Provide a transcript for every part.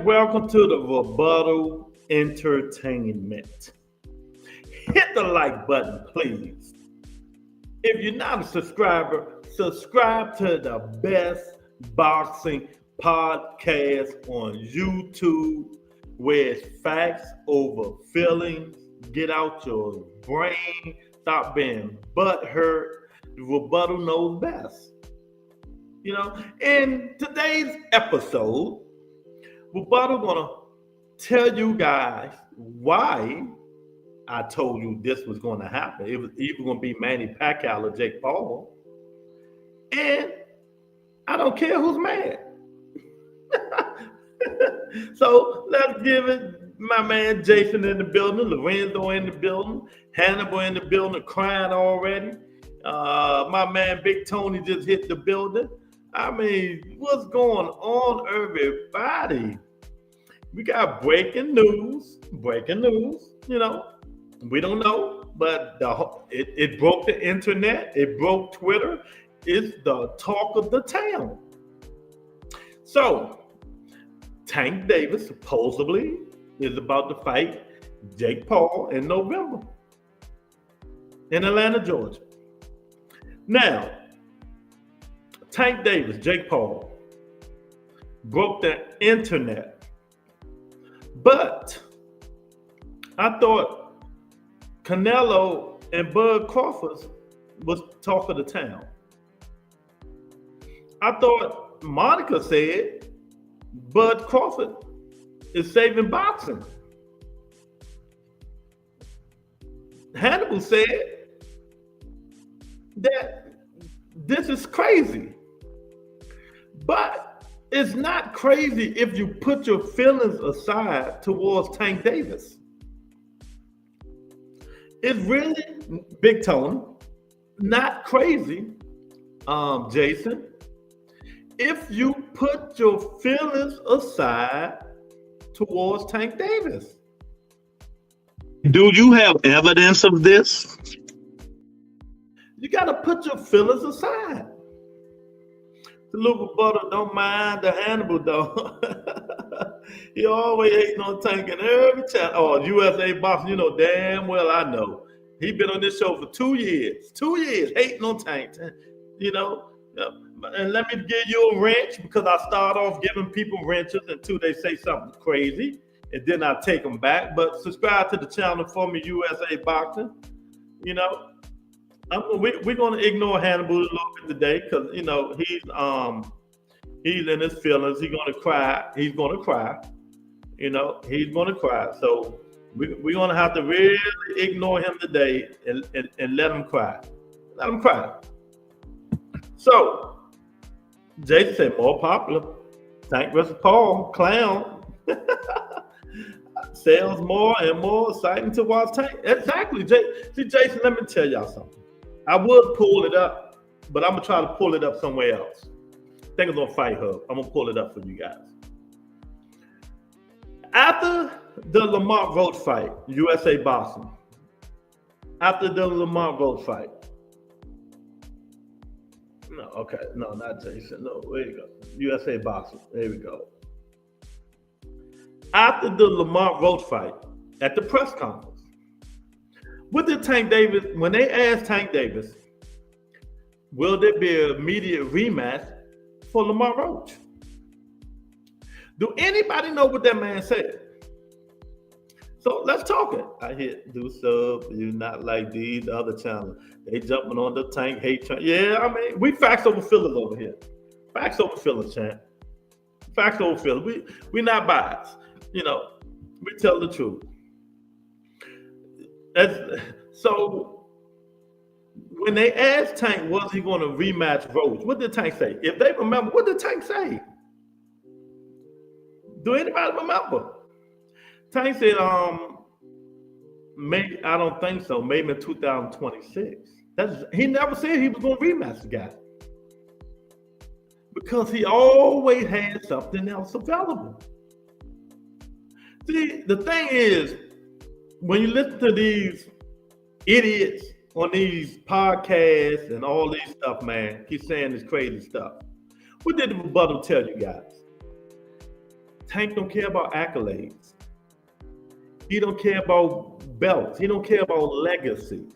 and welcome to the Rebuttal Entertainment. Hit the like button, please. If you're not a subscriber, subscribe to the best boxing podcast on YouTube, where it's facts over feelings. Get out your brain. Stop being butthurt. The Rebuttal knows best. In today's episode, Rebuttal gonna tell you guys why I told you this was gonna happen. It was either gonna be Manny Pacquiao or Jake Paul, and I don't care who's mad. So let's give it. My man Jason in the building, Lorenzo in the building, Hannibal in the building, crying already. My man Big Tony just hit the building. I mean, what's going on, everybody? We got breaking news. We don't know, but it broke the internet. It broke Twitter. It's the talk of the town. So, Tank Davis supposedly is about to fight Jake Paul in November in Atlanta, Georgia. Now, Tank Davis, Jake Paul, broke the internet. But I thought Canelo and Bud Crawford was talk of the town. I thought Monica said Bud Crawford is saving boxing. Hannibal said that this is crazy. But it's not crazy if you put your feelings aside towards Tank Davis. It's really, Big Tony, not crazy, Jason, if you put your feelings aside towards Tank Davis. Do you have evidence of this? You got to put your feelings aside. The little butter don't mind the Hannibal, though. He always hating on Tank and every time. Oh, USA boxing, damn well I know. He been on this show for 2 years. 2 years hating on Tank. And let me give you a wrench, because I start off giving people wrenches until they say something crazy, and then I take them back. But subscribe to the channel for me, USA Boxing. We're going to ignore Hannibal a little bit today, because he's in his feelings. He's going to cry. He's going to cry. He's going to cry. So we're going to have to really ignore him today and let him cry. Let him cry. So Jason said more popular. Tank versus Paul, clown. Sells more and more exciting to watch Tank. Exactly. See, Jason, let me tell y'all something. I would pull it up, but I'm going to try to pull it up somewhere else. I think it's on Fight Hub. I'm going to pull it up for you guys. After the Lamont Roach fight, USA Boxing. After the Lamont Roach fight. No, okay. No, not Jason. No, there you go. USA Boxing. There we go. After the Lamont Roach fight, at the press conference, what did Tank Davis, when they asked Tank Davis, will there be an immediate rematch for Lamont Roach? Do anybody know what that man said? So let's talk it. I hit do sub, you not like these other channels. They jumping on the Tank hate train. Yeah, I mean, we facts over fillers over here. Facts over fillers, champ. Facts over fillers. We not biased. We tell the truth. So when they asked Tank, was he going to rematch Roach? What did Tank say? If they remember, what did Tank say? Do anybody remember? Tank said, maybe, I don't think so. Maybe in 2026. He never said he was going to rematch the guy, because he always had something else available. See, the thing is, when you listen to these idiots on these podcasts and all these stuff, man, keep saying this crazy stuff. What did the Rebuttal tell you guys? Tank don't care about accolades. He don't care about belts. He don't care about legacy.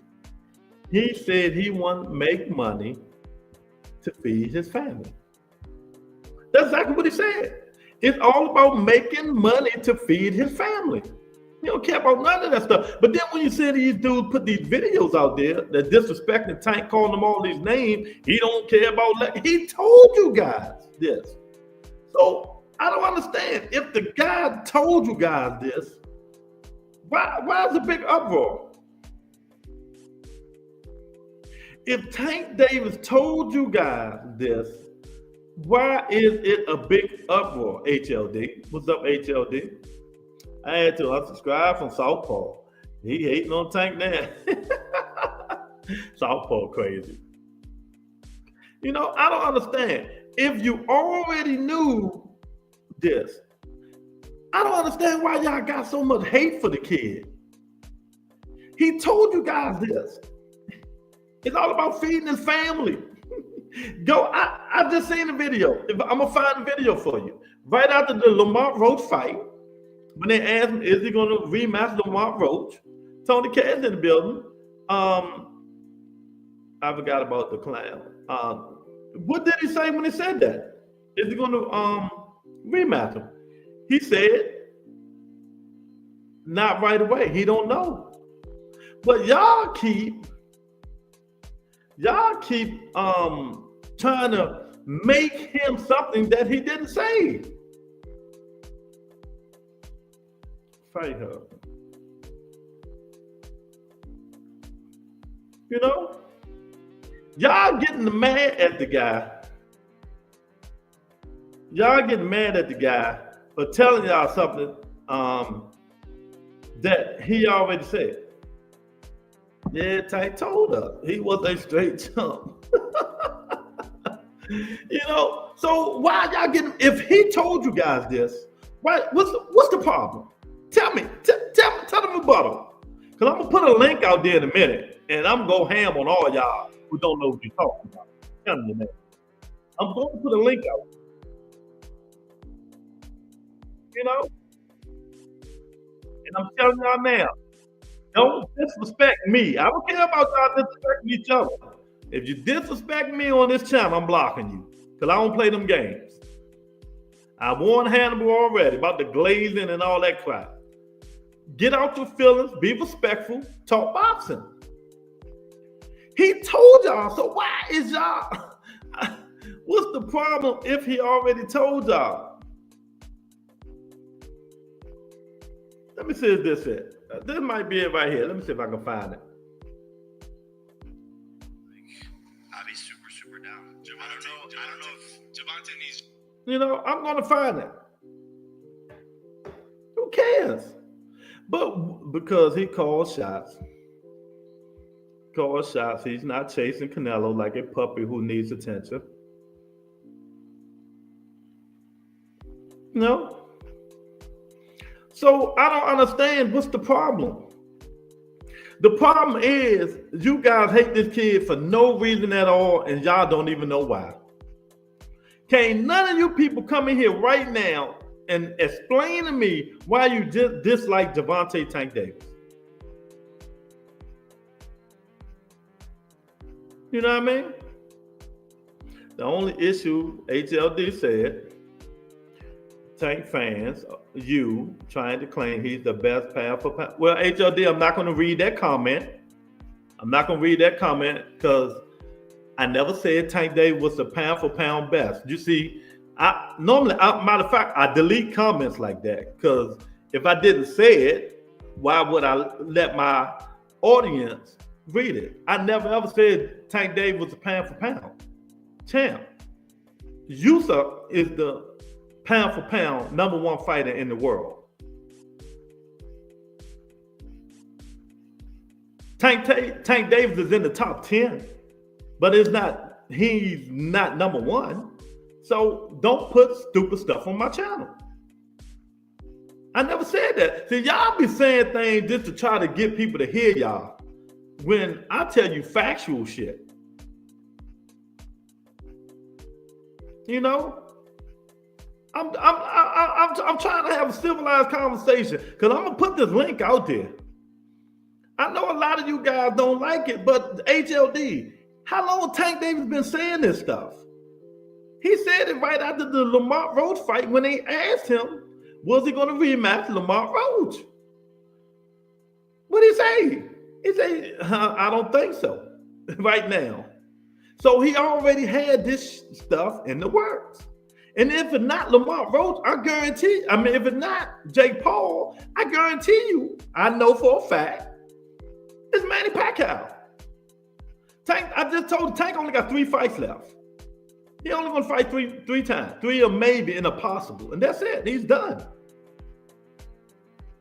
He said he want to make money to feed his family. That's exactly what he said. It's all about making money to feed his family. He don't care about none of that stuff. But then when you see these dudes put these videos out there that disrespecting Tank, calling them all these names, he don't care about. He told you guys this. So I don't understand. If the guy told you guys this, why is the big uproar? If Tank Davis told you guys this, why is it a big uproar? HLD, what's up, HLD? I had to unsubscribe from Southpaw. He hating on Tank now. Southpaw crazy. You know, I don't understand. If you already knew this, I don't understand why y'all got so much hate for the kid. He told you guys this. It's all about feeding his family. Go, I just seen the video. I'm gonna find the video for you. Right after the Lamont Roach fight, when they asked him, is he gonna rematch Lamont Roach? Tony K's in the building. I forgot about the clown. What did he say when he said that? Is he gonna rematch him? He said, not right away. He don't know. But y'all keep trying to make him something that he didn't say. Fight her. You know? Y'all getting mad at the guy. Y'all getting mad at the guy for telling y'all something that he already said. Yeah, Tank told us he was a straight chump. You know, so why y'all getting? If he told you guys this, what's the problem? Tell me, tell them rebuttal. Because I'm gonna put a link out there in a minute, and I'm gonna go ham on all y'all who don't know what you're talking about. Tell me that. I'm going to put a link out. You know, and I'm telling y'all now, don't disrespect me. I don't care about y'all disrespecting each other. If you disrespect me on this channel, I'm blocking you. Because I don't play them games. I warned Hannibal already about the glazing and all that crap. Get out your feelings, be respectful, talk boxing. He told y'all, so why is y'all? What's the problem if he already told y'all? Let me see if this is it. This might be it right here. Let me see if I can find it. I'll be super down. I don't know if Javante needs. You know, I'm going to find it. Who cares? But because he calls shots. He's not chasing Canelo like a puppy who needs attention. No. So I don't understand what's the problem. The problem is you guys hate this kid for no reason at all, and y'all don't even know why. Can't none of you people come in here right now and explain to me why you just dislike Javante Tank Davis. You know what I mean? The only issue, HLD said, Tank fans, you trying to claim he's the best pound for pound. Well, HLD, I'm not going to read that comment. Because I never said Tank Davis was the pound for pound best. You see, matter of fact, I delete comments like that because if I didn't say it, why would I let my audience read it? I never ever said Tank Davis was a pound for pound champ. Yusuf is the pound for pound #1 fighter in the world. Tank Davis is in the top 10, but he's not #1. So don't put stupid stuff on my channel. I never said that. See, y'all be saying things just to try to get people to hear y'all when I tell you factual shit. You know? I'm trying to have a civilized conversation because I'm gonna put this link out there. I know a lot of you guys don't like it, but HLD, how long Tank Davis been saying this stuff? He said it right after the Lamar Roach fight when they asked him, was he going to rematch Lamar Roach? What did he say? He said, I don't think so right now. So he already had this stuff in the works. And if it's not Lamar Roach, if it's not Jake Paul, I guarantee you, I know for a fact, it's Manny Pacquiao. Tank, I just told you, Tank only got 3 fights left. He only going to fight three times. 3 or maybe in a possible. And that's it. He's done.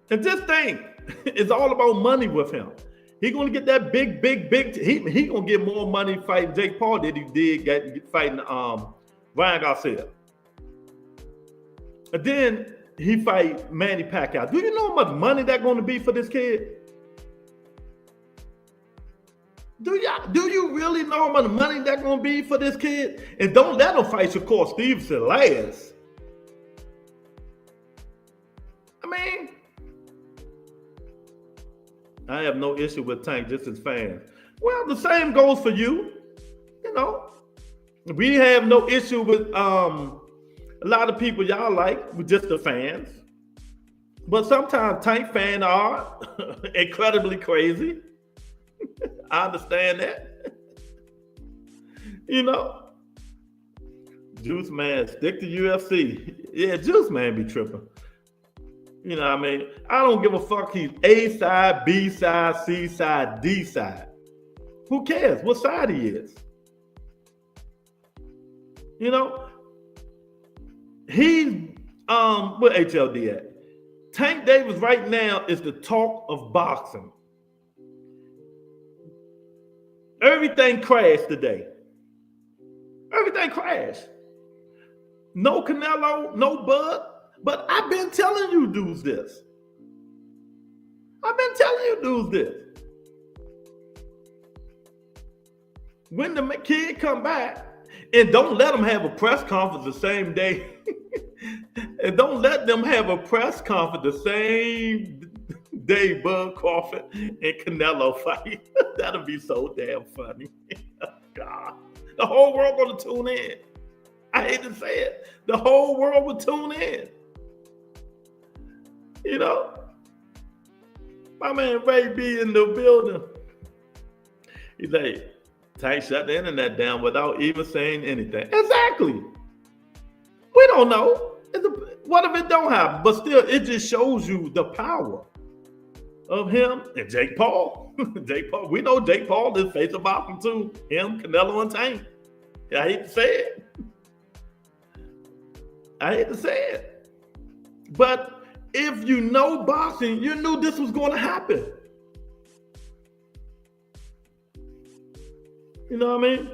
And this thing is all about money with him. He's going to get that big. He going to get more money fighting Jake Paul than he did fighting Ryan Garcia. And then he fight Manny Pacquiao. Do you know how much money that's going to be for this kid? Do you really know how much money that's going to be for this kid? And don't let him fight Shakur Stevenson last. I mean, I have no issue with Tank, just as fans. Well, the same goes for you. You know, we have no issue with a lot of people y'all like, with just the fans. But sometimes Tank fans are incredibly crazy. I understand that. You know, Juice Man, stick to UFC. Yeah, Juice Man be tripping. You know what I mean? I don't give a fuck. He's A side, B side, C side, D side. Who cares what side he is? You know? He's where HLD at? Tank Davis right now is the talk of boxing. Everything crashed today. Everything crashed. No Canelo, no Bud. But I've been telling you dudes this. When the kid come back, and don't let them have a press conference the same day. And don't let them have a press conference the same day Bud Crawford and Canelo fight. That'll be so damn funny. God. The whole world gonna tune in. I hate to say it. The whole world will tune in. You know? My man Ray B in the building. He's like, Tank shut the internet down without even saying anything. Exactly. We don't know. What if it don't happen? But still, it just shows you the power of him and Jake Paul. Jake Paul. We know Jake Paul is face of boxing too. Him, Canelo, and Tank. I hate to say it. But if you know boxing, you knew this was going to happen. You know what I mean?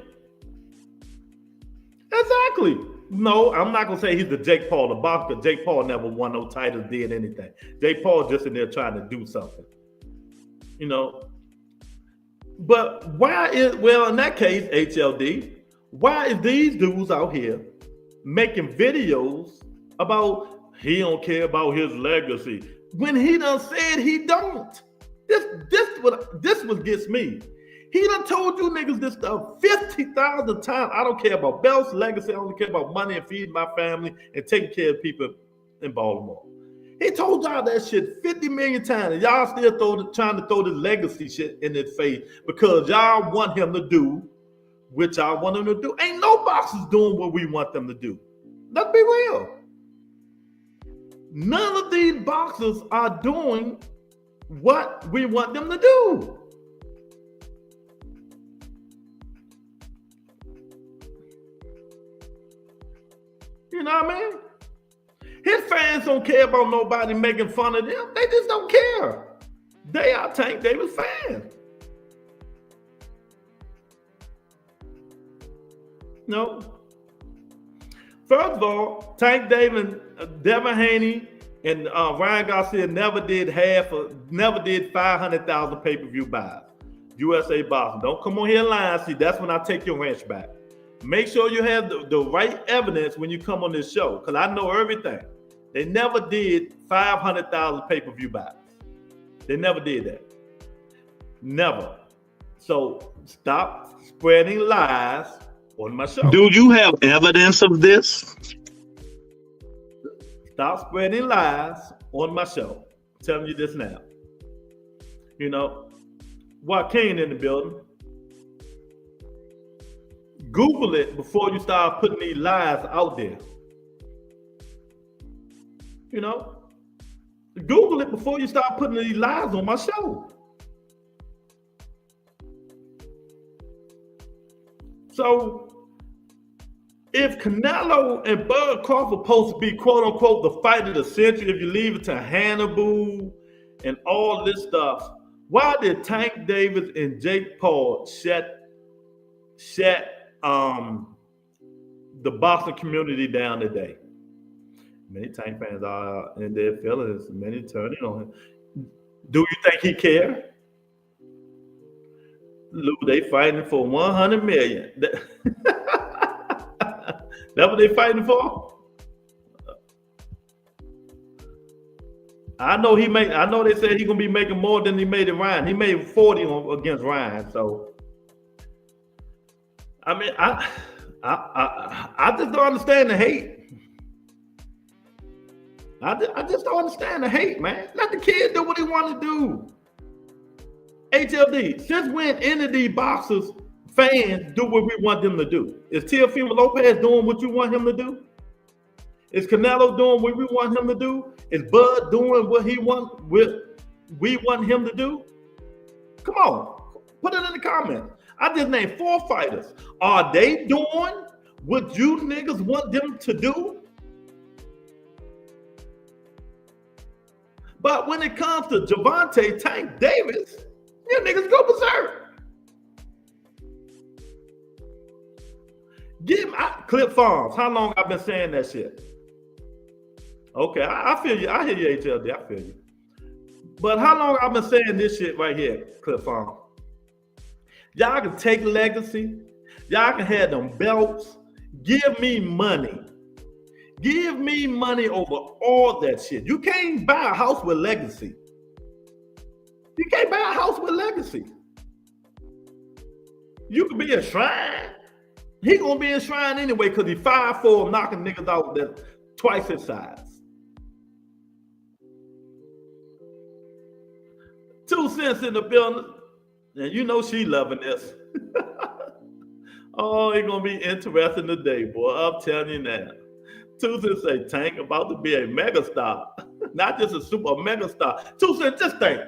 Exactly. No, I'm not going to say he's the Jake Paul of boxing, because Jake Paul never won no titles, did anything. Jake Paul just in there trying to do something. You know? But in that case, HLD, why is these dudes out here making videos about he don't care about his legacy when he done said he don't? This what gets me. He done told you niggas this stuff 50,000 times. I don't care about belts, legacy. I only care about money and feeding my family and taking care of people in Baltimore. He told y'all that shit 50 million times, and y'all still trying to throw the legacy shit in his face because y'all want him to do what y'all want him to do. Ain't no boxers doing what we want them to do. Let's be real. None of these boxers are doing what we want them to do. You know what I mean? His fans don't care about nobody making fun of them. They just don't care. They are Tank Davis fans. No. First of all, Tank Davis, Devin Haney, and Ryan Garcia never did 500,000 pay-per-view buys. USA Boxing. Don't come on here and lie. See, that's when I take your ranch back. Make sure you have the right evidence when you come on this show, because I know everything. They never did 500,000 pay-per-view buys. They never did that. Never. So stop spreading lies on my show. Do you have evidence of this? Stop spreading lies on my show. I'm telling you this now. You know, Joaquin in the building. Google it before you start putting these lies out there. You know, Google it before you start putting these lies on my show. So, if Canelo and Bud Crawford supposed to be quote unquote the fight of the century, if you leave it to Hannibal and all this stuff, why did Tank Davis and Jake Paul shut the boxing community down today? Many Tank fans are in their feelings, many turning on him. Do you think he care? Lou, they fighting for 100 million. That's what they fighting for? I know they said he's gonna be making more than he made in Ryan. He made 40 against Ryan. So I mean, I just don't understand the hate. I just don't understand the hate, man. Let the kid do what he want to do. HLD, since when any of these boxers fans do what we want them to do? Is Teofimo Lopez doing what you want him to do? Is Canelo doing what we want him to do? Is Bud doing what we want him to do? Come on, put it in the comments. I just named 4 fighters. Are they doing what you niggas want them to do? But when it comes to Gervonta Tank Davis, you niggas go berserk. Give me Clip Farms. How long I've been saying that shit? Okay, I feel you. I hear you, HLD. I feel you. But how long I've been saying this shit right here, Clip Farms? Y'all can take legacy. Y'all can have them belts. Give me money. Give me money over all that shit. You can't buy a house with legacy. You can't buy a house with legacy. You could be enshrined. He gonna be enshrined anyway because he 5'4", knocking niggas out that twice his size. 2 cents in the building, and you know she loving this. Oh, it's gonna be interesting today, boy. I'm telling you now. 2 cents say Tank about to be a megastar, not just a super megastar. 2 cents, just think.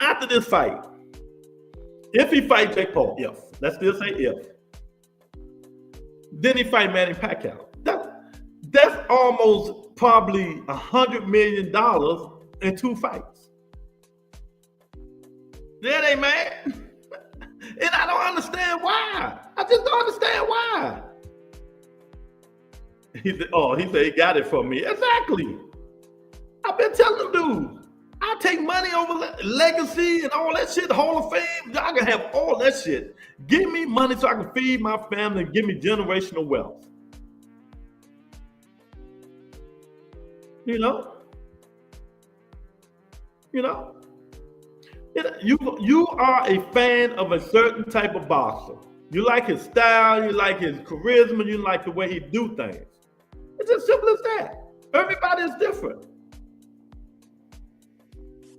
After this fight, if he fight Jake Paul, let's still say if, then he fight Manny Pacquiao. That's almost probably $100 million in 2 fights. That ain't mad. And I don't understand why. I just don't understand why. He said he got it from me. Exactly. I've been telling them, dude, I take money over legacy and all that shit, Hall of Fame. I can have all that shit. Give me money so I can feed my family and give me generational wealth. You know? You are a fan of a certain type of boxer. You like his style, you like his charisma, you like the way he do things. It's as simple as that. Everybody is different.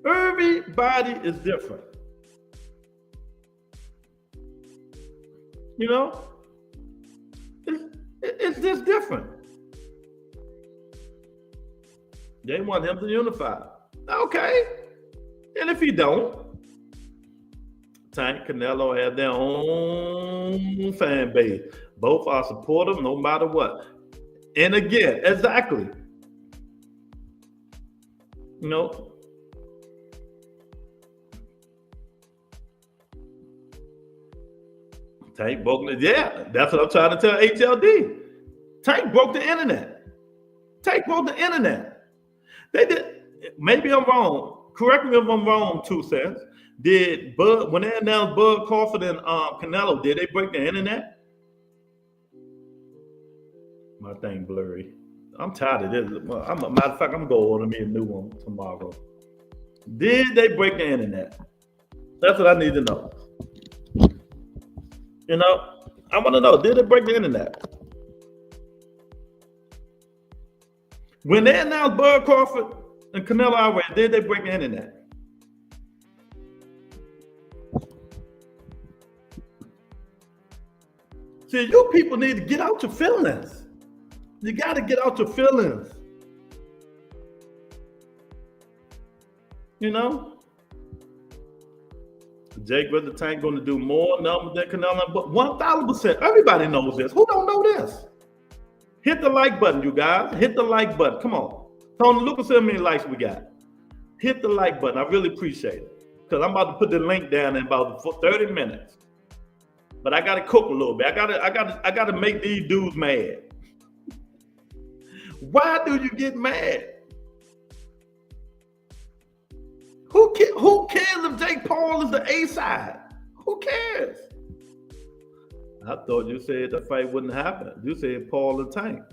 Everybody is different. You know? It's just different. They want him to unify. Okay. And if he don't, Tank, Canelo have their own fan base. Both are supportive no matter what. And again, exactly. You know, Tank broke it. Yeah, that's what I'm trying to tell HLD. Tank broke the internet. Tank broke the internet. They did. Maybe I'm wrong. Correct me if I'm wrong, 2 cents. Did Bud, when they announced Bud Crawford and Canelo, did they break the internet? My thing blurry. I'm tired of this. Matter of fact, I'm gonna go order me a new one tomorrow. Did they break the internet? That's what I need to know. You know, I want to know, did they break the internet? When they announced Bud Crawford and Canelo Alvarez, did they break the internet? See, you people need to get out your feelings. You got to get out your feelings. You know? Jake with the Tank going to do more numbers than Canelo, but 1,000%. Everybody knows this. Who don't know this? Hit the like button, you guys. Hit the like button. Come on. Tony, look at how many likes we got. Hit the like button. I really appreciate it. Because I'm about to put the link down in about 30 minutes. But I gotta cook a little bit. I gotta make these dudes mad. Why do you get mad? Who cares if Jake Paul is the A side? Who cares? I thought you said the fight wouldn't happen. You said Paul and Tank.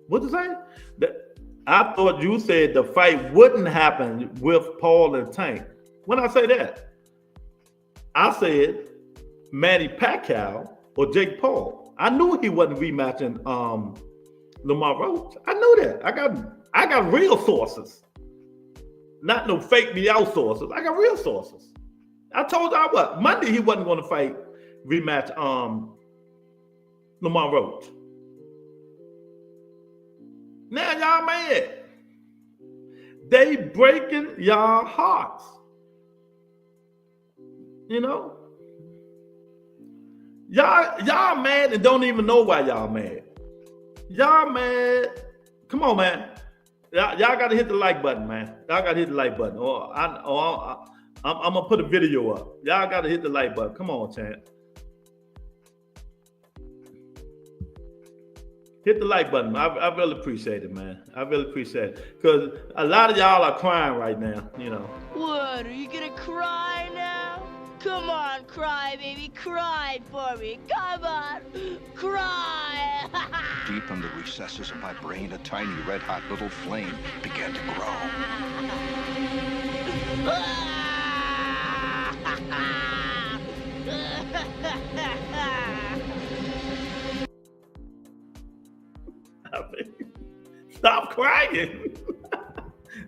What'd you say? I thought you said the fight wouldn't happen with Paul and Tank. When I say that, I said Manny Pacquiao or Jake Paul. I knew he wasn't rematching Lamar Roach. I knew that. I got real sources. Not no fake me out sources. I got real sources. I told y'all what, Monday he wasn't going to fight rematch Lamar Roach. Now y'all mad. They breaking y'all hearts. You know? Y'all mad and don't even know why y'all mad. Y'all mad. Come on, man. Y'all got to hit the like button, man. Y'all got to hit the like button. I'm going to put a video up. Y'all got to hit the like button. Come on, champ. Hit the like button. I really appreciate it, man. I really appreciate it. Because a lot of y'all are crying right now, you know. What, are you going to cry now? Come on, cry, baby. Cry for me. Come on. Cry. Deep in the recesses of my brain, a tiny red-hot little flame began to grow. Stop crying.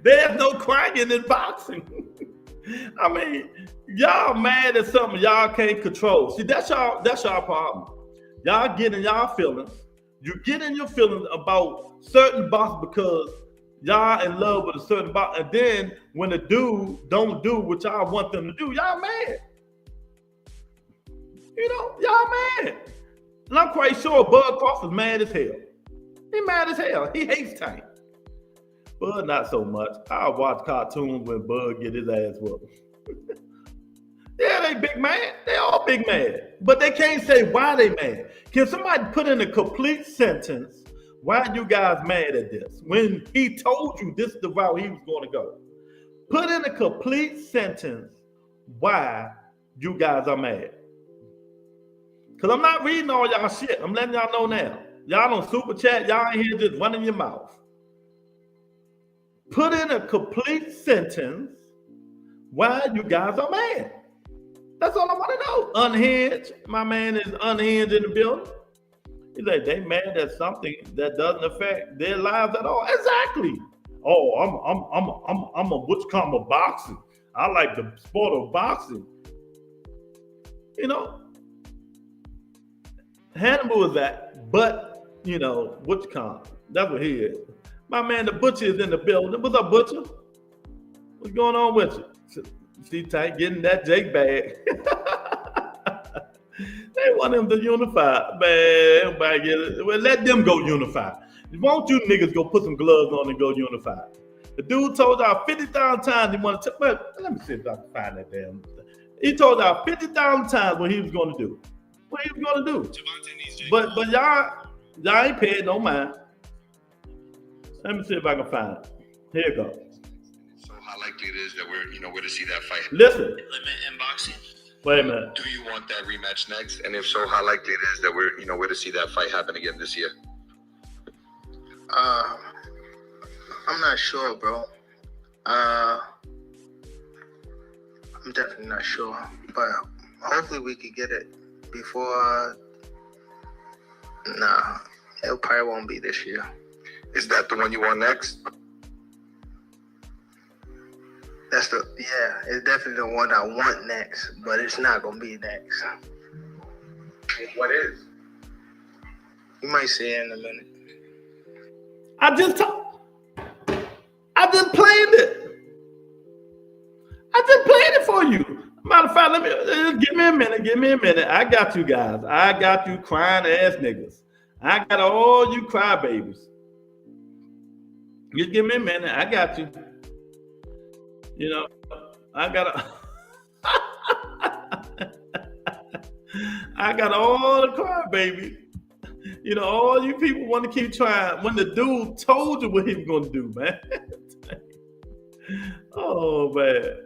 There's no crying in boxing. I mean, y'all mad at something y'all can't control. See, that's y'all problem. Y'all get in y'all feelings. You get in your feelings about certain boxers because y'all in love with a certain boxer. And then when the dude don't do what y'all want them to do, y'all mad. You know, y'all mad. And I'm quite sure Bud Crawford's mad as hell. He mad as hell. He hates Tank. Bud not so much. I watch cartoons when Bud get his ass whooped. Yeah, they big mad. They all big mad. But they can't say why they mad. Can somebody put in a complete sentence why you guys mad at this? When he told you this is the route he was going to go. Put in a complete sentence why you guys are mad. Because I'm not reading all y'all shit. I'm letting y'all know now. Y'all don't super chat. Y'all ain't here just running your mouth. Put in a complete sentence why you guys are mad. That's all I want to know. Unhinged. My man is unhinged in the building. He's like, they mad at something that doesn't affect their lives at all. Exactly. Oh, I'm a what's called a boxing. I like the sport of boxing. You know, Hannibal is that, but you know, what's called. That's what he is. My man, the Butcher is in the building. What's up, Butcher? What's going on with you? See, Tank getting that Jake bag. They want him to unify. Man, everybody get it. Well, let them go unify. Won't you niggas go put some gloves on and go unify? The dude told y'all 50,000 times he wanted to. Well, let me see if I can find that damn. He told y'all 50,000 times what he was going to do. What he was going to do. But y'all ain't paid no mind. Let me see if I can find it. Here you go. So how likely it is that we're to see that fight? Listen. Limit in boxing. Wait a minute. Do you want that rematch next? And if so, how likely it is that we're to see that fight happen again this year? I'm not sure, bro. I'm definitely not sure, but hopefully we could get it before. Nah, it probably won't be this year. Is that the one you want next? It's definitely the one I want next, but it's not gonna be next. What is? You might see it in a minute. I just played it. I just played it for you. Matter of fact, give me a minute. I got you guys. I got you crying ass niggas. I got all you crybabies. Just give me a minute. I got you. You know, I got all the crybabies. You know, all you people want to keep trying when the dude told you what he was gonna do, man. Oh man.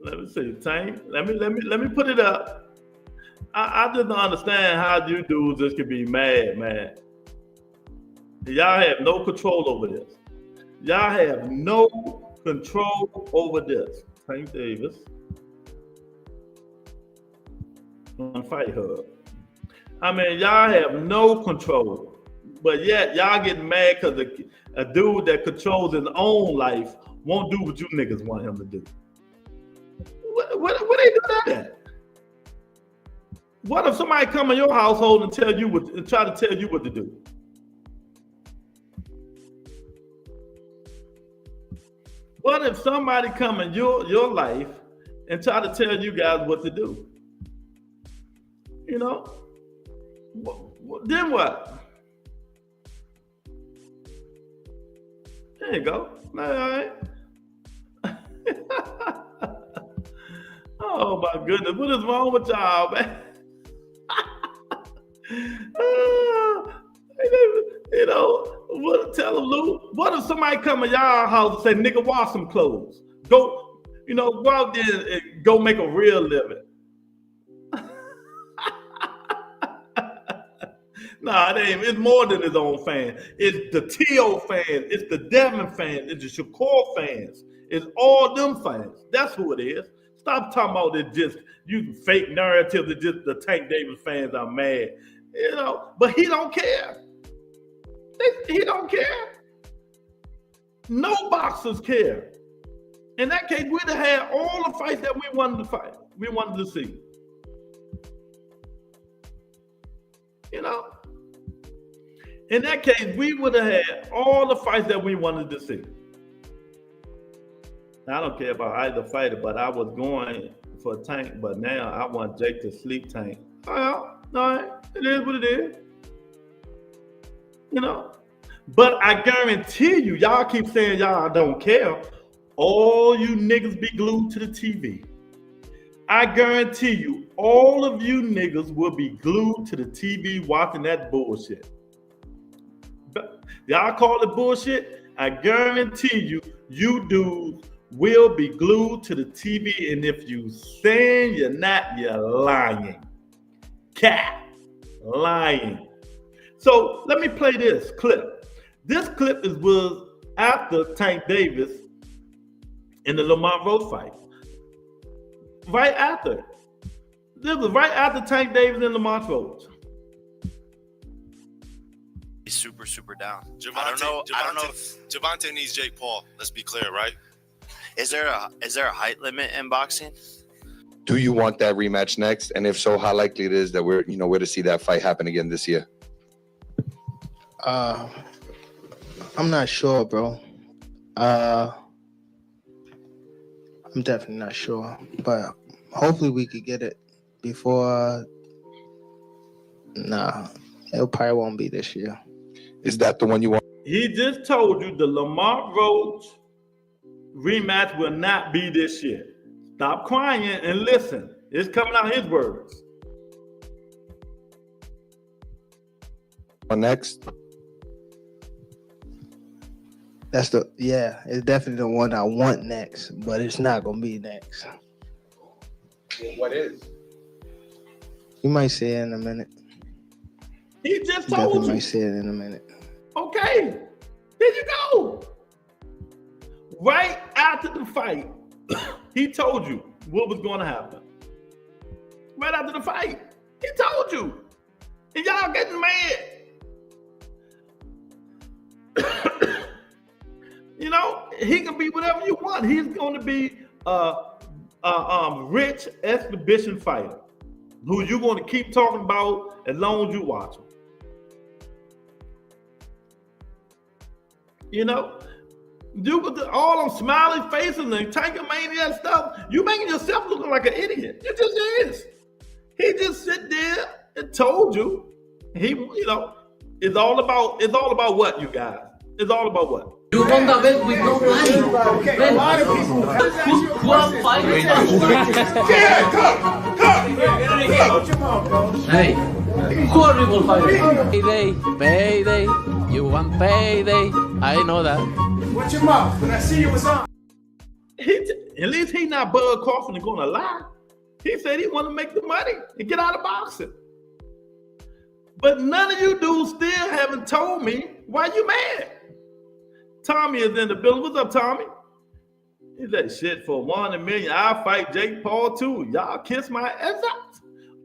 Let me see, Tank. Let me put it up. I just don't understand how you dudes just can be mad, man. Y'all have no control over this. Y'all have no control over this. Tank Davis. On Fight Hub. I mean, y'all have no control. But yet, y'all getting mad because a dude that controls his own life won't do what you niggas want him to do. What they do that at? What if somebody come in your household and try to tell you what to do? What if somebody come in your life and try to tell you guys what to do? You know? Then what? There you go. All right. Oh my goodness, what is wrong with y'all, man? You know, tell them, Lou, what if somebody come in y'all house and say, nigga, wash some clothes? Go out there and go make a real living. Nah, it ain't. It's more than his own fans. It's the T.O. fans. It's the Devin fans. It's the Shakur fans. It's all them fans. That's who it is. Stop talking about it just you fake narrative that just the Tank Davis fans are mad. You know, but he don't care. He don't care. No boxers care. In that case, we'd have had all the fights that we wanted to fight. We wanted to see. You know? In that case, we would have had all the fights that we wanted to see. I don't care about either fighter, but I was going for Tank, but now I want Jake to sleep Tank. Well, all right, it is what it is. You know? But I guarantee you, y'all keep saying y'all don't care. All you niggas be glued to the TV. I guarantee you, all of you niggas will be glued to the TV watching that bullshit. Y'all call it bullshit? I guarantee you, you dudes will be glued to the TV, and if you saying you're not, you're lying. Cat, lying. So let me play this clip. This clip was after Tank Davis in the Lamont Rose fight. Right after. This was right after Tank Davis and Lamont Rose. He's super down. I don't know if Javante needs Jake Paul. Let's be clear, right? Is there a height limit in boxing? Do you want that rematch next? And if so, how likely it is that we're to see that fight happen again this year? I'm not sure, bro. I'm definitely not sure, but hopefully we could get it before. Nah, it probably won't be this year. Is that the one you want? He just told you the Lamont Rhodes rematch will not be this year. Stop crying and listen. It's coming out his words. Next. It's definitely the one I want next, but it's not gonna be next. What is? You might see it in a minute. He just told you. Might see it in a minute. Okay, there you go. Right after the fight, he told you what was going to happen. Right after the fight, he told you. And y'all getting mad. You know, he can be whatever you want. He's going to be a rich exhibition fighter who you're going to keep talking about as long as you watch him. You know, you with all them smiley faces and Tanker Mania stuff, you making yourself look like an idiot. You just is. He just sit there and told you. He, you know, it's all about what, you guys? It's all about what? You won the belt with no money. Okay, a lot of people. Who are fighting? Yeah, come. Put your mouth, bro. Hey, who are people fighting? Payday. You want payday. I know that. Watch your mouth. When I see you was on. At least he not Bud Crawford and gonna lie. He said he want to make the money and get out of boxing. But none of you dudes still haven't told me why you mad. Tommy is in the building. What's up, Tommy? He said, shit, for 1 in a million, I'll fight Jake Paul too. Y'all kiss my ass out.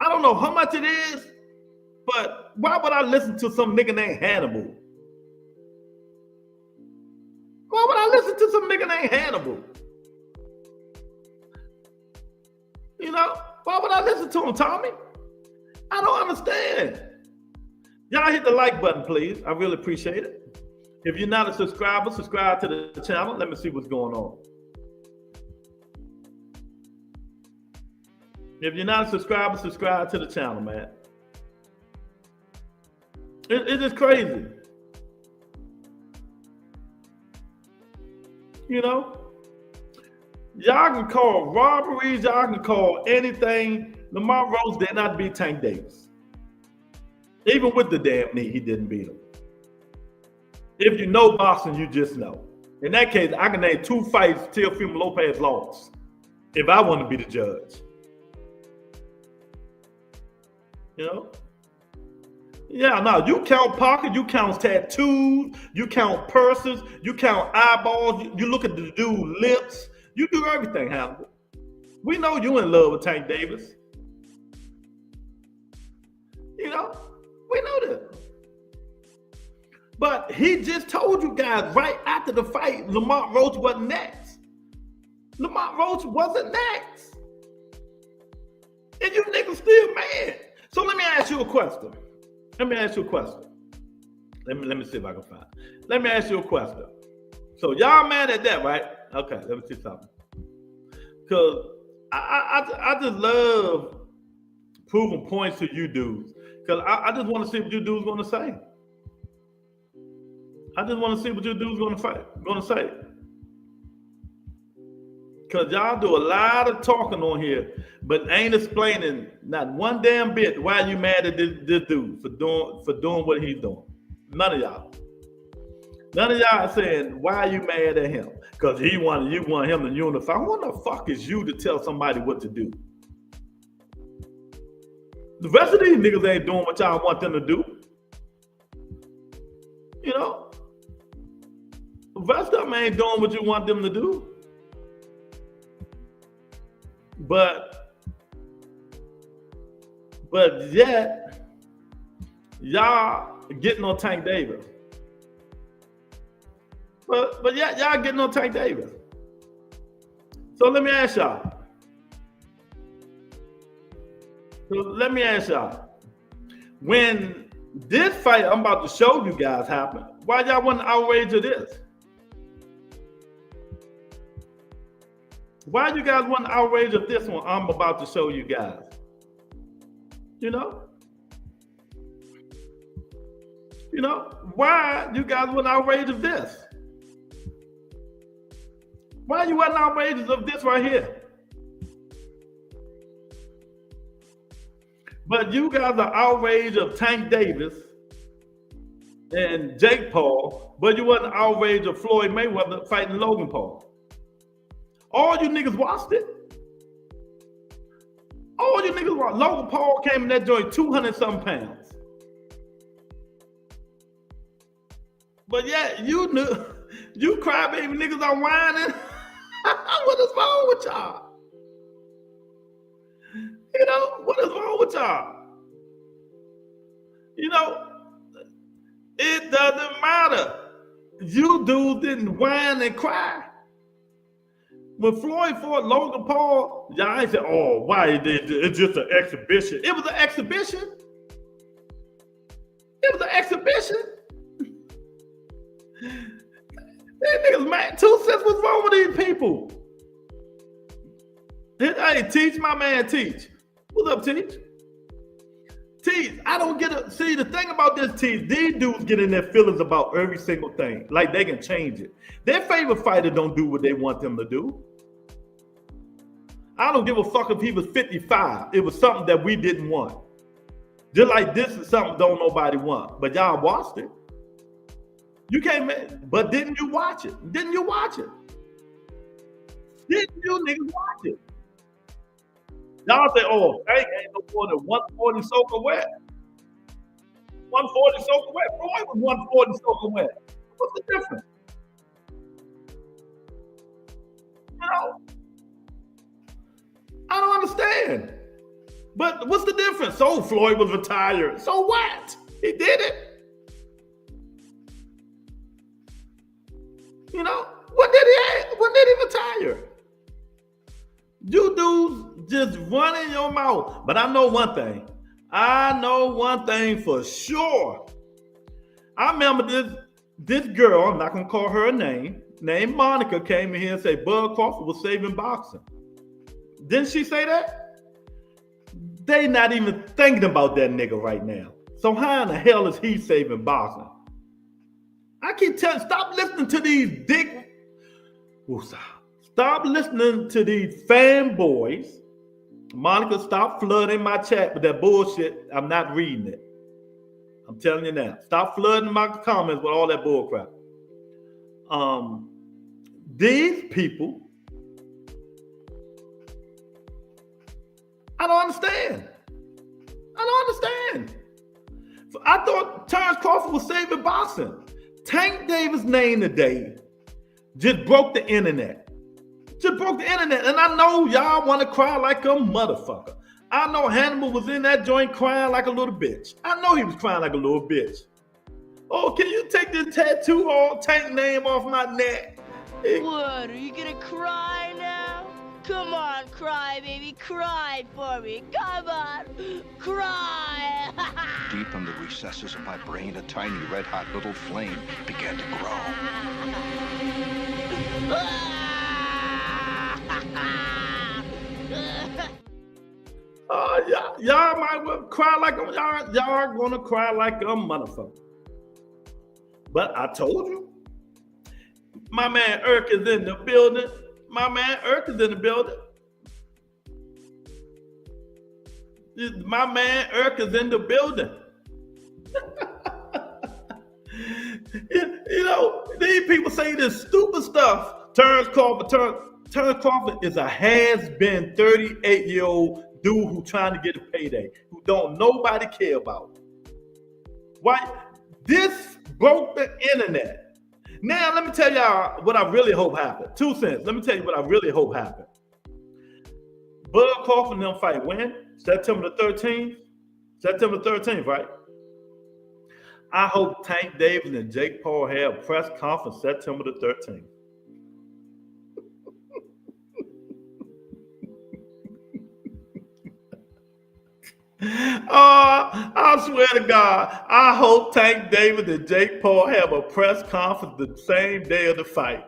I don't know how much it is, but why would I listen to some nigga named Hannibal? Why would I listen to some nigga named Hannibal? You know, why would I listen to him, Tommy? I don't understand. Y'all hit the like button, please. I really appreciate it. If you're not a subscriber, subscribe to the channel. Let me see what's going on. If you're not a subscriber, subscribe to the channel, man. It's just crazy. You know? Y'all can call robberies, y'all can call anything. Lamar Rose did not beat Tank Davis. Even with the damn knee, he didn't beat him. If you know boxing, you just know. In that case, I can name 2 fights Teofimo Lopez lost if I want to be the judge. You know? Yeah, no, you count pockets, you count tattoos, you count purses, you count eyeballs, you look at the dude's lips, you do everything, Hannibal. We know you in love with Tank Davis. You know, we know that. But he just told you guys right after the fight, Lamar Roach wasn't next. Lamar Roach wasn't next. And you niggas still mad. So let me ask you a question. Let me ask you a question. Let me see if I can find it. Let me ask you a question. So y'all mad at that, right? Okay, let me see something. Because I just love proving points to you dudes. Because I just want to see what you dudes going to say. I just want to see what you dudes going to say. Because y'all do a lot of talking on here, but ain't explaining not one damn bit why you mad at this dude for doing what he's doing. None of y'all. None of y'all saying why you mad at him. Because you want him to unify. What the fuck is you to tell somebody what to do? The rest of these niggas ain't doing what y'all want them to do. You know? The rest of them ain't doing what you want them to do. But yet, y'all getting on Tank Davis. But yet, y'all getting on Tank Davis. So let me ask y'all. When this fight I'm about to show you guys happened, why y'all wasn't outraged of this? Why you guys wasn't outraged of this one I'm about to show you guys? You know? You know? Why you guys wasn't outraged of this? Why you wasn't outraged of this right here? But you guys are outraged of Tank Davis and Jake Paul, but you wasn't outraged of Floyd Mayweather fighting Logan Paul. All you niggas watched it. All you niggas watched. Logan Paul came in that joint 200-something pounds. But yeah, you knew, you crybaby niggas are whining. What is wrong with y'all? You know, what is wrong with y'all? You know, it doesn't matter. You dudes didn't whine and cry. When Floyd fought Logan Paul, y'all ain't said, oh, why it's just an exhibition. It was an exhibition. It was an exhibition. These niggas mad. 2 cents, what's wrong with these people? Hey, Teach, my man, Teach. What's up, Teach? Teach, I don't get it. See, the thing about this, Teach, these dudes get in their feelings about every single thing. Like they can change it. Their favorite fighter don't do what they want them to do. I don't give a fuck if he was 55. It was something that we didn't want. Just like this is something don't nobody want. But y'all watched it. You can't, but didn't you watch it? Didn't you watch it? Didn't you niggas watch it? Y'all say, oh, Tank ain't no more than 140 soaker wet. 140 soaker wet. Floyd was 140 soaker wet. What's the difference? You know? I don't understand. But what's the difference? So Floyd was retired. So what? He did it. You know, when did he retire? You dudes just running your mouth. But I know one thing. I know one thing for sure. I remember this girl, I'm not gonna call her a name, named Monica, came in here and said Bud Crawford was saving boxing. Didn't she say that? They not even thinking about that nigga right now. So how in the hell is he saving boxing? I keep telling, stop listening to these dick. Stop listening to these fanboys. Monica, stop flooding my chat with that bullshit. I'm not reading it. I'm telling you now. Stop flooding my comments with all that bullcrap. These people, I don't understand. I don't understand. I thought Terrence Crawford was saving boxing. Tank Davis' name today just broke the internet. Just broke the internet. And I know y'all want to cry like a motherfucker. I know Hannibal was in that joint crying like a little bitch. I know he was crying like a little bitch. Oh, can you take this tattoo or Tank name off my neck? What, are you gonna cry now? Come on, cry, baby, cry for me. Come on, cry. Deep in the recesses of my brain, a tiny red-hot little flame began to grow. Y'all might well cry like y'all gonna cry like a motherfucker. But I told you, my man Irk is in the building. My man Irk is in the building. My man Irk is in the building. You know, these people say this stupid stuff. Terrence Crawford is a has-been 38-year-old dude who trying to get a payday, who don't nobody care about. Why? This broke the internet. Now, let me tell y'all what I really hope happened. 2 cents. Let me tell you what I really hope happened. Bud Crawford and them fight when? September the 13th? September 13th, right? I hope Tank Davis and Jake Paul have a press conference September the 13th. I swear to God, I hope Tank Davis and Jake Paul have a press conference the same day of the fight.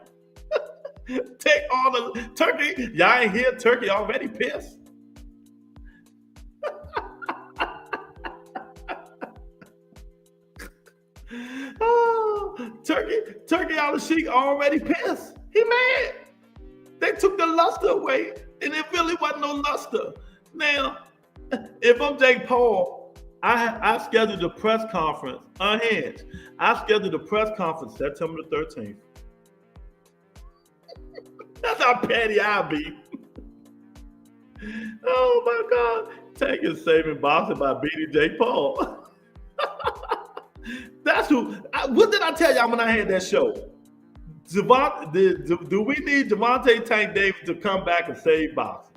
Take all the Turkey. Y'all ain't hear Turkey already pissed. Turkey all the Sheik already pissed. He mad. They took the luster away, and it really wasn't no luster. Now, if I'm Jake Paul, I scheduled a press conference unhinged. I scheduled a press conference September the 13th. That's how petty I be. Oh my God. Tank is saving boxing by beating Jake Paul. That's who. What did I tell y'all when I had that show? Do we need Gervonta Tank Davis to come back and save boxing?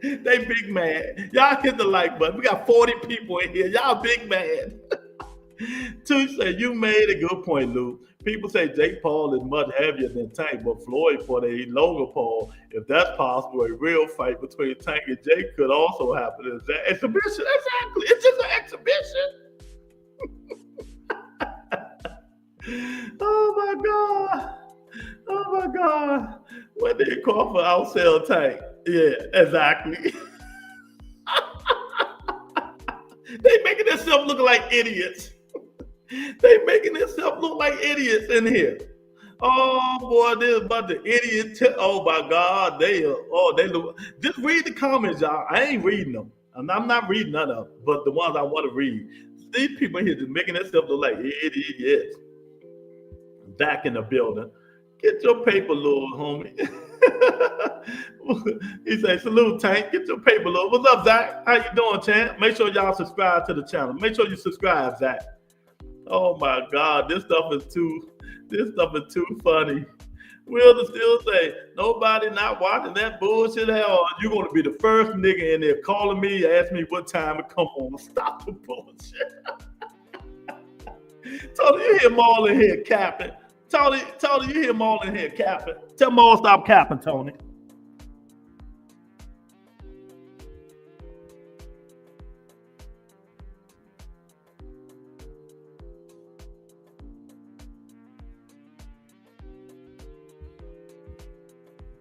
They big mad. Y'all hit the like button. We got 40 people in here. Y'all big mad. Two said, you made a good point, Lou. People say Jake Paul is much heavier than Tank, but Floyd fought a Logan Paul. If that's possible, a real fight between Tank and Jake could also happen. Is that exhibition? Exactly. It's just an exhibition. Oh my God. Oh my God. When they call for outsell Tank. Yeah, exactly. They making themselves look like idiots. They making themselves look like idiots in here. Oh boy, this is about the idiot. Oh my God, they look. Just read the comments, y'all. I ain't reading them. I'm not reading none of them, but the ones I want to read. These people here just making themselves look like idiots. Back in the building. Get your paper, little homie. He said, salute, Tank. Get your paper, little. What's up, Zach? How you doing, champ? Make sure y'all subscribe to the channel. Make sure you subscribe, Zach. Oh my God, this stuff is too funny. Will still say, nobody not watching that bullshit at all. You're gonna be the first nigga in there calling me, ask me what time to come on. Stop the bullshit. Tony, you hear Maul in here capping. Tony, you hear Maul in here capping. Tell Maul stop capping, Tony.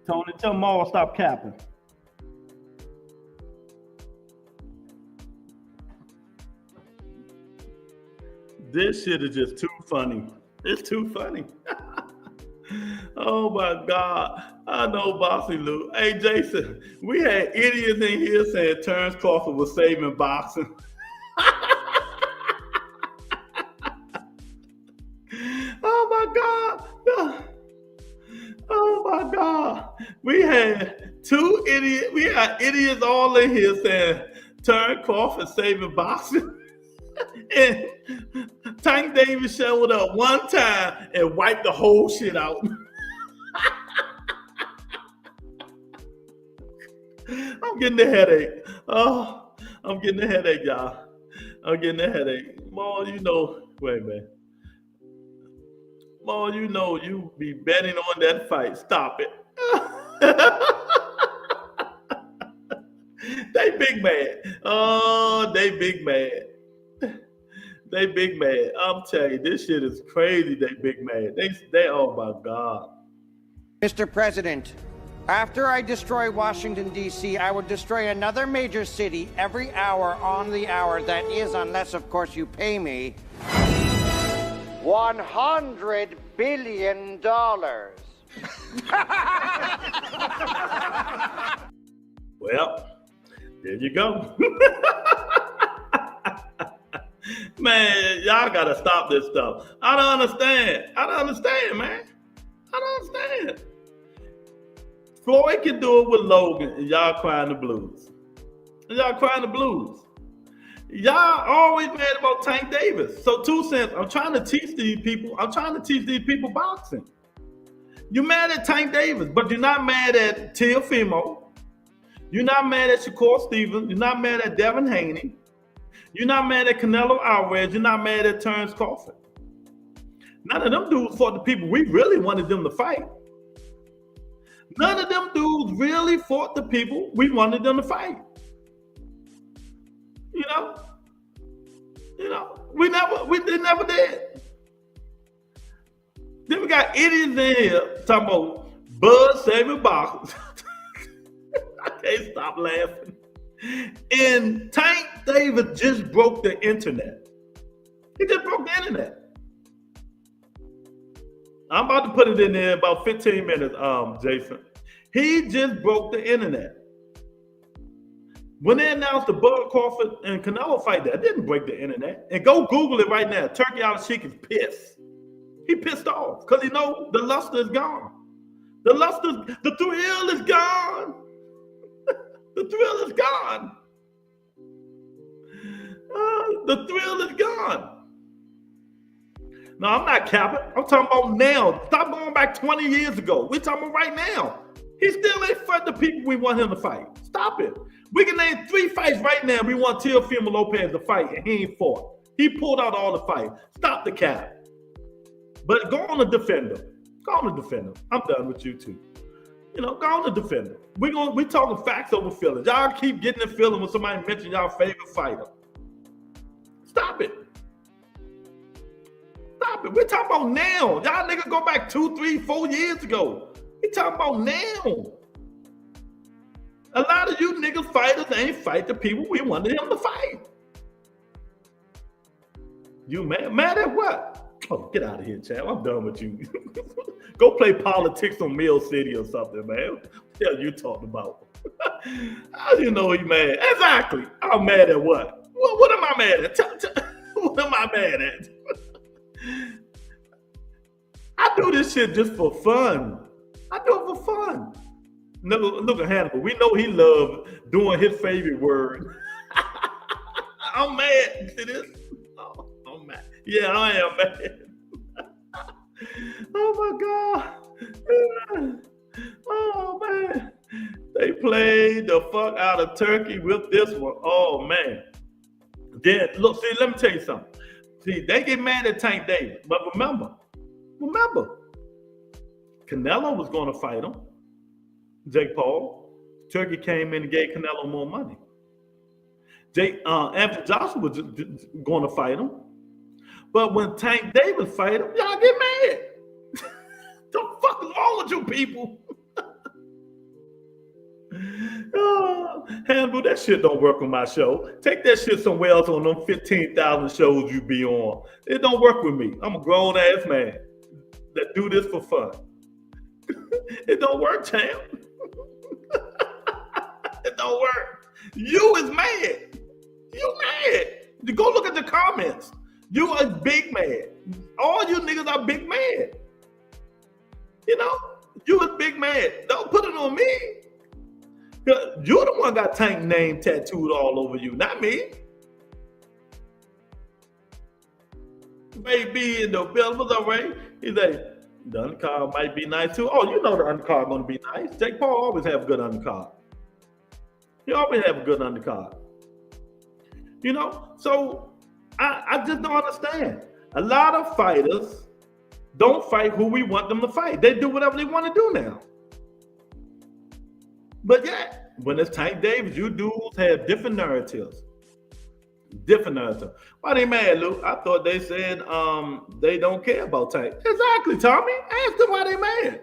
Tony, tell Maul stop capping. This shit is just too funny. It's too funny. Oh my God. I know Boxing Lou. Hey Jason, we had idiots in here saying Terrence Crawford was saving boxing. Oh my God. Oh my God. We had idiots all in here saying Terrence Crawford saving boxing. And Tank Davis showed up one time and wiped the whole shit out. I'm getting a headache. Oh, I'm getting a headache, y'all. I'm getting a headache. Maul, you know, wait a minute. Maul, you know you be betting on that fight. Stop it. They big mad. Oh, they big mad. They big mad. I'm telling you, this shit is crazy. They big mad. They oh my God. Mr. President, after I destroy Washington, D.C., I would destroy another major city every hour on the hour. That is, unless, of course, you pay me $100 billion. Well, there you go. Man, y'all gotta stop this stuff. I don't understand, man. I don't understand. Floyd can do it with Logan, and y'all crying the blues. Y'all always mad about Tank Davis. So 2 cents, I'm trying to teach these people boxing. You're mad at Tank Davis, but you're not mad at Teofimo. You're not mad at Shakur Stevens. You're not mad at Devin Haney. You're not mad at Canelo Alvarez. You're not mad at Terrence Crawford. None of them dudes fought the people we really wanted them to fight. None of them dudes really fought the people we wanted them to fight. You know, they never did. Then we got idiots in here talking about Bud saving boxers. I can't stop laughing. And Tank Davis just broke the internet. He just broke the internet. I'm about to put it in there in about 15 minutes, Jason. He just broke the internet. When they announced the Bud Crawford and Canelo fight, that didn't break the internet. And go Google it right now. Turkey Al-Sheikh is pissed. He pissed off because he knows the luster is gone. The thrill is gone. The thrill is gone. The thrill is gone. No, I'm not capping. I'm talking about now. Stop going back 20 years ago. We're talking about right now. He still ain't fight the people we want him to fight. Stop it. We can name 3 fights right now. We want Teofimo Lopez to fight, and he ain't fought. He pulled out all the fights. Stop the cap. But go on and defend him. Go on and defend him. I'm done with you too. You know, go on and defend him. We talking facts over feelings. Y'all keep getting the feeling when somebody mentions y'all favorite fighter. Stop it. Stop it. We're talking about now. Y'all niggas go back 2, 3, 4 years ago. We talking about now. A lot of you niggas fighters ain't fight the people we wanted him to fight. You mad? Mad at what? Oh, get out of here, Chad. I'm done with you. Go play politics on Mill City or something, man. What the hell you talking about? How do you know you mad? Exactly. I'm mad at what? What am I mad at? What am I mad at? I do this shit just for fun. I do it for fun. Look at Hannibal. We know he loved doing his favorite word. I'm mad to this. Oh, I'm mad. Yeah, I am mad. Oh my God. Oh man. They played the fuck out of Turkey with this one. Oh man. Then look, see, let me tell you something. See, they get mad at Tank Davis, but remember, Canelo was going to fight him. Jake Paul. Turkey came in and gave Canelo more money. Anthony Joshua was going to fight him. But when Tank Davis fight him, y'all get mad. The fuck is wrong with you people? Hannibal, that shit don't work on my show. Take that shit somewhere else on them 15,000 shows you be on. It don't work with me. I'm a grown ass man that do this for fun. It don't work, champ. It don't work. You is mad. You mad. You go look at the comments. You are big mad. All you niggas are big mad. You know, you was big mad. Don't put it on me. You're the one got Tank name tattooed all over you, not me. Maybe in the bill was all right. He's like, the undercard might be nice too. Oh, you know the undercard gonna be nice. Jake Paul always have a good undercard. He always have a good undercard. You know, so I just don't understand. A lot of fighters don't fight who we want them to fight. They do whatever they want to do now. But yeah, when it's Tank Davis, you dudes have different narratives. Different narrative. Why they mad, Luke? I thought they said they don't care about Tank. Exactly, Tommy. Ask them why they mad.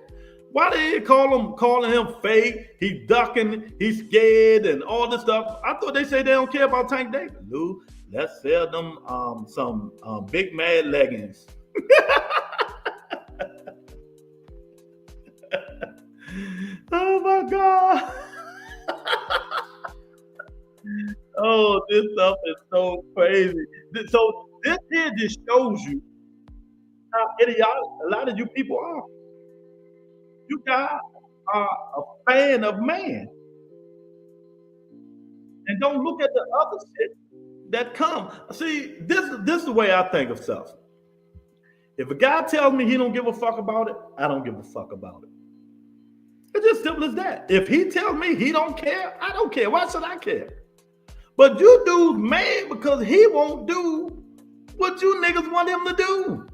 Why they calling him fake? He ducking, he's scared, and all this stuff. I thought they said they don't care about Tank Davis. Luke, let's sell them some big mad leggings. Oh my God. Oh, this stuff is so crazy. So this here just shows you how idiotic a lot of you people are. You guys are a fan of man. And don't look at the other shit that come. See, this is the way I think of stuff. If a guy tells me he don't give a fuck about it, I don't give a fuck about it. It's just simple as that. If he tells me he don't care, I don't care. Why should I care? But you dudes mad because he won't do what you niggas want him to do.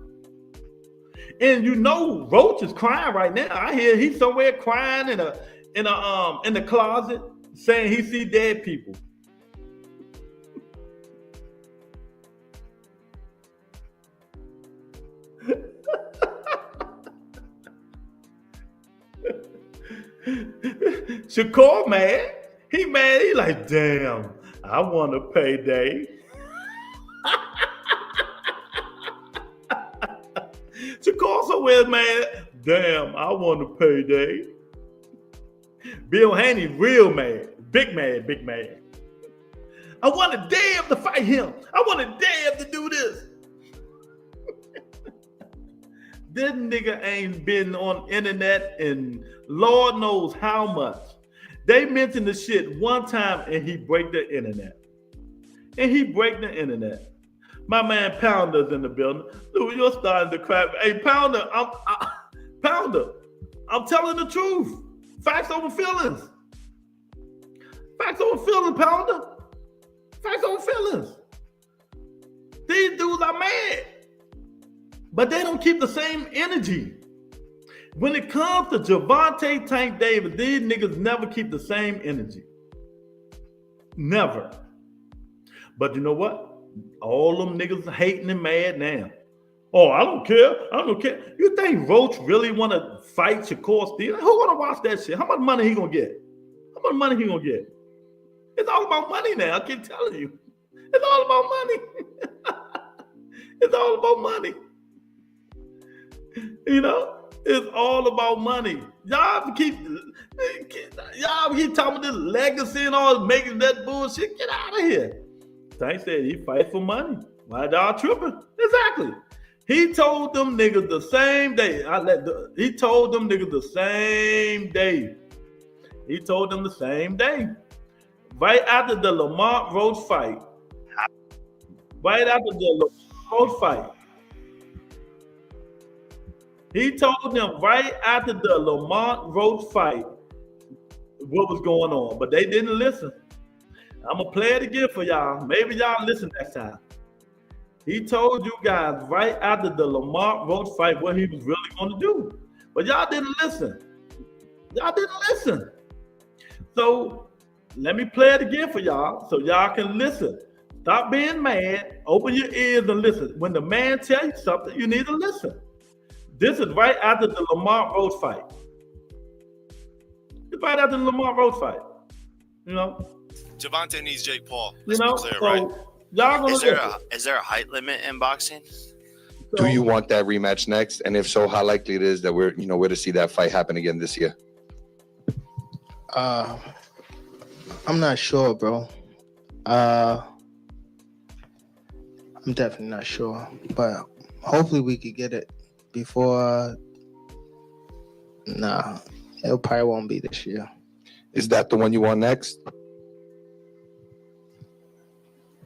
And you know Roach is crying right now. I hear he's somewhere crying in the closet saying he see dead people. Shakur mad. He mad. He like, damn, I want a payday. Shakur somewhere mad. Damn, I want a payday. Bill Haney real mad. Big mad, big mad. I want a damn to fight him. I want a damn to do this. This nigga ain't been on internet and Lord knows how much. They mention the shit one time and he break the internet. and he break the internet. My man Pounder's in the building. Dude, you're starting to cry. Hey, Pounder, Pounder, I'm telling the truth. Facts over feelings. Facts over feelings, Pounder. Facts over feelings. These dudes are mad, but they don't keep the same energy. When it comes to Javante Tank Davis, these niggas never keep the same energy. Never. But you know what? All them niggas hating and mad now. Oh, I don't care. I don't care. You think Roach really want to fight Shakur Stevenson? Who want to watch that shit? How much money he gonna get? How much money he gonna get? It's all about money now. I keep telling you. It's all about money. It's all about money. You know, it's all about money. Y'all keep talking about this legacy and all, making that bullshit. Get out of here. Tank said he fight for money. Why y'all tripping? Exactly. He told them niggas the same day. He told them niggas the same day. He told them the same day. Right after the Lamont Roach fight. Right after the Lamont fight. He told them right after the Lamont Roach fight what was going on, but they didn't listen. I'm going to play it again for y'all. Maybe y'all listen next time. He told you guys right after the Lamont Roach fight what he was really going to do. But y'all didn't listen. Y'all didn't listen. So let me play it again for y'all so y'all can listen. Stop being mad. Open your ears and listen. When the man tells you something, you need to listen. This is right after the Lamont Roach fight. It's right after the Lamont Roach fight. You know? Javante needs Jake Paul. Let's be clear, so right? Y'all gonna Is there a height limit in boxing? Do you want that rematch next? And if so, how likely it is that we're to see that fight happen again this year? I'm not sure, bro. I'm definitely not sure, but hopefully we could get it before. Nah, it probably won't be this year. Is that the one you want next?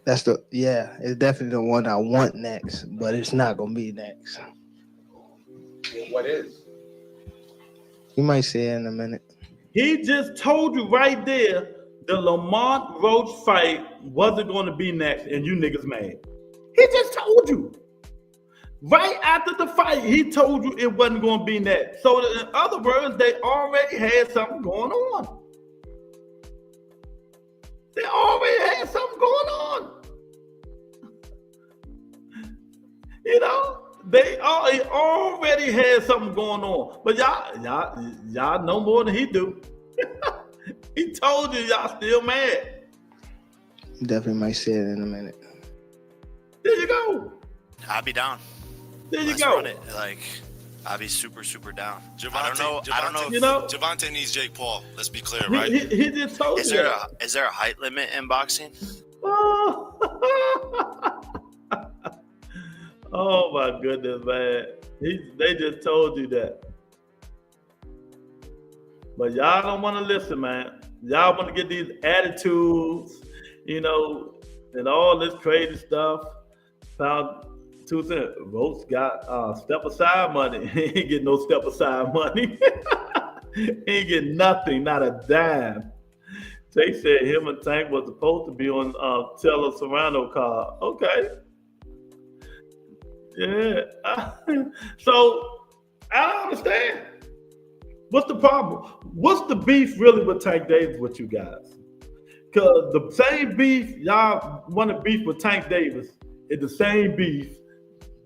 It's definitely the one I want next, but it's not gonna be next. What is? You might see it in a minute. He just told you right there the Lamont Roach fight wasn't going to be next, and you niggas mad. He just told you. Right after the fight, he told you it wasn't going to be next. So in other words, they already had something going on. They already had something going on. You know, they already had something going on. But y'all know more than he do. He told you y'all still mad. Definitely might see it in a minute. There you go. I'll be down. There you Let's go. run it. Like, I'll be super, super down. I don't know. You know, Javante needs Jake Paul. Let's be clear, right? He just told you. Is there a height limit in boxing? Oh my goodness, man. They just told you that. But y'all don't want to listen, man. Y'all want to get these attitudes, you know, and all this crazy stuff. Found 2 cents. Roach got step aside money. He ain't getting no step aside money. He ain't getting nothing, not a dime. They said him and Tank was supposed to be on Taylor Serrano card. Okay. Yeah. So I don't understand. What's the problem? What's the beef really with Tank Davis with you guys? Because the same beef y'all want to beef with Tank Davis is the same beef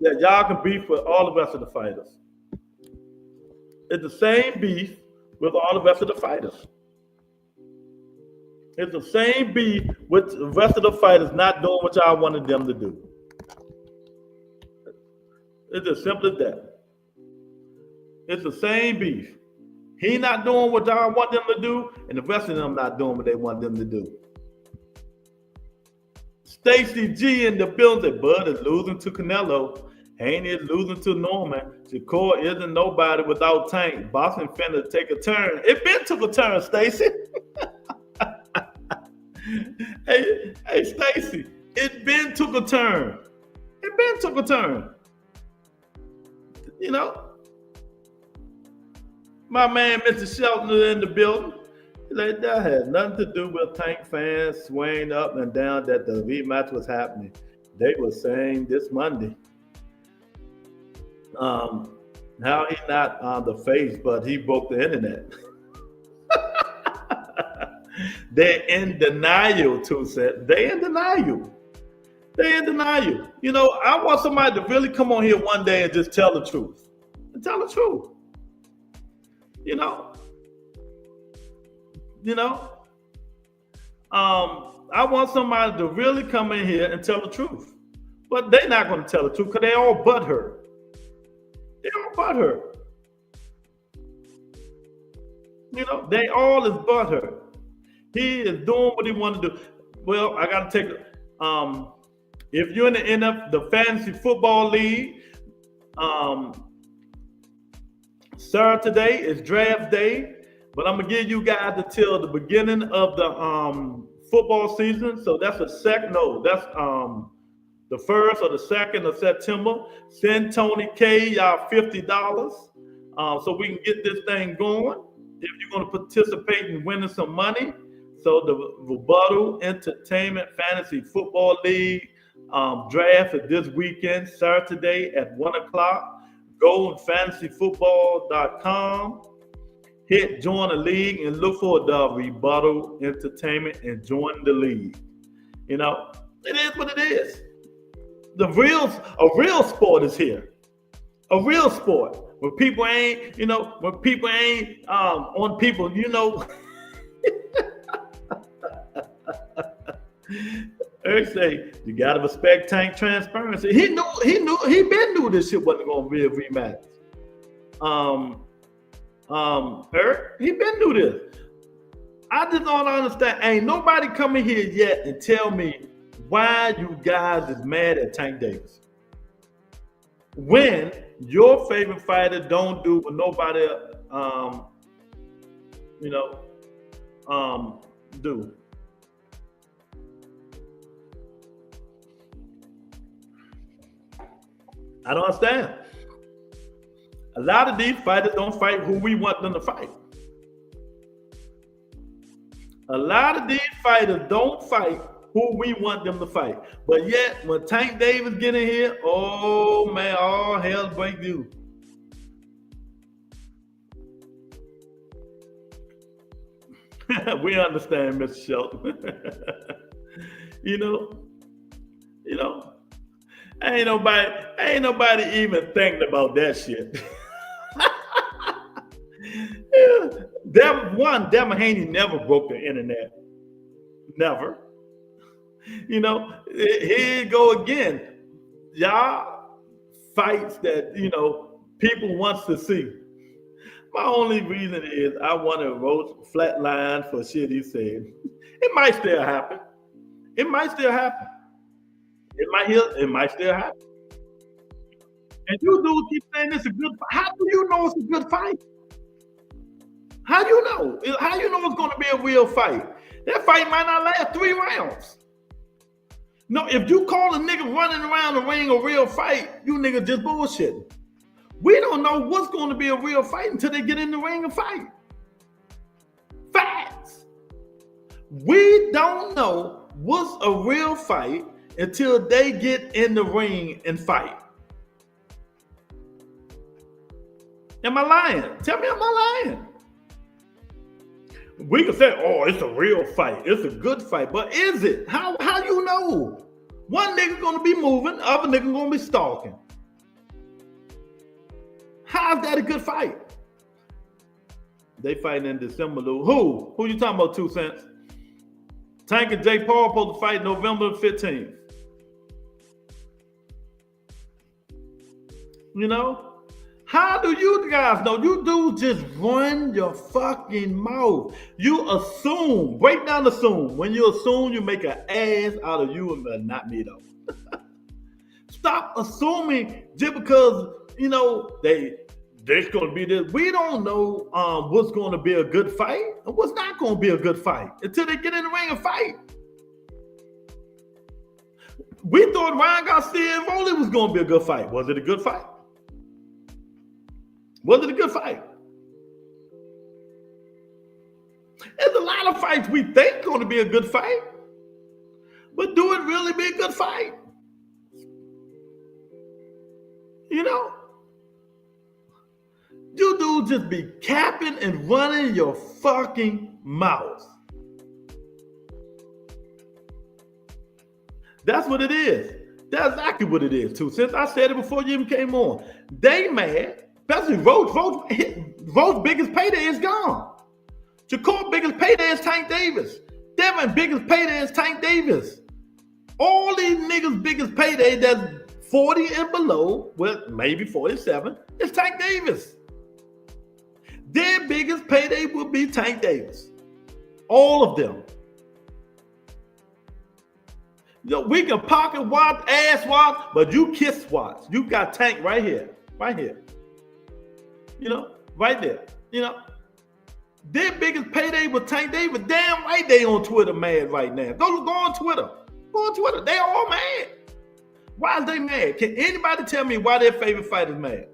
that y'all can beef with all the rest of the fighters. It's the same beef with all the rest of the fighters. It's the same beef with the rest of the fighters not doing what y'all wanted them to do. It's as simple as that. It's the same beef. He not doing what y'all want them to do, and the rest of them not doing what they want them to do. Stacy G in the building. Bud is losing to Canelo. Haney is losing to Norman. Shakur isn't nobody without Tank. Boston finna take a turn. It been took a turn, Stacy. Hey, Stacy. It been took a turn. It been took a turn. You know, my man, Mr. Shelton, in the building. Like, that had nothing to do with Tank fans swaying up and down that the rematch was happening. They were saying this Monday. How he not on the face, but he broke the internet. They're in denial, Two Cent. They in denial. They in denial. You know, I want somebody to really come on here one day and just tell the truth. And tell the truth. You know. I want somebody to really come in here and tell the truth. But they're not going to tell the truth because they all butthurt. They all butthurt. You know, they all is butthurt. He is doing what he want to do. Well, I got to take if you're in the fantasy football league, Saturday is draft day, but I'm gonna give you guys until the beginning of the football season. So that's that's the 1st or the 2nd of September. Send Tony K y'all $50 so we can get this thing going. If you're gonna participate in winning some money. So the Rebuttal Entertainment Fantasy Football League draft is this weekend, Saturday at 1 o'clock. Go on fantasyfootball.com, hit join the league and look for the Rebuttal Entertainment and join the league. You know, it is what it is. A real sport is here. A real sport. When people ain't, on people, Eric say you gotta respect Tank transparency. He knew this shit wasn't gonna be a rematch. Eric, he been knew this. I just don't understand. Ain't nobody coming here yet and tell me why you guys is mad at Tank Davis when your favorite fighter don't do what nobody do. I don't understand. A lot of these fighters don't fight who we want them to fight. A lot of these fighters don't fight who we want them to fight. But yet, when Tank Davis get in here, oh man, all hell break loose. We understand, Mr. Shelton. Ain't nobody even thinking about that shit. Devin Haney never broke the internet. Never. Here you go again. Y'all fights that, people wants to see. My only reason is I want to roast flatline for shit he said. It might still happen. It might still happen. It might still happen. And you dudes keep saying it's a good fight. How do you know it's a good fight? How do you know? How you know it's going to be a real fight? That fight might not last 3 rounds. No, if you call a nigga running around the ring a real fight, you nigga just bullshitting. We don't know what's going to be a real fight until they get in the ring and fight. Facts. We don't know what's a real fight until they get in the ring and fight. Am I lying? Tell me, am I lying? We can say, oh, it's a real fight. It's a good fight. But is it? How you know? One nigga gonna be moving, the other nigga gonna be stalking. How's that a good fight? They fighting in December, Lou. Who? Who you talking about, 2 cents? Tank and Jake Paul supposed to fight November 15th. How do you guys know? You do just run your fucking mouth. You assume, break down assume. When you assume, you make an ass out of you and not me though. Stop assuming just because, there's going to be this. We don't know what's going to be a good fight and what's not going to be a good fight until they get in the ring and fight. We thought Ryan Garcia and Rolly was going to be a good fight. Was it a good fight? Was it a good fight? There's a lot of fights we think going to be a good fight, but do it really be a good fight? You know? You dudes just be capping and running your fucking mouth. That's what it is. That's exactly what it is, too. Since I said it before you even came on. They mad, especially Roach's biggest payday is gone. Jacob biggest payday is Tank Davis. Devin biggest payday is Tank Davis. All these niggas biggest payday that's 40 and below, well, maybe 47, is Tank Davis. Their biggest payday will be Tank Davis. All of them. You know, we can pocket watch, ass watch, but you kiss watch. You got Tank right here. Right here. You know, right there. You know. Their biggest payday was Tank Davis. Damn right they on Twitter mad right now. Go on Twitter. Go on Twitter. They all mad. Why is they mad? Can anybody tell me why their favorite fighter is mad?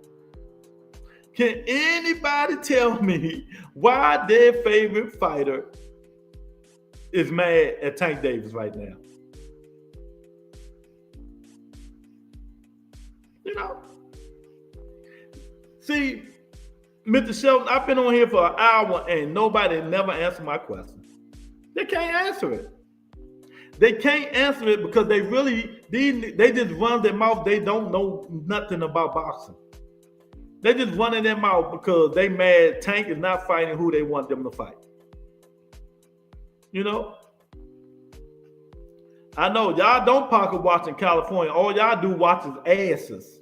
Can anybody tell me why their favorite fighter is mad at Tank Davis right now? You know? See, Mr. Shelton, I've been on here for an hour and nobody never answered my question. They can't answer it. They can't answer it because they just run their mouth. They don't know nothing about boxing. They just running their mouth because they mad Tank is not fighting who they want them to fight. You know? I know y'all don't pocket watch in California. All y'all do watch is asses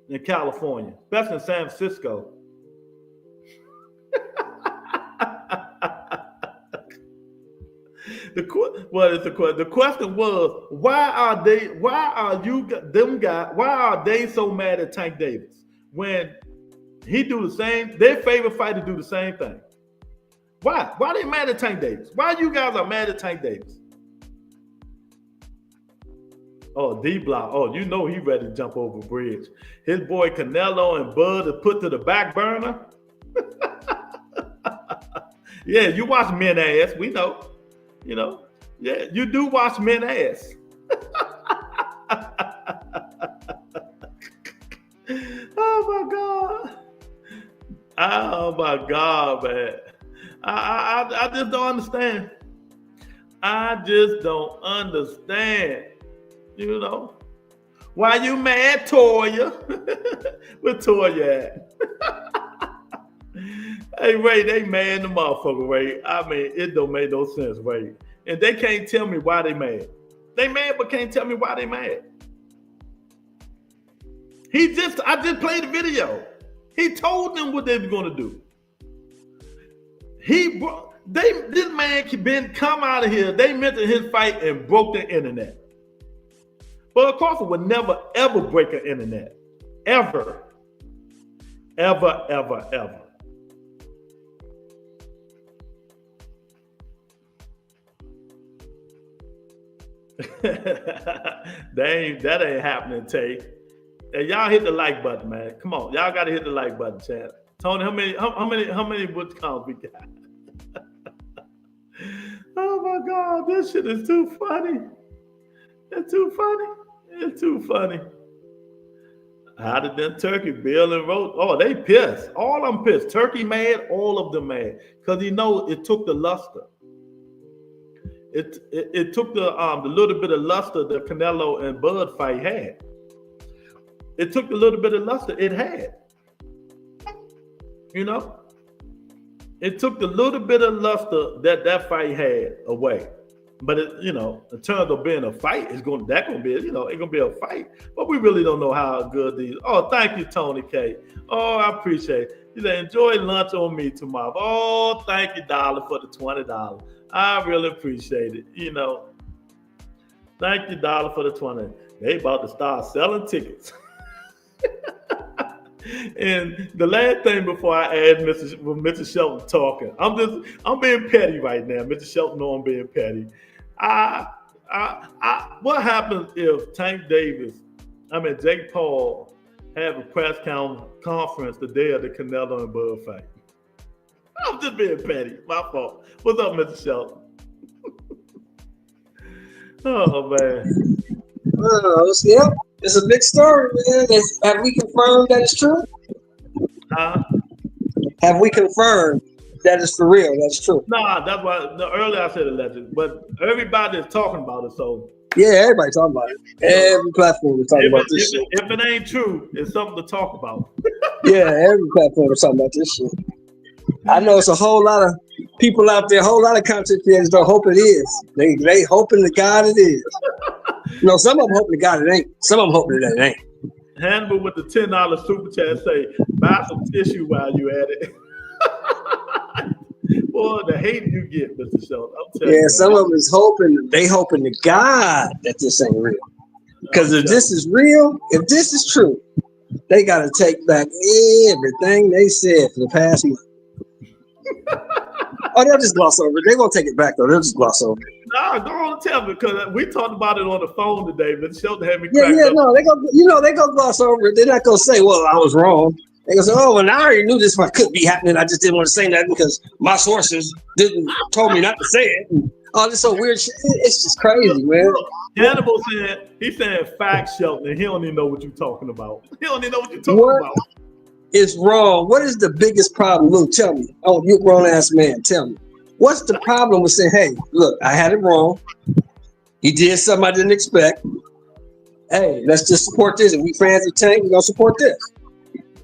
in California, especially in San Francisco. The question was, why are they so mad at Tank Davis when he do the same, their favorite fighter do the same thing? Why they mad at Tank Davis? Why you guys are mad at Tank Davis? Oh, D-Block. Oh, you know he ready to jump over a bridge. His boy Canelo and Bud are put to the back burner. Yeah, you watch men ass. We know. You know. Yeah, you do watch men ass. Oh my God. Oh my God, man. I just don't understand. I just don't understand. You know, why you mad, Toya? Where Toya at? Hey, Ray, they mad in the motherfucker, Ray. I mean, it don't make no sense, Ray. And they can't tell me why they mad. They mad, but can't tell me why they mad. I just played the video. He told them what they were gonna do. This man come out of here. They mentioned his fight and broke the internet. Bud Crawford would never, ever break an internet. Ever. Ever, ever, ever. That ain't happening, Tay. Hey, y'all hit the like button, man. Come on. Y'all gotta hit the like button, chat. Tony, how many wood counts we got? Oh my God, this shit is too funny. It's too funny. It's too funny. How did them Turkey, Bill and Rose? Oh, they pissed. All of them pissed. Turkey mad, all of them mad. Because it took the luster. It took the little bit of luster that Canelo and Bud fight had. It took the little bit of luster it had. You know? It took the little bit of luster that fight had away. But in terms of being a fight, it's gonna be, it's gonna be a fight. But we really don't know how good these. Oh, thank you, Tony K. Oh, I appreciate it. You say enjoy lunch on me tomorrow. Oh, thank you, Dollar, for the $20. I really appreciate it. Thank you, Dollar, for the $20. They about to start selling tickets. And the last thing before I add Mr. Shelton talking, I'm being petty right now. Mr. Shelton know I'm being petty. I What happens if Jake Paul have a press conference the day of the Canelo and Bud fight? I'm just being petty. My fault. What's up, Mr. Shelton? Oh man. Yeah, it's a big story, man. Have we confirmed that it's true? Have we confirmed that it's for real? That's true. Nah, that's why earlier I said alleged, but everybody is talking about it. So yeah, everybody talking about it. Every platform is talking about this shit. If it ain't true, it's something to talk about. Yeah, every platform is talking about this shit. I know it's a whole lot of people out there, a whole lot of content creators don't hope it is. They hoping to God it is. Some of them hoping to God it ain't. Some of them hoping that it ain't. Hannibal with the $10 super chat say, buy some tissue while you at it. Boy, the hate you get, Mr. Shelton. Yeah, some of them is hoping to God that this ain't real. Because if this is real, if this is true, they got to take back everything they said for the past month. Oh, they'll just gloss over it. They won't take it back, though. They'll just gloss over it. Nah, go on and tell me, because we talked about it on the phone today, but Shelton had me No, they go gloss over it. They're not going to say, well, I was wrong. They go say, oh, well, I already knew this one could be happening. I just didn't want to say that because my sources told me not to say it. Oh, this so weird shit. It's just crazy, man. Hannibal he's saying facts, Shelton, and he don't even know what you're talking about. He don't even know what you're talking about. Is wrong. What is the biggest problem? Luke, tell me. Oh, you grown ass man, tell me. What's the problem with saying, hey, look, I had it wrong. He did something I didn't expect. Hey, let's just support this. If we fans of Tank, we're gonna support this.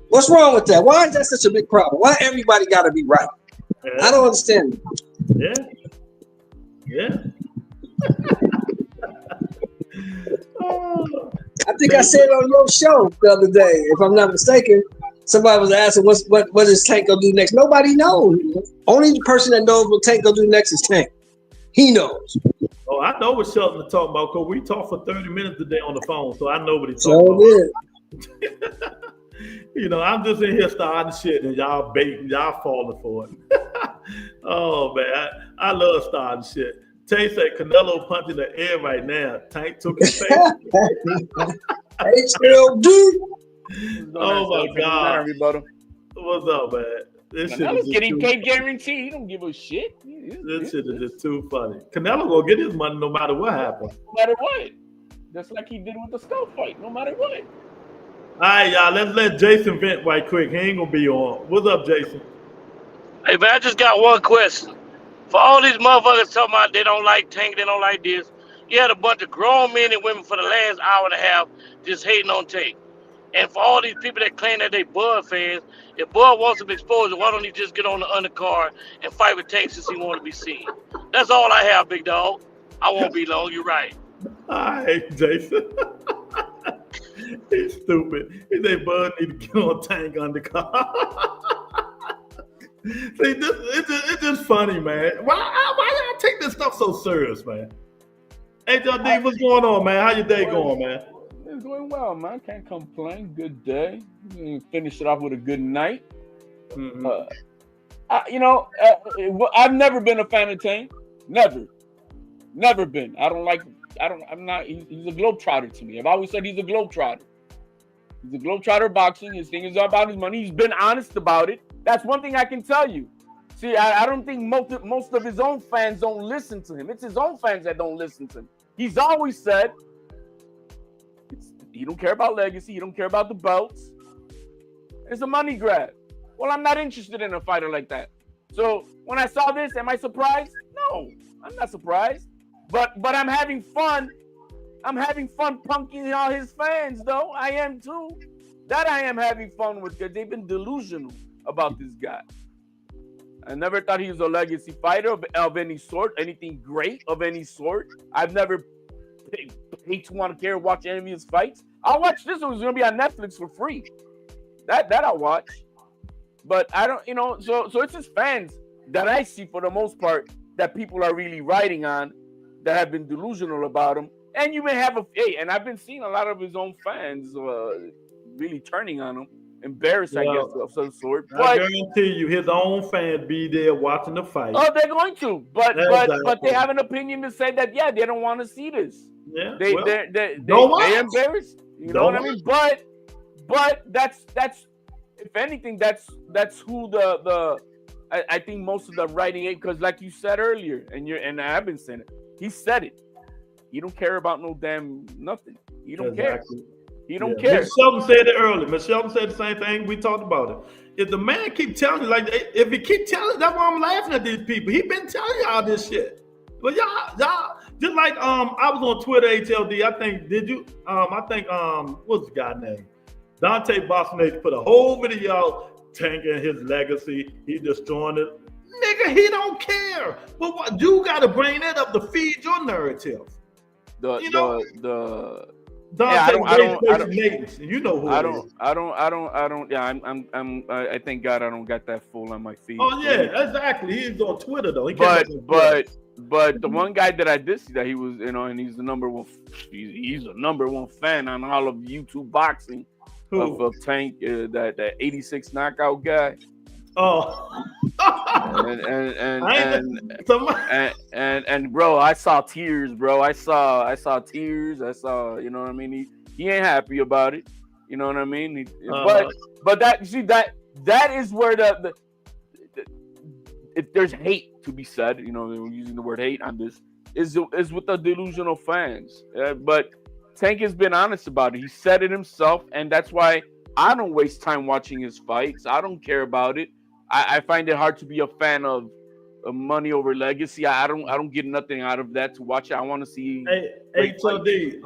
What's wrong with that? Why is that such a big problem? Why everybody gotta be right? Yeah. I don't understand. Yeah. I think I said on your show the other day, if I'm not mistaken. Somebody was asking, what is Tank gonna do next? Nobody knows. Only the person that knows what Tank gonna do next is Tank. He knows. Oh, I know what Shelton is talking about because we talked for 30 minutes today on the phone, so I know what he's talking about. I'm just in here starting shit and y'all baiting, y'all falling for it. Oh man, I love starting shit. Tank said Canelo punching the air right now. Tank took his face. HLD. Oh my God! What's up, man? This shit is getting paid guarantee. He don't give a shit. This shit is just too funny. Canelo gonna get his money no matter what happens. No matter what, just like he did with the skull fight. No matter what. All right, y'all. Let's let Jason vent right quick. He ain't gonna be on. What's up, Jason? Hey man, I just got one question. For all these motherfuckers talking about they don't like Tank, they don't like this. You had a bunch of grown men and women for the last hour and a half just hating on Tank. And for all these people that claim that they Bud fans, if Bud wants some exposure, why don't he just get on the undercard and fight with Tank since he want to be seen? That's all I have, big dog. I won't be long. You're right. All right, Jason. He's stupid. He said Bud need to get on Tank undercard. See, it's just funny, man. Why y'all take this stuff so serious, man? Hey, JD, what's going on, man? How your day going, man? It's going well, man. Can't complain. Good day. Finish it off with a good night. Mm-hmm. I've never been a fan of Tank. Never been. I'm not. He's a globetrotter to me. I've always said he's a globetrotter. He's a globetrotter boxing. His thing is about his money. He's been honest about it. That's one thing I can tell you. See, I don't think most of his own fans don't listen to him. It's his own fans that don't listen to him. He's always said he don't care about legacy. He don't care about the belts. It's a money grab. Well, I'm not interested in a fighter like that. So when I saw this, am I surprised? No, I'm not surprised. But I'm having fun. I'm having fun punking all his fans, though. I am too. That I am having fun with because they've been delusional about this guy. I never thought he was a legacy fighter of any sort, anything great of any sort. I've never paid to want to care watch any of his fights. I'll watch this one. It's going to be on Netflix for free. That I'll watch. But I don't, so it's his fans that I see for the most part that people are really writing on that have been delusional about him. And you may have and I've been seeing a lot of his own fans really turning on him embarrassed, I guess, of some sort. I But guarantee you, his own fans be there watching the fight. oh, they're going to, but Exactly. they have an opinion to say that they don't want to see this. Yeah, They well, they embarrassed. You know Don't what I mean? But that's if anything, that's who I think most of the writing, because like you said earlier, and I've been saying it, he said it. He don't care about no damn nothing. He don't care. He don't care. Miss Shelton said it earlier. Miss Shelton said the same thing. We talked about it. If the man keep telling you, like, if he keep telling, that's why I'm laughing at these people. He been telling y'all this shit. But y'all, just like I was on Twitter, HLD. I think what's the guy name? Dante Bostonage put a whole video tanking his legacy. He destroying it. Nigga, he don't care. But what you gotta bring that up to feed your narrative. I thank God I don't got that fool on my feed. Oh yeah, exactly. He's on Twitter though. But the one guy that I did see that he was, and he's the number one. He's the number one fan on all of YouTube boxing of Tank, that 86 knockout guy. Oh, and bro, I saw tears, bro. I saw tears. I saw, you know what I mean. He ain't happy about it. You know what I mean. But that, you see, that is where the if there's hate to be said, we're using the word hate on this, is with the delusional fans. But Tank has been honest about it. He said it himself, and that's why I don't waste time watching his fights. I don't care about it. I find it hard to be a fan of money over legacy. I don't get nothing out of that to watch it. I want to see. HLD,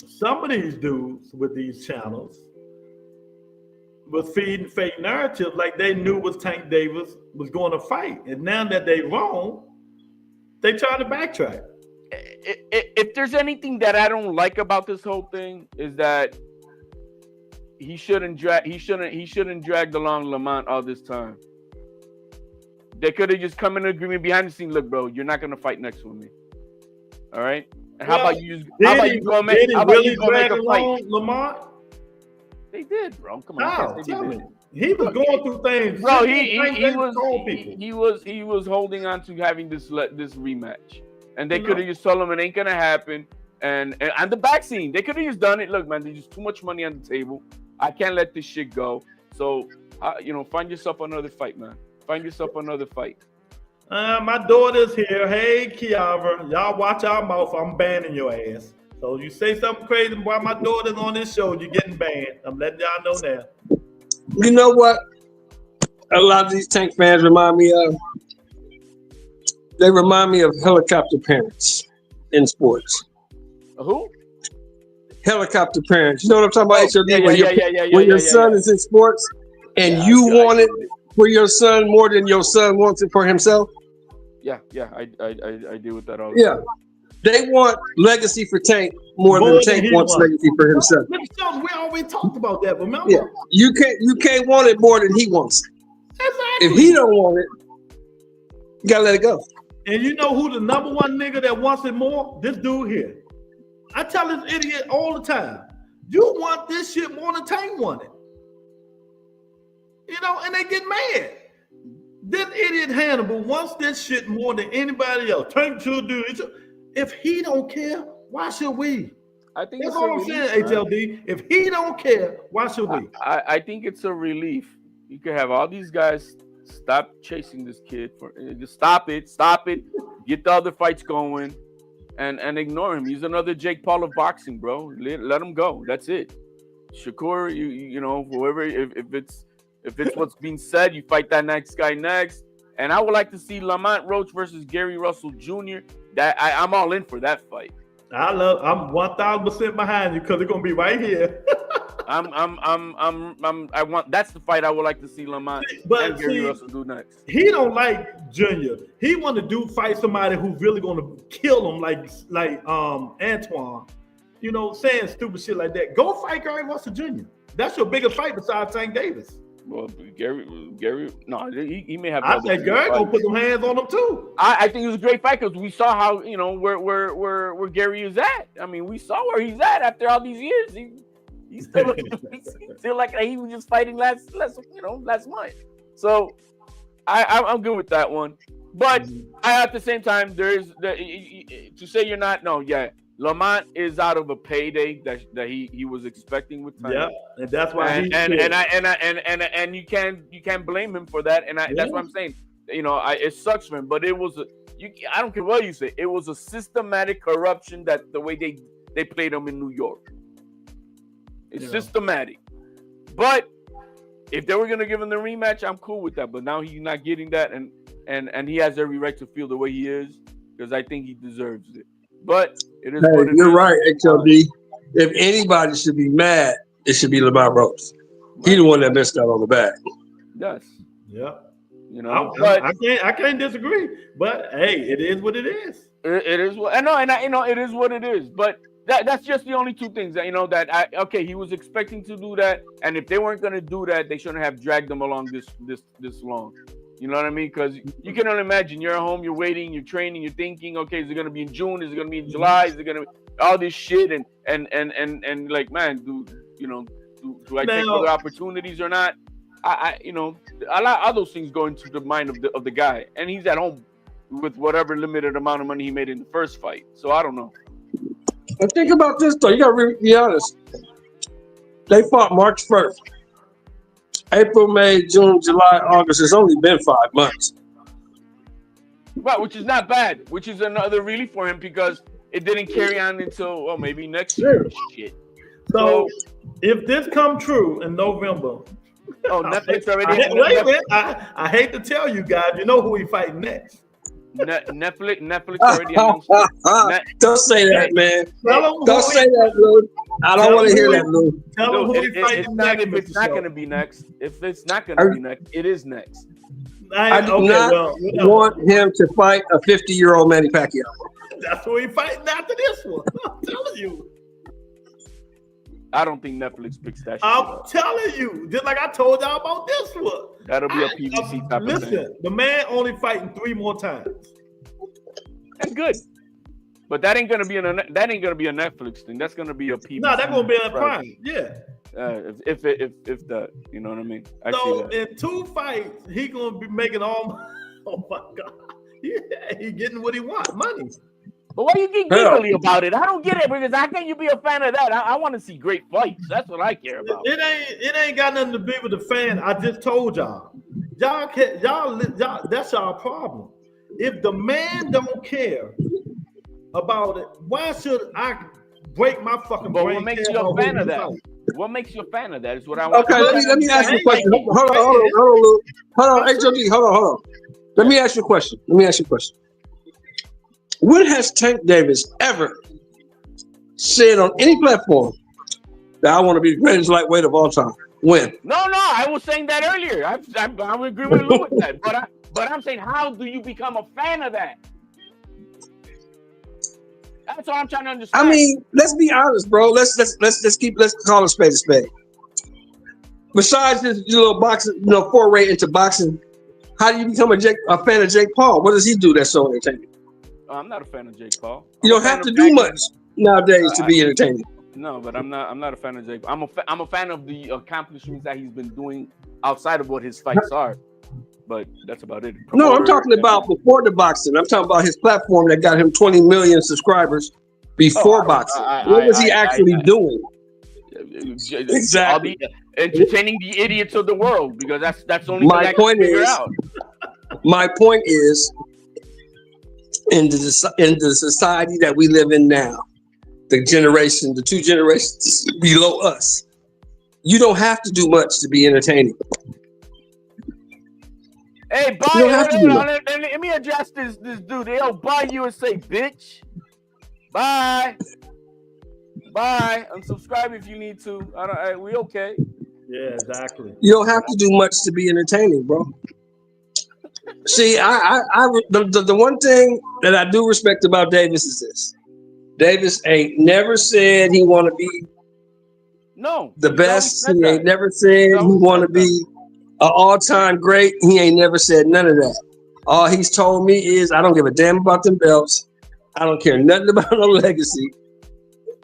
some of these dudes with these channels was feeding fake narratives, like they knew was Tank Davis was going to fight, and now that they wrong, they try to backtrack. If there's anything that I don't like about this whole thing, is that he shouldn't drag along Lamont all this time. They could have just come in agreement behind the scenes. Look, bro, you're not gonna fight next with me. All right. And how about you go make a fight? Lamont? They did, bro. Come on. Tell me. He was going through things. Bro, he was holding on to having this rematch, and they could have just told him it ain't gonna happen. And on the back scene, they could have just done it. Look, man, there's just too much money on the table. I can't let this shit go. So, find yourself another fight, man. Find yourself another fight. My daughter's here. Hey, Kiara. Y'all watch our mouth. I'm banning your ass. So you say something crazy while my daughter's on this show, you're getting banned. I'm letting y'all know now. You know what? A lot of these Tank fans remind me of. They remind me of helicopter parents in sports. Who? Helicopter parents. You know what I'm talking about? HLD, when your son is in sports and you want it for your son more than your son wants it for himself. Yeah, I deal with that all the time. They want legacy for Tank more than Tank wants legacy for himself. We always talked about that, remember? Yeah, you can't want it more than he wants. Exactly. If he don't want it, you gotta let it go. And you know who the number one nigga that wants it more? This dude here. I tell this idiot all the time, you want this shit more than Tank want it. And they get mad. This idiot Hannibal wants this shit more than anybody else. Tank should do it. If he don't care, why should we? I think that's all I'm saying, HLD. If he don't care, why should we? I think it's a relief. You can have all these guys stop chasing this kid. Just stop it. Get the other fights going, and ignore him. He's another Jake Paul of boxing, bro. Let him go. That's it. Shakur, whoever. If it's what's being said, you fight that next guy next. And I would like to see Lamont Roach versus Gary Russell Jr. That I'm all in for that fight. I'm 1000% behind you because it's gonna be right here. That's the fight I would like to see Lamont and Gary Russell do next. He don't like Junior. He want to fight somebody who's really gonna kill him, like Antoine. Saying stupid shit like that. Go fight Gary Russell Jr. That's your biggest fight besides Tank Davis. Well, Gary, no, he may have. I think Gary gonna put some hands on him too. I think it was a great fight because we saw how where Gary is at. I mean, we saw where he's at after all these years. He's still still like he was just fighting last month. So I'm good with that one. But at the same time, there's to say you're not. No, yeah, Lamont is out of a payday that he was expecting with time. Yeah, and that's why and you can't blame him for that. And that's what I'm saying. It sucks for him, but it was I don't care what you say. It was a systematic corruption that the way they played him in New York. It's systematic. But if they were gonna give him the rematch, I'm cool with that. But now he's not getting that, and he has every right to feel the way he is because I think he deserves it. But it is. What you're right, HLD. If anybody should be mad, it should be Lamont Rose. Right. He's the one that messed out on the back. Yes. Yeah. But I can't disagree. But hey, it is what it is. It is what I know, and it is what it is. But that's just the only two things that he was expecting to do that, and if they weren't going to do that, they shouldn't have dragged them along this long. You know what I mean? Because you can only imagine you're at home, you're waiting, you're training, you're thinking, okay, is it going to be in June? Is it going to be in July? Is it going to be all this shit? And like, man, do I take other opportunities or not? A lot of those things go into the mind of the guy, and he's at home with whatever limited amount of money he made in the first fight. So I don't know. But think about this though. You gotta be honest. They fought March 1st. April, May, June, July, August. It's only been 5 months. Right, which is not bad. Which is another relief for him because it didn't carry on until maybe next year. Shit. So if this come true in November. Oh, Netflix already. Wait a minute. I hate to tell you guys, you know who he fighting next. Netflix already announced. Don't say that, man. Don't say that, Lou. I don't want to hear that, Lou. Tell him who he fighting next. If it's not going to be next, if it's not going to be next, it is next. I do not want him to fight a 50-year-old Manny Pacquiao. That's who he fighting after this one. I'm telling you. I don't think Netflix picks that shit I'm telling you, just like I told y'all about this one. That'll be a PVC type of thing. Listen, the man only fighting 3 more times. That's good, but that ain't gonna be a Netflix thing. That's gonna be a PVC. No, that's gonna be a Prime. Yeah. If the you know what I mean. So in 2 fights, he gonna be making all. Oh my God, he getting what he want, money. But why you get giggly about it? I don't get it because how can you be a fan of that? I want to see great fights. That's what I care about. It ain't got nothing to do with the fan. I just told y'all. Y'all, that's our problem. If the man don't care about it, why should I break my fucking brain? What makes you a fan of that? What makes you a fan of that is what I want. Okay, let me ask you a question. Hold on, HOD, hold on. Let me ask you a question. When has Tank Davis ever said on any platform that I want to be the greatest lightweight of all time? When? No, I was saying that earlier. I would agree with Lou with that. But I'm saying, how do you become a fan of that? That's what I'm trying to understand. I mean, let's be honest, bro. Let's call a spade a spade. Besides this little boxing, foray into boxing, how do you become a fan of Jake Paul? What does he do that's so entertaining? I'm not a fan of Jake Paul. You don't have to do much nowadays to be entertaining. No, but I'm not a fan of Jake. I'm a fan of the accomplishments that he's been doing outside of what his fights are. But that's about it. No, I'm talking about before the boxing. I'm talking about his platform that got him 20 million subscribers before boxing. What was he actually doing? Exactly. Entertaining the idiots of the world, because that's the only thing I can figure out. My point is, in the society that we live in now, the 2 generations below us, you don't have to do much to be entertaining. Hey, let me address this dude. Yo, bye USA, bitch. Bye. Unsubscribe if you need to. We okay. Yeah, exactly. You don't have to do much to be entertaining, bro. See, the one thing that I do respect about Davis is this: Davis ain't never said he want to be the best. He ain't never said he want to be an all-time great. He ain't never said none of that. All he's told me is, I don't give a damn about them belts. I don't care nothing about no legacy.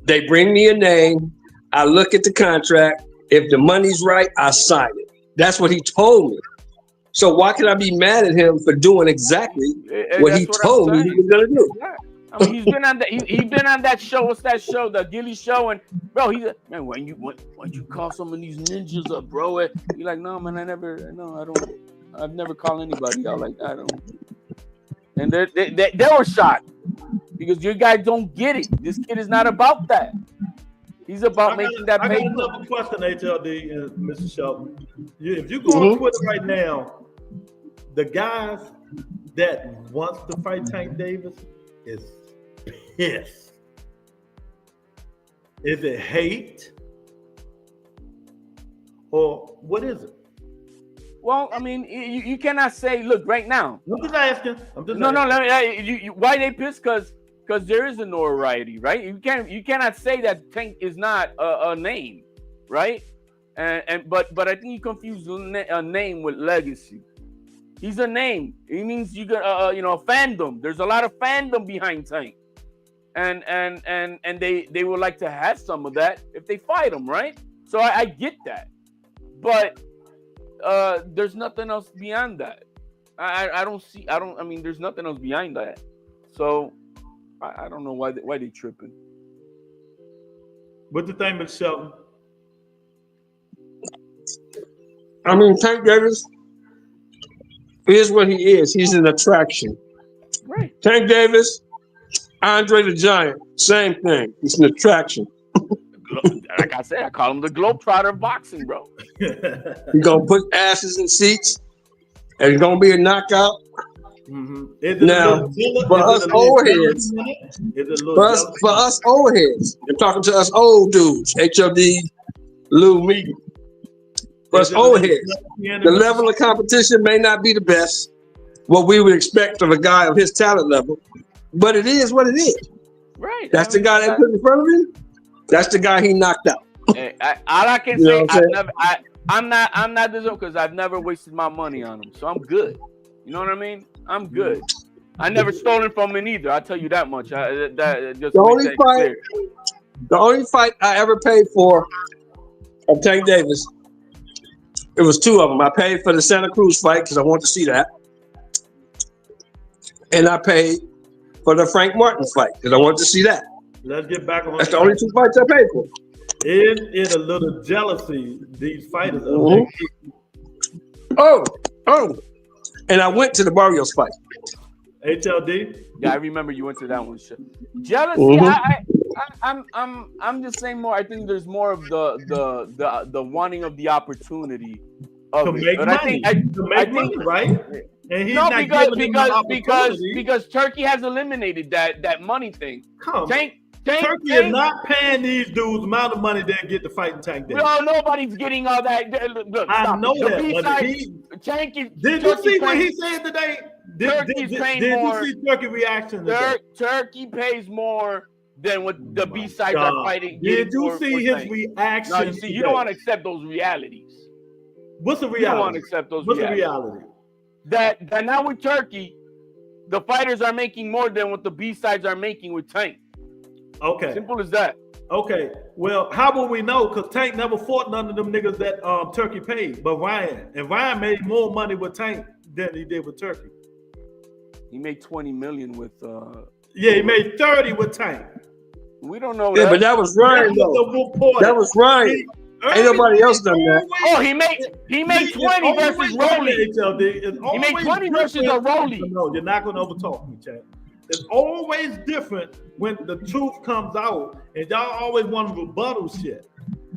They bring me a name. I look at the contract. If the money's right, I sign it. That's what he told me. So why can I be mad at him for doing exactly what he told me he was gonna do? Yeah. I mean, he's been on that. He's been on that show. What's that show? The Gilly Show. And bro, he's man. When you call some of these ninjas up, bro, you're like, no, man, I don't. I've never called anybody out like that. I don't. And they were shocked because you guys don't get it. This kid is not about that. He's about making that paper. I got another question, HLD and Mr. Shelton. If you go on Twitter right now, the guys that wants to fight Tank Davis is pissed. Is it hate? Or what is it? Well, I mean, you cannot say, look, right now. I'm just asking. Why they pissed? Because there is a notoriety, right? You cannot say that Tank is not a name, right? But I think you confuse a name with legacy. He's a name. It means you got a fandom. There's a lot of fandom behind Tank, and they would like to have some of that if they fight him, right? So I get that, but there's nothing else beyond that. I mean, there's nothing else behind that. So I don't know why they tripping. What the thing with Shelton? I mean, Tank Davis is what he is. He's an attraction. Right. Tank Davis, Andre the Giant, same thing. He's an attraction. Like I said, I call him the Globetrotter of boxing, bro. He's gonna put asses in seats, and it's gonna be a knockout. Now, for us old heads, you're talking to us old dudes, HLD, Lou, me. For us old heads, the level of competition may not be the best, what we would expect of a guy of his talent level, but it is what it is. Right. That's the guy that put in front of him. That's the guy he knocked out. All I can say, I'm not this because I've never wasted my money on him, so I'm good. You know what I mean? I'm good. I never stolen from him either. I'll tell you that much. The only fight I ever paid for of Tank Davis, it was two of them. I paid for the Santa Cruz fight because I wanted to see that, and I paid for the Frank Martin fight because I wanted to see that. Let's get back on. That's the only two fights I paid for. Is a little jealousy these fighters are making. Oh, and I went to the Barrios fight. HLD. Yeah, I remember you went to that one. Jealousy. I'm just saying more. I think there's more of the wanting of the opportunity of to make money. I think right? And he's no, not because Turkey has eliminated that money thing. Turkey is not paying these dudes the amount of money they get to fight in Tank Davis. No, nobody's getting all that. Look, I know that. Did you see what he said today? Did you see Turkey reaction today? Turkey pays more than what the B-sides are fighting. Did you see his reaction? No, you see, you don't want to accept those realities. What's the reality? You don't want to accept those What's realities. the reality? That now with Turkey, the fighters are making more than what the B-sides are making with Tank. Okay. Simple as that. Okay. Well, how will we know? Because Tank never fought none of them niggas that Turkey paid, but Ryan. And Ryan made more money with Tank than he did with Turkey. He made 20 million with yeah, he made 30 with Tank. We don't know that. Yeah, but that was Ryan though. That was Ryan. Ain't nobody else done that. Oh, he made 20 versus Rolly. He made 20 versus a Rolly. No, you're not gonna overtalk me, Chad. It's always different when the truth comes out, and y'all always want to rebuttal shit.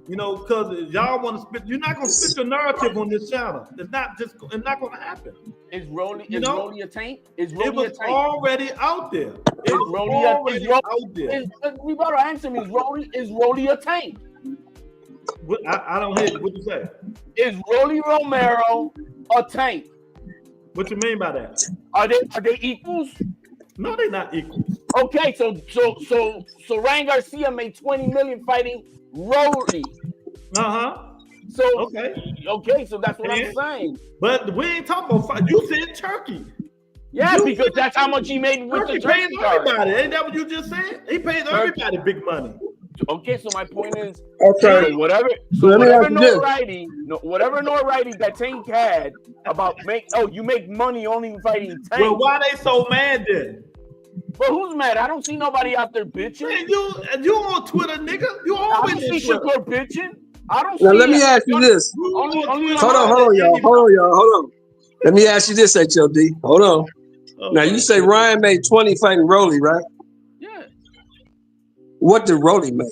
You know, because y'all want to spit. You're not gonna spit your narrative on this channel. It's not gonna happen. Is Rolly a Tank? Is Rolly it was a Tank? Already out there. Is Rolly out there? We better answer me. Is Rolly a Tank? I don't hear you. What you say? Is Rolly Romero a Tank? What you mean by that? Are they equals? No, they're not equals. Okay, so Ryan Garcia made 20 million fighting Rolly. So okay, so that's what I'm saying. But we ain't talking about fight. You said Turkey. Yeah, because that's how much he made with Turkey the Turkey pays everybody. Ain't that what you just said? He pays everybody big money. Okay, so my point is, Okay. so whatever notoriety that Tank had about you make money only fighting Tank. Well, why they so mad then? But who's mad? I don't see nobody out there bitching. Man, you on Twitter, nigga? You I always don't see Shakur bitching. I don't Now see. let me ask you this. Only Hold on, y'all. Let me ask you this, HLD. Hold on. Now you say Ryan made 20 fighting Rolly, right? Yeah. What did Rolly make?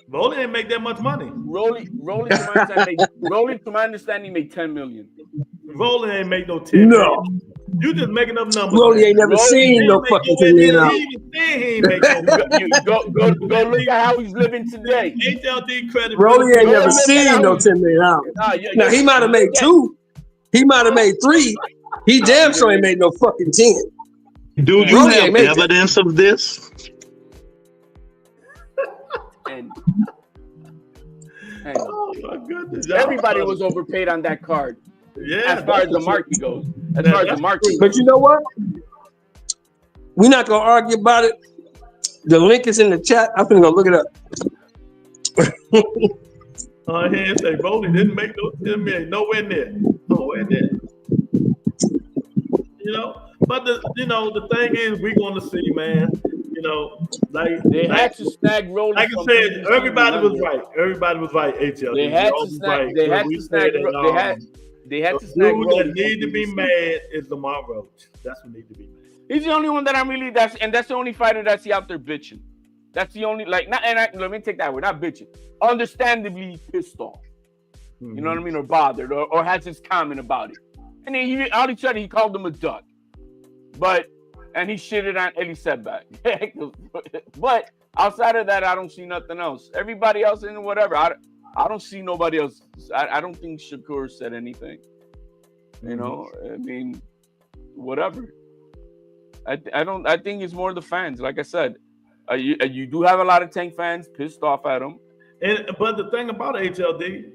Rolly didn't make that much money. Rolly, to my understanding, made 10 million. Rolly ain't make no 10 million. You just making up numbers. Rolly ain't never seen no fucking 10 million. He even said he ain't make no money. Go look at how he's living today. HLD credit. Rolly ain't never seen no 10 million. Now he might have made 2. He might have made 3. He damn sure ain't made no fucking 10. Do you have evidence of this? And oh my goodness! Everybody was overpaid on that card. Yeah, as far as the market goes. But you know what? We're not gonna argue about it. The link is in the chat. I'm gonna go look it up. He say Rolly didn't make no 10 million. Nowhere near. But the thing is, we're gonna see, man. They had to snag Rolly. Like I said, everybody was right. Everybody was right. HL. They had to snag. They had to snag. They had to snag. The dude that need to be mad is Lamar Roach. That's what need to be mad. He's the only one that I'm really. That's the only fighter that's out there bitching. That's the only let me take that word. Not bitching. Understandably pissed off. You know what I mean, or bothered, or has his comment about it. And then all he said, he called him a duck. And he shitted on Eddie Setback. But outside of that, I don't see nothing else. Everybody else in whatever. I don't see nobody else. I don't think Shakur said anything. You know, I mean, whatever. I think it's more the fans. Like I said, you do have a lot of Tank fans pissed off at him. But the thing about HLD,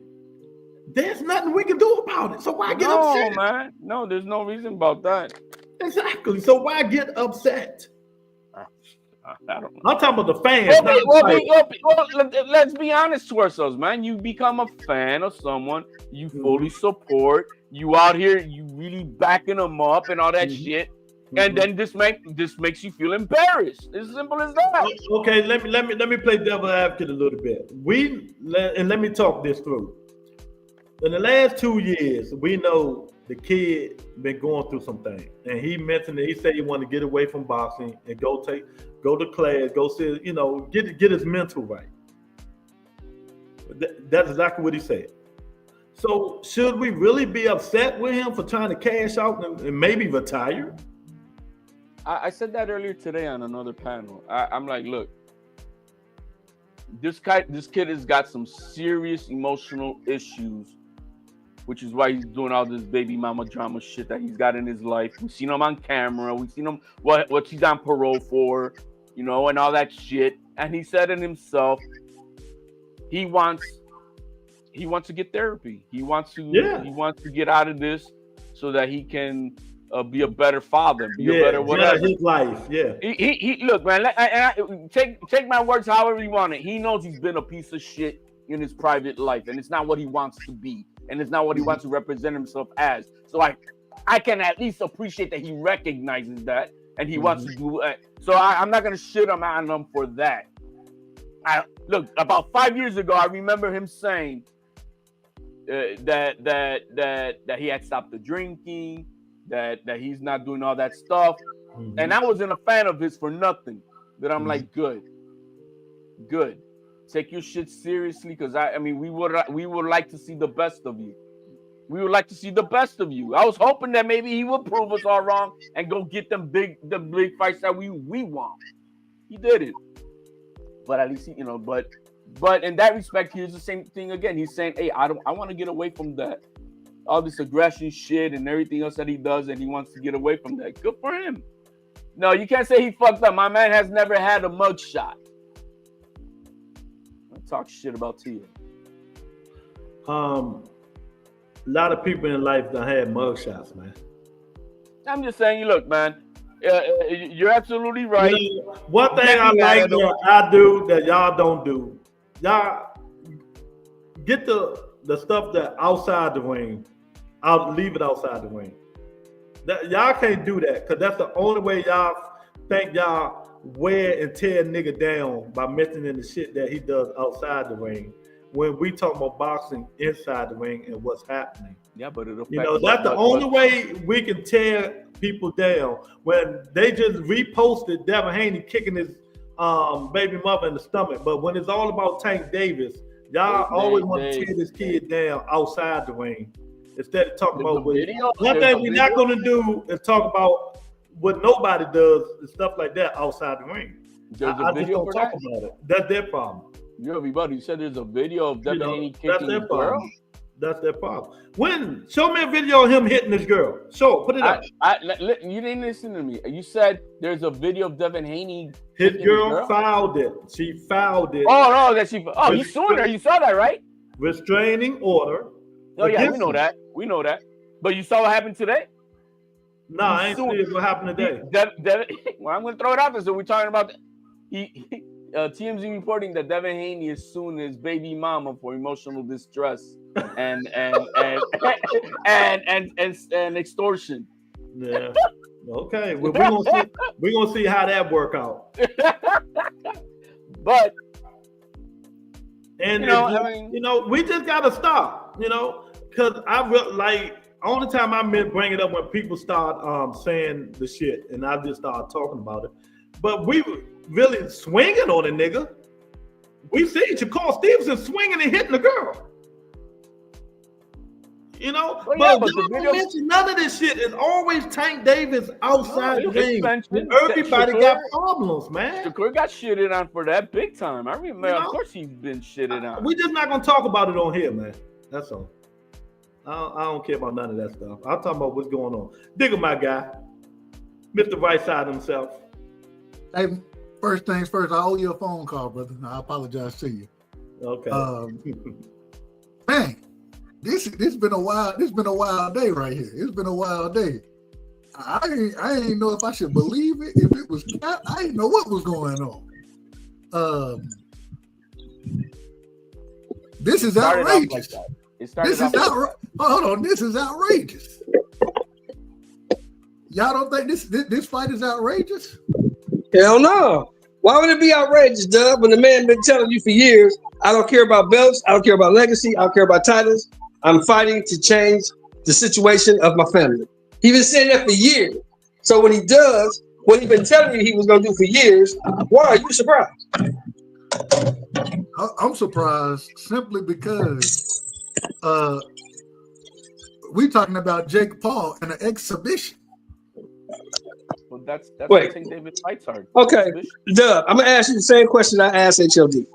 there's nothing we can do about it. So why get upset? No, man. No, there's no reason about that. Exactly. So why get upset? I don't know. I'm talking about the fans. Let's be honest to ourselves, man. You become a fan of someone, you fully support, you out here, you really backing them up and all that shit. And then this makes you feel embarrassed. It's as simple as that. Okay, let me play devil advocate a little bit. Let me talk this through. In the last 2 years, we know the kid been going through some things, and he mentioned that he said he wanted to get away from boxing and go to class, go see, get his mental right. That's exactly what he said. So should we really be upset with him for trying to cash out and maybe retire? I said that earlier today on another panel. I'm like, look, this kid has got some serious emotional issues, which is why he's doing all this baby mama drama shit that he's got in his life. We've seen him on camera. We've seen him what he's on parole for, and all that shit. And he said it himself. He wants to get therapy. He wants to get out of this so that he can be a better father, a better whatever. His life, yeah. He look, man. Take my words however you want it. He knows he's been a piece of shit in his private life, and it's not what he wants to be. And it's not what he wants to represent himself as. So I can at least appreciate that he recognizes that and he wants to do it. So I'm not going to shit on him for that. Look, about 5 years ago, I remember him saying that he had stopped the drinking, that he's not doing all that stuff. And I wasn't a fan of his for nothing. That I'm like, good. Take your shit seriously, because we would like to see the best of you. We would like to see the best of you. I was hoping that maybe he would prove us all wrong and go get the big fights that we want. He did it, but at least but in that respect, here's the same thing again. He's saying, hey, I want to get away from that, all this aggression shit and everything else that he does, and he wants to get away from that. Good for him. No, you can't say he fucked up. My man has never had a mugshot. Talk shit about Tia. A lot of people in life done had mugshots, man. I'm just saying, look, man, You're absolutely right. You know, one thing I like that I do that y'all don't do, y'all get the stuff that outside the ring. I'll leave it outside the ring. Y'all can't do that because that's the only way y'all think y'all wear and tear a nigga down by mentioning the shit that he does outside the ring. When we talk about boxing inside the ring and what's happening. Yeah, but it'll. You know, that's the only way we can tear people down. When they just reposted Devin Haney kicking his baby mother in the stomach, but when it's all about Tank Davis, y'all always want to tear this kid down outside the ring instead of talking about what. One thing we're not going to do is talk about what nobody does and stuff like that outside the ring. I just don't talk about it. That's their problem. You said there's a video of Devin Haney kicking his girl. That's their problem. Show me a video of him hitting this girl. Put it up. You didn't listen to me. You said there's a video of Devin Haney. His girl fouled it. She fouled it. Oh no, he's suing her. You saw that, right? Restraining order. Oh yeah, we know that. We know that. But you saw what happened today? No, I ain't see what happened today. Well, I'm gonna throw it out there. So we're talking about TMZ reporting that Devin Haney is suing his baby mama for emotional distress and extortion. Yeah. Okay. Well, we're gonna see how that work out. But we just gotta stop. Because only time I bring it up when people start saying the shit, and I just start talking about it. But we really swinging on a nigga. We see Shakur Stevenson swinging and hitting the girl. None of this shit is always Tank Davis outside the ring. Everybody got problems, man. Shakur got shitted on for that big time. I remember, of course, he's been shitted on. We just not gonna talk about it on here, man. That's all. I don't care about none of that stuff. I'm talking about what's going on. Digger, my guy, Mr. Right Side himself. Hey, first things first, I owe you a phone call, brother. I apologize to you. Okay. Man, this been a wild day right here. It's been a wild day. I ain't know if I should believe it. If it was cat, I didn't know what was going on. This is outrageous. Hold on, this is outrageous. Y'all don't think this fight is outrageous? Hell no. Why would it be outrageous, Dub, when the man been telling you for years, I don't care about belts, I don't care about legacy, I don't care about titles. I'm fighting to change the situation of my family. He been saying that for years. So when he does what he been telling you he was going to do for years, why are you surprised? I'm surprised simply because we talking about Jake Paul in an exhibition. Well, that's what Tank Davis fights hard. Okay, Dub, I'm gonna ask you the same question I asked HLD, and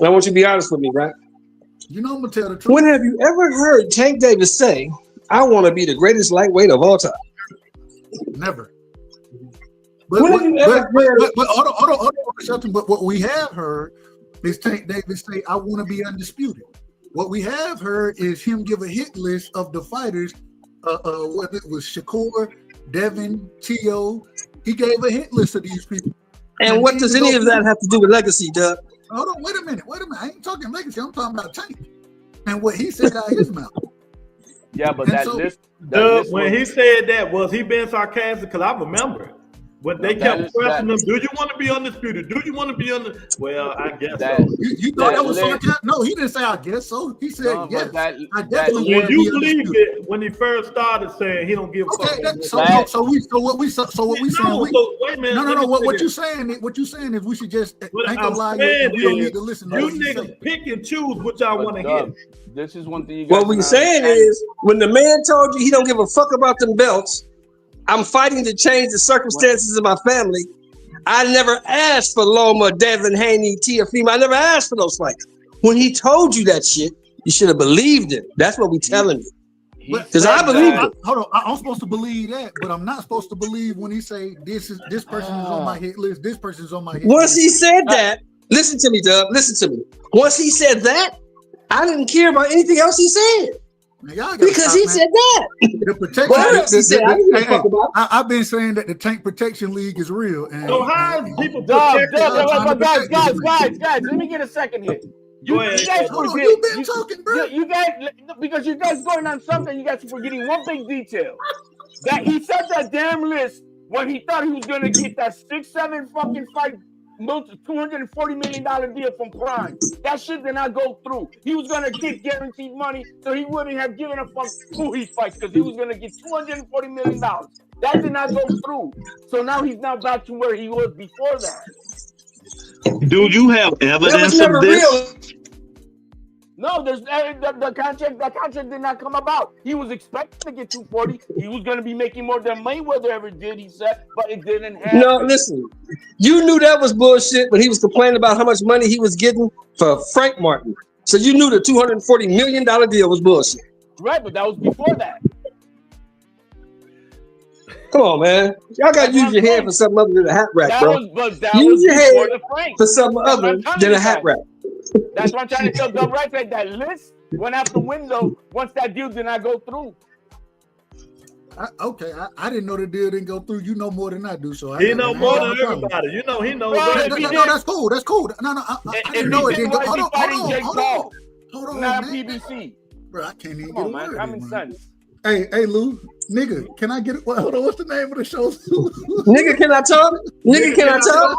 I want you to be honest with me, right? I'm gonna tell the truth. When have you ever heard Tank Davis say, "I want to be the greatest lightweight of all time"? Never. But what we have heard is Tank Davis say, "I want to be undisputed." What we have heard is him give a hit list of the fighters, whether it was Shakur, Devin, T.O. He gave a hit list of these people. And what does any of that have to do with legacy, Dub? Hold on, wait a minute. I ain't talking legacy. I'm talking about Tank and what he said out of his mouth. Yeah, but list. When he said that, was he being sarcastic? Because I remember when they kept pressing him, do you want to be undisputed? Do you want to be Well, I guess so. You thought that was sarcastic? No, he didn't say I guess so. He said yes. I definitely when you believe it, when he first started saying he don't give a fuck. So what we saying? Wait a minute. No. What you saying is we should just think a lie. We don't need to listen. You niggas pick and choose what y'all want to hear. This is one thing you guys. What we're saying is when the man told you he don't give a fuck about them belts, I'm fighting to change the circumstances of my family. I never asked for Loma, Devin Haney, Teofimo. I never asked for those fights. When he told you that shit, you should have believed it. That's what we telling you. Because I believe it. Hold on, I'm supposed to believe that, but I'm not supposed to believe when he say this person is on my hit list. This person is on my hit list. Once he said that, listen to me, Dub. Listen to me. Once he said that, I didn't care about anything else he said. Man, y'all gotta Because stop, he man. said that. The protection. What else he said? I don't give a fuck about. I've been saying that the Tank Protection League is real. And, So how is people Dub, protecting? guys, let me get a second here. You guys forget. You've been talking, bro. You guys, because you guys going on something, you guys are forgetting one big detail. That he said that damn list when he thought he was gonna get that 6-7 fucking fight, $240 million deal from Prime. That shit did not go through. He was gonna get guaranteed money, so he wouldn't have given a fuck who he fights, because he was gonna get $240 million. That did not go through. So now he's now back to where he was before that. Do you have evidence of this? Real. No, there's the contract. That contract did not come about. He was expecting to get 240. He was going to be making more than Mayweather ever did. He said, but it didn't happen. No, listen. You knew that was bullshit when he was complaining about how much money he was getting for Frank Martin. So you knew the $240 million deal was bullshit. Right, but that was before that. Come on, man. Y'all got to use your head for something other than a hat rack, bro. That use was your before head the Frank. for something other than a hat rack. That's what I'm trying to tell Dub Right. That list went out the window once that deal did not go through. I didn't know the deal didn't go through. You know more than I do, so He know more than everybody. You know he knows. No, that's cool. That's cool. No, I didn't know it didn't go. Hold on, Not man. PBC. Bro, I can't even Come on, get a man. word Common in, man. sense. Hey, Lou, nigga, can I get it? Hold on, what's the name of the show? Nigga, can I talk? Nigga, can I talk?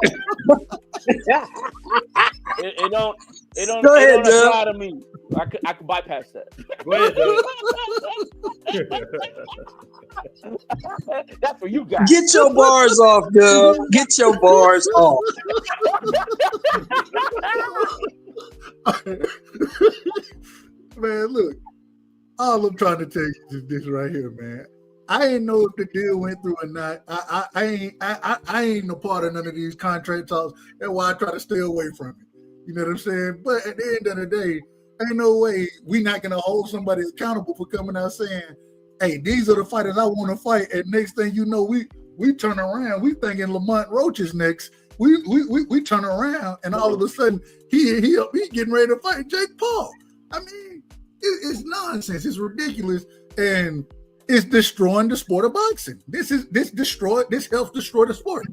It don't Go ahead, apply to me. I could bypass that. Go ahead, That's for you guys. Get your bars off, Dub. Get your bars off. Man, look, all I'm trying to tell you is this right here, man. I ain't know if the deal went through or not. I ain't no part of none of these contract talks. That's why I try to stay away from it. You know what I'm saying? But at the end of the day, ain't no way we not gonna hold somebody accountable for coming out saying, "Hey, these are the fighters I want to fight." And next thing you know, we turn around, we thinking Lamont Roach is next. We turn around, and all of a sudden he getting ready to fight Jake Paul. I mean, it's nonsense. It's ridiculous, and it's destroying the sport of boxing. This helps destroy the sport.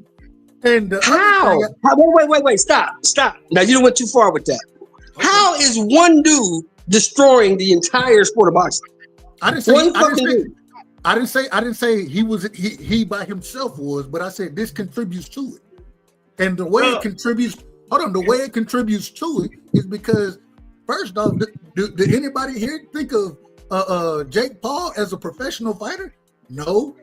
And how? Wait, stop. Now you went too far with that. Okay. How is one dude destroying the entire sport of boxing? I didn't say he by himself was, but I said this contributes to it. And the way it contributes, the way it contributes to it is because first off, did anybody here think of Jake Paul as a professional fighter? No.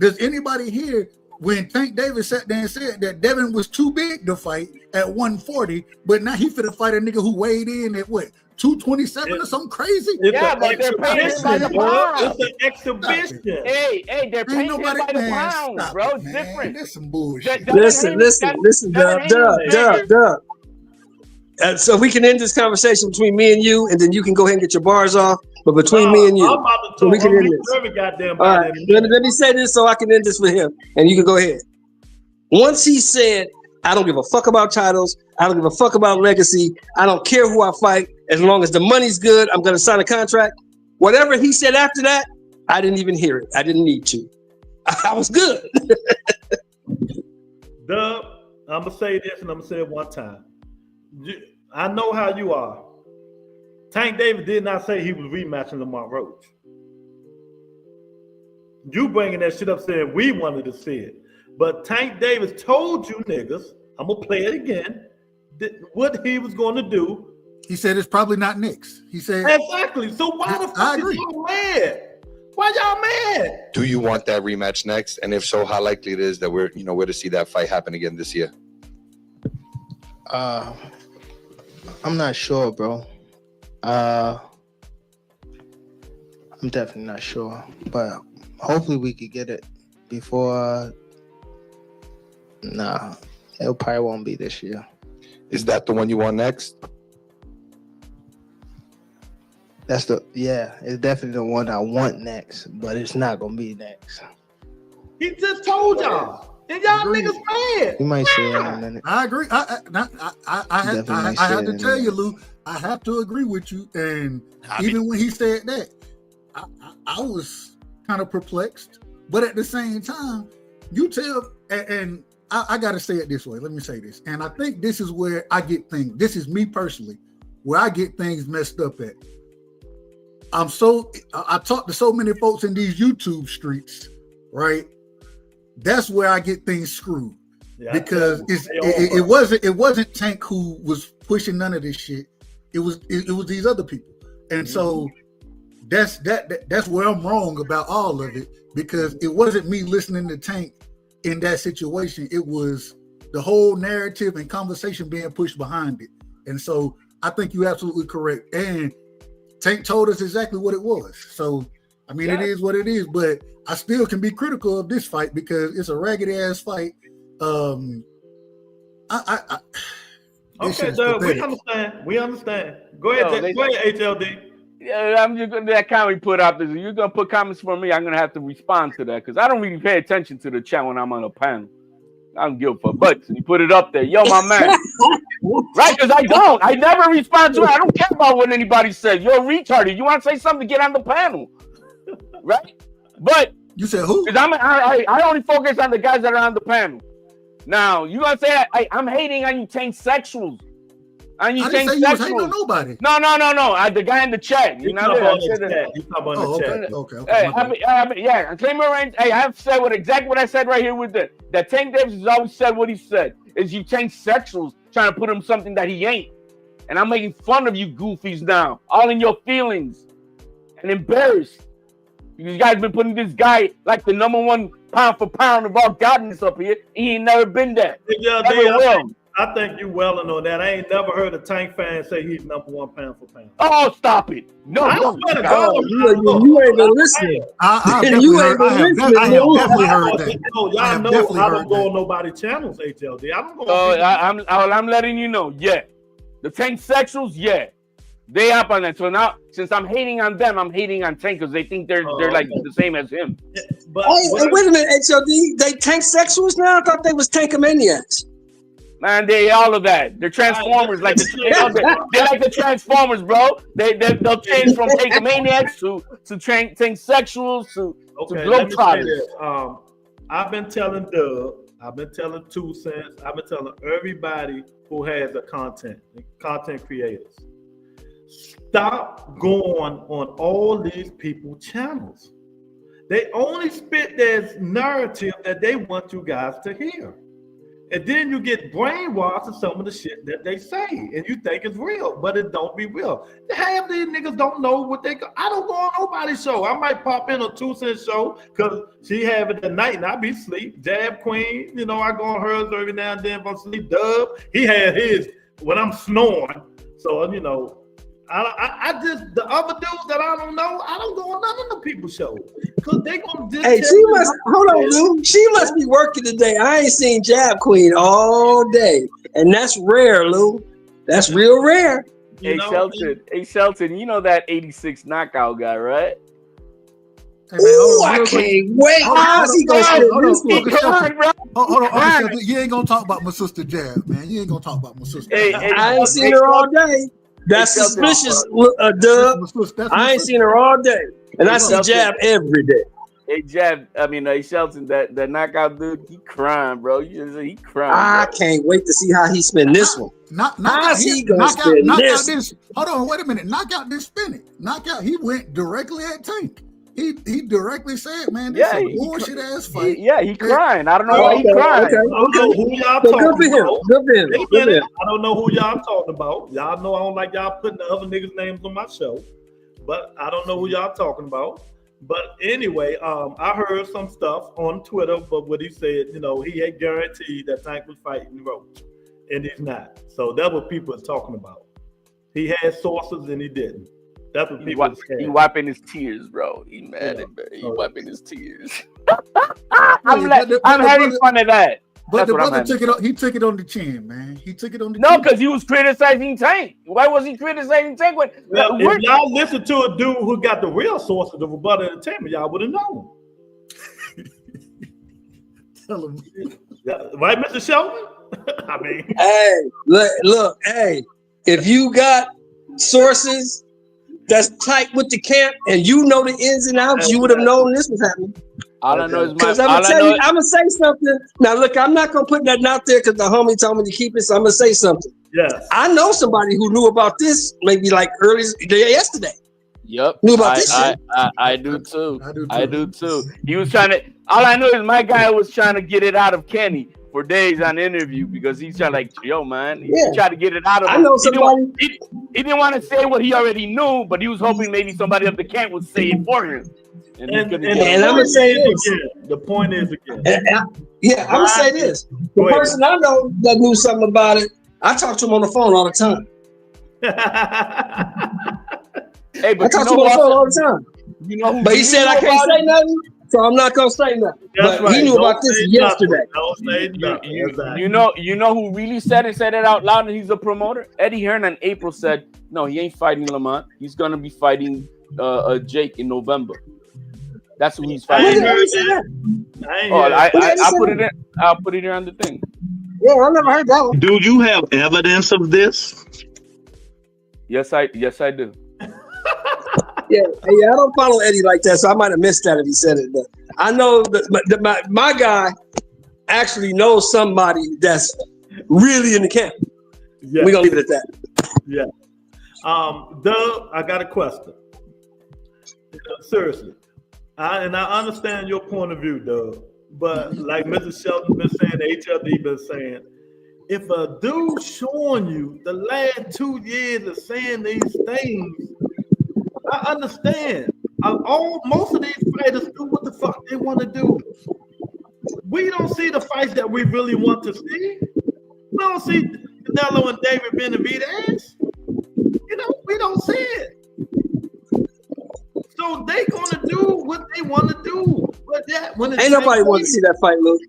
Does anybody here, when Tank Davis sat there and said that Devin was too big to fight at 140, but now he finna fight a nigga who weighed in at what, 227 or something crazy? But they're paying him by the pound. It's an exhibition. Hey, they're paying him by the pound, bro. It's different. That's some bullshit. Listen, Dub. So we can end this conversation between me and you, and then you can go ahead and get your bars off. But between me and you, I'm about to so we can end this. All right, let me say this so I can end this with him, and you can go ahead. Once he said, "I don't give a fuck about titles. I don't give a fuck about legacy. I don't care who I fight. As long as the money's good, I'm going to sign a contract." Whatever he said after that, I didn't even hear it. I didn't need to. I was good. Dub, I'm going to say this and I'm going to say it one time. I know how you are. Tank Davis did not say he was rematching Lamont Roach. You bringing that shit up saying we wanted to see it. But Tank Davis told you niggas, I'm going to play it again, what he was going to do. He said it's probably not Knicks. He said exactly. So why the fuck is y'all mad? Why y'all mad? Do you want that rematch next? And if so, how likely it is that we're to see that fight happen again this year? I'm not sure, bro. I'm definitely not sure, but hopefully we could get it before. Nah, it probably won't be this year. Is that the one you want next? It's definitely the one I want next, but it's not gonna be next. He just told y'all. And y'all niggas mad. You might say it in a minute. I agree. I have to tell you, Lou, I have to agree with you. And even when he said that, I was kind of perplexed, but at the same time, you tell, and I got to say it this way. Let me say this, and I think this is where I get things. This is me personally, where I get things messed up at. I talk to so many folks in these YouTube streets, right? That's where I get things screwed. Yeah, because it wasn't Tank who was pushing none of this shit. It was these other people, and so that's where I'm wrong about all of it, because it wasn't me listening to Tank in that situation. It was the whole narrative and conversation being pushed behind it, and so I think you're absolutely correct. And Tank told us exactly what it was. So I mean, It is what it is, but I still can be critical of this fight because it's a ragged ass fight. Okay, Doug, we understand. Go ahead, HLD. Yeah, I'm just gonna that comment put out there. You're gonna put comments for me. I'm gonna have to respond to that because I don't really pay attention to the chat when I'm on a panel. I don't give a fuck. But you put it up there, yo, my man. Right? Because I never respond to it. I don't care about what anybody says. You're retarded. You want to say something? Get on the panel, right? But you said who? Because I only focus on the guys that are on the panel. Now you gonna say I'm hating on you transsexuals? On you I didn't say you was hating on nobody. No. The guy in the chat. You know the chat. Okay. Yeah. Claim range. Hey, I have said exactly what I said right here with that Tank Davis has always said what he said. Is you transsexuals trying to put him something that he ain't, and I'm making fun of you goofies now, all in your feelings, and embarrassed. You guys been putting this guy like the #1 pound for pound of all godness up here. He ain't never been that. I think you welling on that. I ain't never heard a Tank fan say he's #1 pound for pound. Oh, stop it! No, you ain't been listening. I have definitely heard that. Y'all know I don't go on nobody's channels, HLD. I don't go. I'm letting you know. Yeah, the Tank sexuals. Yeah. They up on that. So now, since I'm hating on them, I'm hating on Tank because they think they're like the same as him. But wait a minute, HLD. They Tank sexuals now? I thought they was Tankomaniacs. Man, they all of that. They're Transformers, like they're like the Transformers, bro. They'll change from Tankomaniacs to transsexuals to Globetrotters. I've been telling Doug, I've been telling 2 Cents, I've been telling everybody who has a content creators. Stop going on all these people's channels. They only spit their narrative that they want you guys to hear. And then you get brainwashed in some of the shit that they say, and you think it's real, but it don't be real. Half these niggas don't know what they go. I don't go on nobody's show. I might pop in a 2 Cent show because she have it at night and I be asleep. Jab Queen, I go on hers every now and then if I'm asleep. Dub, he had his when I'm snoring. So, I just, the other dudes that I don't know, I don't go on none of the people's shows because they gonna just. Hey, hold on, Lou. She must be working today. I ain't seen Jab Queen all day, and that's rare, Lou. That's real rare. Shelton, you know that 86 knockout guy, right? Hey, man, I can't wait. How's he gonna hold on. You ain't gonna talk about my sister Jab, man. You ain't gonna talk about my sister. I ain't seen her all day. That's suspicious, Dub. I ain't seen her all day, and I see Jab every day. Hey, Shelton, that knockout dude, he crying, bro. He crying. I can't wait to see how he spin this one. How's he gonna spin this? Hold on, wait a minute. Knockout didn't spin it. Knockout, he went directly at Tank. He directly said, man, this is a bullshit ass fight. He crying. I don't know why he crying. I don't know who y'all talking about. Good for him. I don't know who y'all talking about. Y'all know I don't like y'all putting the other niggas' names on my show, but I don't know who y'all talking about. But anyway, I heard some stuff on Twitter, but what he said, he had guaranteed that Tank was fighting Roach, and he's not. So that's what people are talking about. He had sources and he didn't. That's what people he wiping his tears, bro. He mad at me. He wiping his tears. I'm having fun of that. But the brother took it on the chin, man. He took it on the chin. No, because he was criticizing Tank. Why was he criticizing Tank? If y'all listen to a dude who got the real source of the rebuttal entertainment, y'all would have known. Tell him. Right, Mr. Sheldon? I mean. Hey, look, hey, if you got sources that's tight with the camp, and you know the ins and outs, you would have known this was happening. All I know is Because I'm gonna say something. Now look, I'm not gonna put nothing out there because the homie told me to keep it. So I'm gonna say something. Yes. I know somebody who knew about this maybe like yesterday. Yep. Knew about this shit. I do too. I do too. He was trying to. All I know is my guy was trying to get it out of Kenny for days on interview because he's trying like, yo, man, he tried to get it out of him. I know somebody. He didn't want to say what he already knew, but he was hoping maybe somebody up the camp would say it for him. And I'm gonna say this. The point is again. I'm gonna say this. The person I know that knew something about it, I talk to him on the phone all the time. Hey, but I talk to him on the phone all the time. You know, but he said I can't say nothing, so I'm not gonna say nothing. That's but he knew about this yesterday. Don't say nothing. You know who really said it out loud, and he's a promoter. Eddie Hearn in April said, no, he ain't fighting Lamont. He's gonna be fighting Jake in November. That's who he's fighting. I'll put it here on the thing. Yeah, I never heard that one. Do you have evidence of this? Yes, I do. Yeah, I don't follow Eddie like that, so I might have missed that if he said it. But I know that my guy actually knows somebody that's really in the camp. Yeah. We're gonna leave it at that. Yeah. Doug, I got a question. Seriously. I understand your point of view, Doug. But like Mrs. Shelton been saying, HLD been saying, if a dude showing you the last 2 years of saying these things, I understand. Most of these fighters do what the fuck they want to do. We don't see the fights that we really want to see. We don't see Canelo and David Benavidez. We don't see it. So they gonna do what they want to do. But ain't nobody want to see that fight, Luke.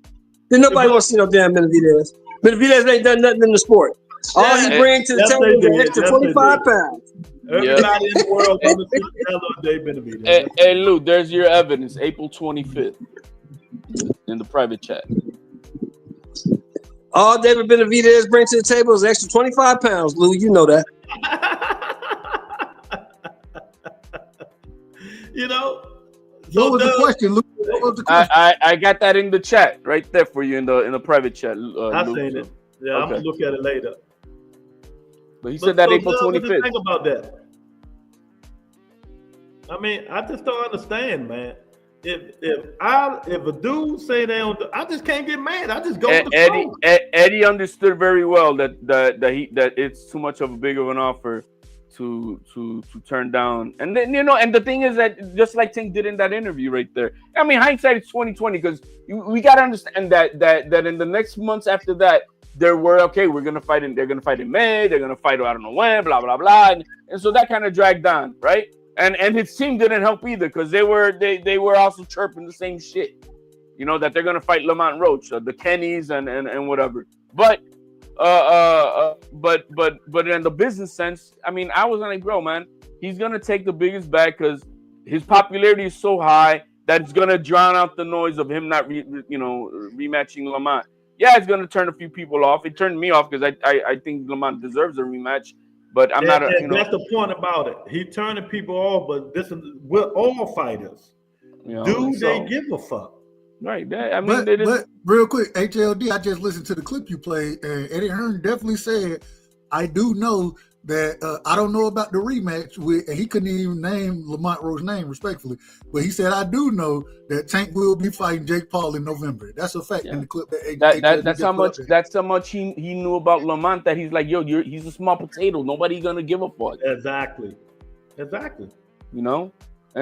Then nobody want to see no damn Benavidez. Benavidez ain't done nothing in the sport. All he brings to the table is an extra 25 pounds. Everybody in the world wants to see Canelo and David Benavidez. Hey, Luke, there's your evidence. April 25th in the private chat. All David Benavidez brings to the table is an extra 25 pounds, Lou. You know that. What was the question, Luke? What was the question? I got that in the chat right there for you in the private chat. I've seen it. Yeah, okay. I'm gonna look at it later. But he said that April 25th. What do you think about that? I mean, I just don't understand, man. If a dude say they don't, I just can't get mad. I just go with the flow. Eddie understood very well that it's too much of a big of an offer to turn down. And then and the thing is that just like Tank did in that interview right there. I mean, hindsight is 20/20 because we gotta understand that in the next months after that, we're gonna fight they're gonna fight in May, they're gonna fight I don't know when, blah blah blah, and so that kind of dragged on, right? And his team didn't help either because they were also chirping the same shit, that they're gonna fight Lamont Roach, the Kennys and whatever. But in the business sense, I mean, I was like, bro, man, he's gonna take the biggest bag because his popularity is so high that it's gonna drown out the noise of him not rematching Lamont. Yeah, it's gonna turn a few people off. It turned me off because I think Lamont deserves a rematch. But I'm not. That's the point about it. He turning people off, but we're all fighters. Do they give a fuck? Right. I mean, but real quick, HLD, I just listened to the clip you played, and Eddie Hearn definitely said, I do know that I don't know about the rematch with, and he couldn't even name Lamont Roach's name respectfully, but he said, I do know that Tank will be fighting Jake Paul in November. That's a fact in the clip. That's how much he knew about Lamont that he's like, yo, he's a small potato. Nobody's gonna give a fuck. Exactly. And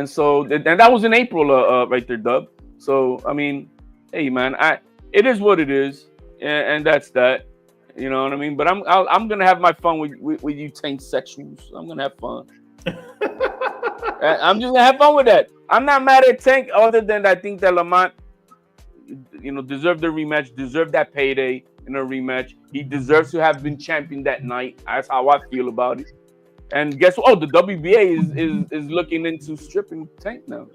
so and that was in April, right there, Dub. So I mean, hey man, it is what it is, and that's that. You know what I mean? But I'm gonna have my fun with you Tank sexuals. I'm gonna have fun. I'm just gonna have fun with that. I'm not mad at Tank, other than I think that Lamont, deserved the rematch, deserved that payday in a rematch. He deserves to have been champion that night. That's how I feel about it. And guess what? Oh, the WBA is looking into stripping Tank now.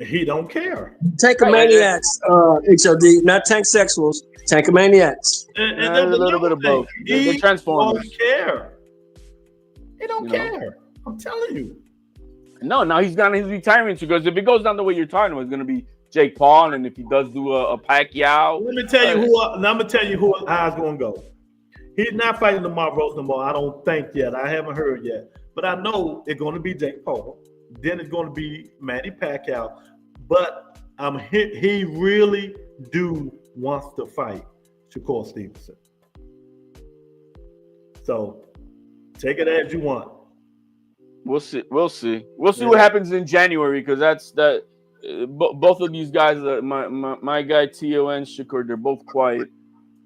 He don't care. Tankomaniacs, HLD, not Tank sexuals. Tankomaniacs. And a little bit of both. They're transformers. He don't care. He don't care. I'm telling you. No, now he's got his retirement because if it goes down the way you're talking about, it's gonna be Jake Paul, and if he does do a Pacquiao, let me tell you who how's gonna go. He's not fighting Lamar Rose no more. I don't think yet. I haven't heard yet, but I know it's going to be Jake Paul. Then it's going to be Manny Pacquiao. But he really wants to fight Shakur Stevenson. So take it as you want. We'll see. What happens in January, because both of these guys, my guy Tio and Shakur, they're both quiet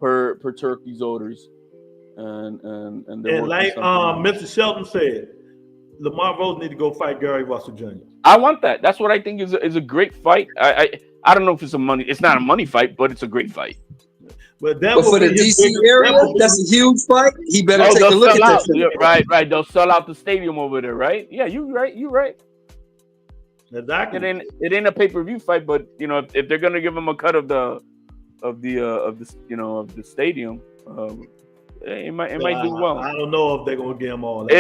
per Turkey's orders. And like Mr. Shelton said, Lamar Rose need to go fight Gary Russell Jr. I want that. That's what I think is a great fight. I don't know if it's not a money fight, but it's a great fight. But for the DC area, that's a huge fight. He better take a look at that. Yeah, right. They'll sell out the stadium over there, right? Yeah, you're right. Exactly. It ain't a pay-per-view fight, but if they're gonna give him a cut of the stadium. It might do well. I don't know if they're gonna get him all that.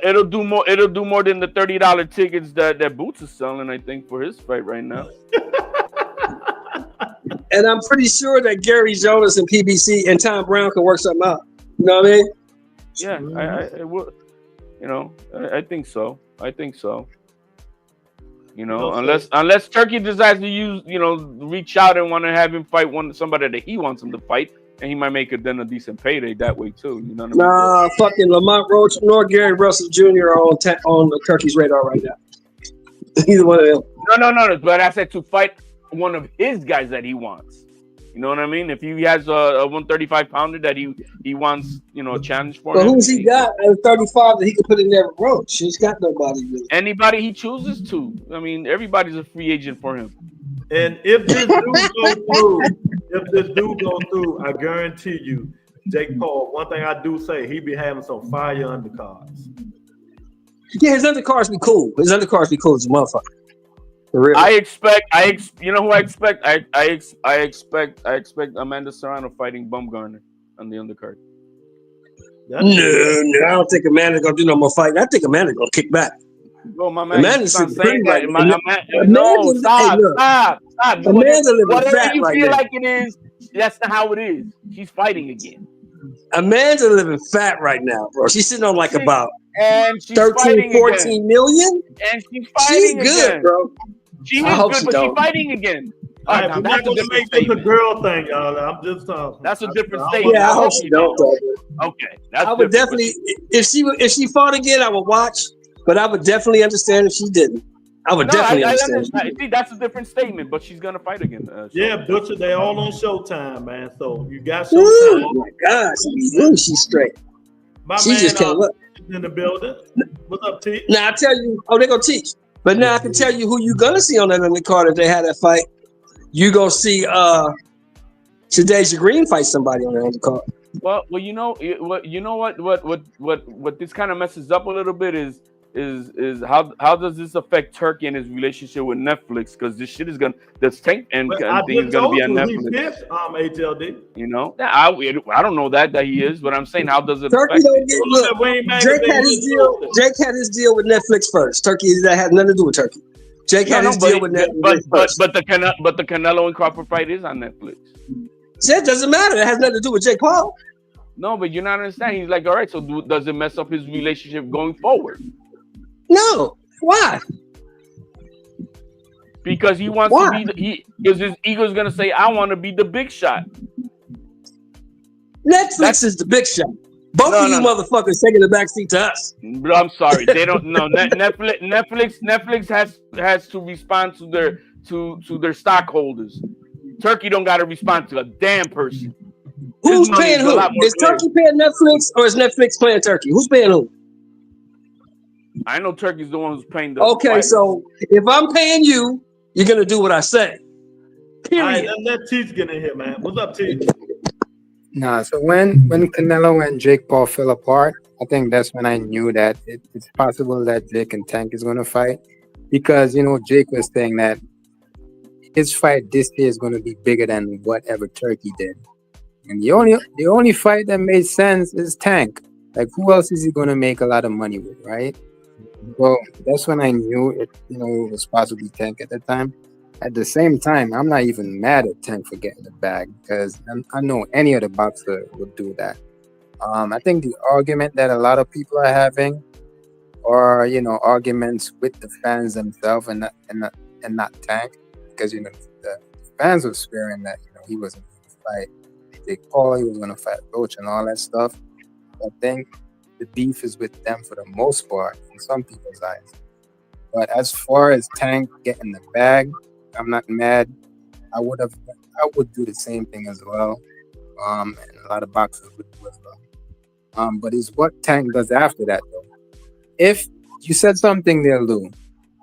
It'll do more than the $30 tickets that Boots is selling, I think, for his fight right now. And I'm pretty sure that Gary Jonas and PBC and Tom Brown can work something out. You know what I mean? Yeah, I will. I think so. Unless Turkey decides to reach out and want to have him fight somebody that he wants him to fight. And he might make it then a decent payday that way too. You know what I mean? Nah, fucking Lamont Roach nor Gary Russell Jr. are on the Turkey's radar right now. Either one of them. No. But I said to fight one of his guys that he wants. You know what I mean? If he has a 135 pounder that he wants, a challenge for. But who's he got at 35 that he can put in there with Roach? He's got nobody really. Anybody he chooses to. I mean, everybody's a free agent for him. And if this dude goes through, I guarantee you, Jake Paul, one thing I do say, he be having some fire undercards. Yeah, his undercards be cool. His undercards be cool as a motherfucker. For real. You know who I expect? I expect Amanda Serrano fighting Bumgarner on the undercard. No, I don't think Amanda's gonna do no more fighting. I think Amanda's gonna kick back. Well, my man, Amanda's saying that. No, stop. Amanda living fat you right feel now. like it is, that's not how it is. She's fighting again. Amanda living fat right now, bro. She's sitting on about and she's 13, 14 million. And she's fighting good, again. bro. She is good, but she's fighting again. All right, we're not going to make this a girl thing, y'all. I'm just that's a different statement. Yeah, I hope she don't. Okay, I would definitely, if she fought again, I would watch. But I would definitely understand if she didn't. I would definitely understand. See, that's a different statement, but she's gonna fight again. Yeah, Butcher, they all on Showtime, man. So you got Showtime. Oh my gosh, she's straight. She man, just can't look in the building. What's up, T? Now I tell you, they're gonna teach. But now I can tell you who you gonna see on that undercard if they had that fight. You gonna see Shadeja Green fight somebody on the undercard. Well, you know what this kind of messes up a little bit is how does this affect Turkey and his relationship with Netflix? Because this shit is this tank and thing is gonna be on Netflix. HLD. I don't know that he is, but I'm saying how does it Turkey affect don't get look. Jake had his deal with Netflix first. Turkey that had nothing to do with Turkey. Jake had his deal with Netflix first. But the Canelo and Crawford fight is on Netflix. It doesn't matter. It has nothing to do with Jake Paul. No, but you're not understanding. He's like, all right, so does it mess up his relationship going forward? No. Why? Because he wants to be because his ego's gonna say, I want to be the big shot. Netflix is the big shot. Both of you motherfuckers taking the backseat to us. Bro, I'm sorry. They don't know. Netflix has to respond to their stockholders. Turkey don't gotta respond to a damn person. Who's paying who? Is Turkey paying Netflix or is Netflix paying Turkey? Who's paying who? I know Turkey's the one who's paying the Okay, so if I'm paying you, you're gonna do what I say. Period. All right, let Teach get in here, man. What's up, Teach? Nah, so when Canelo and Jake Paul fell apart, I think that's when I knew that it's possible that Jake and Tank is gonna fight. Because Jake was saying that his fight this year is gonna be bigger than whatever Turkey did. And the only fight that made sense is Tank. Like, who else is he gonna make a lot of money with, right? Well, that's when I knew it. It was possibly Tank at the time. At the same time, I'm not even mad at Tank for getting the bag because I know any other boxer would do that. I think the argument that a lot of people are having are, arguments with the fans themselves and not Tank, because the fans were swearing that he wasn't going to fight Jake Paul, he was going to fight Roach and all that stuff. I think the beef is with them for the most part in some people's eyes. But as far as Tank getting the bag, I'm not mad. I would do the same thing as well. And a lot of boxers would do as well. But it's what Tank does after that, though. If you said something there, Lou,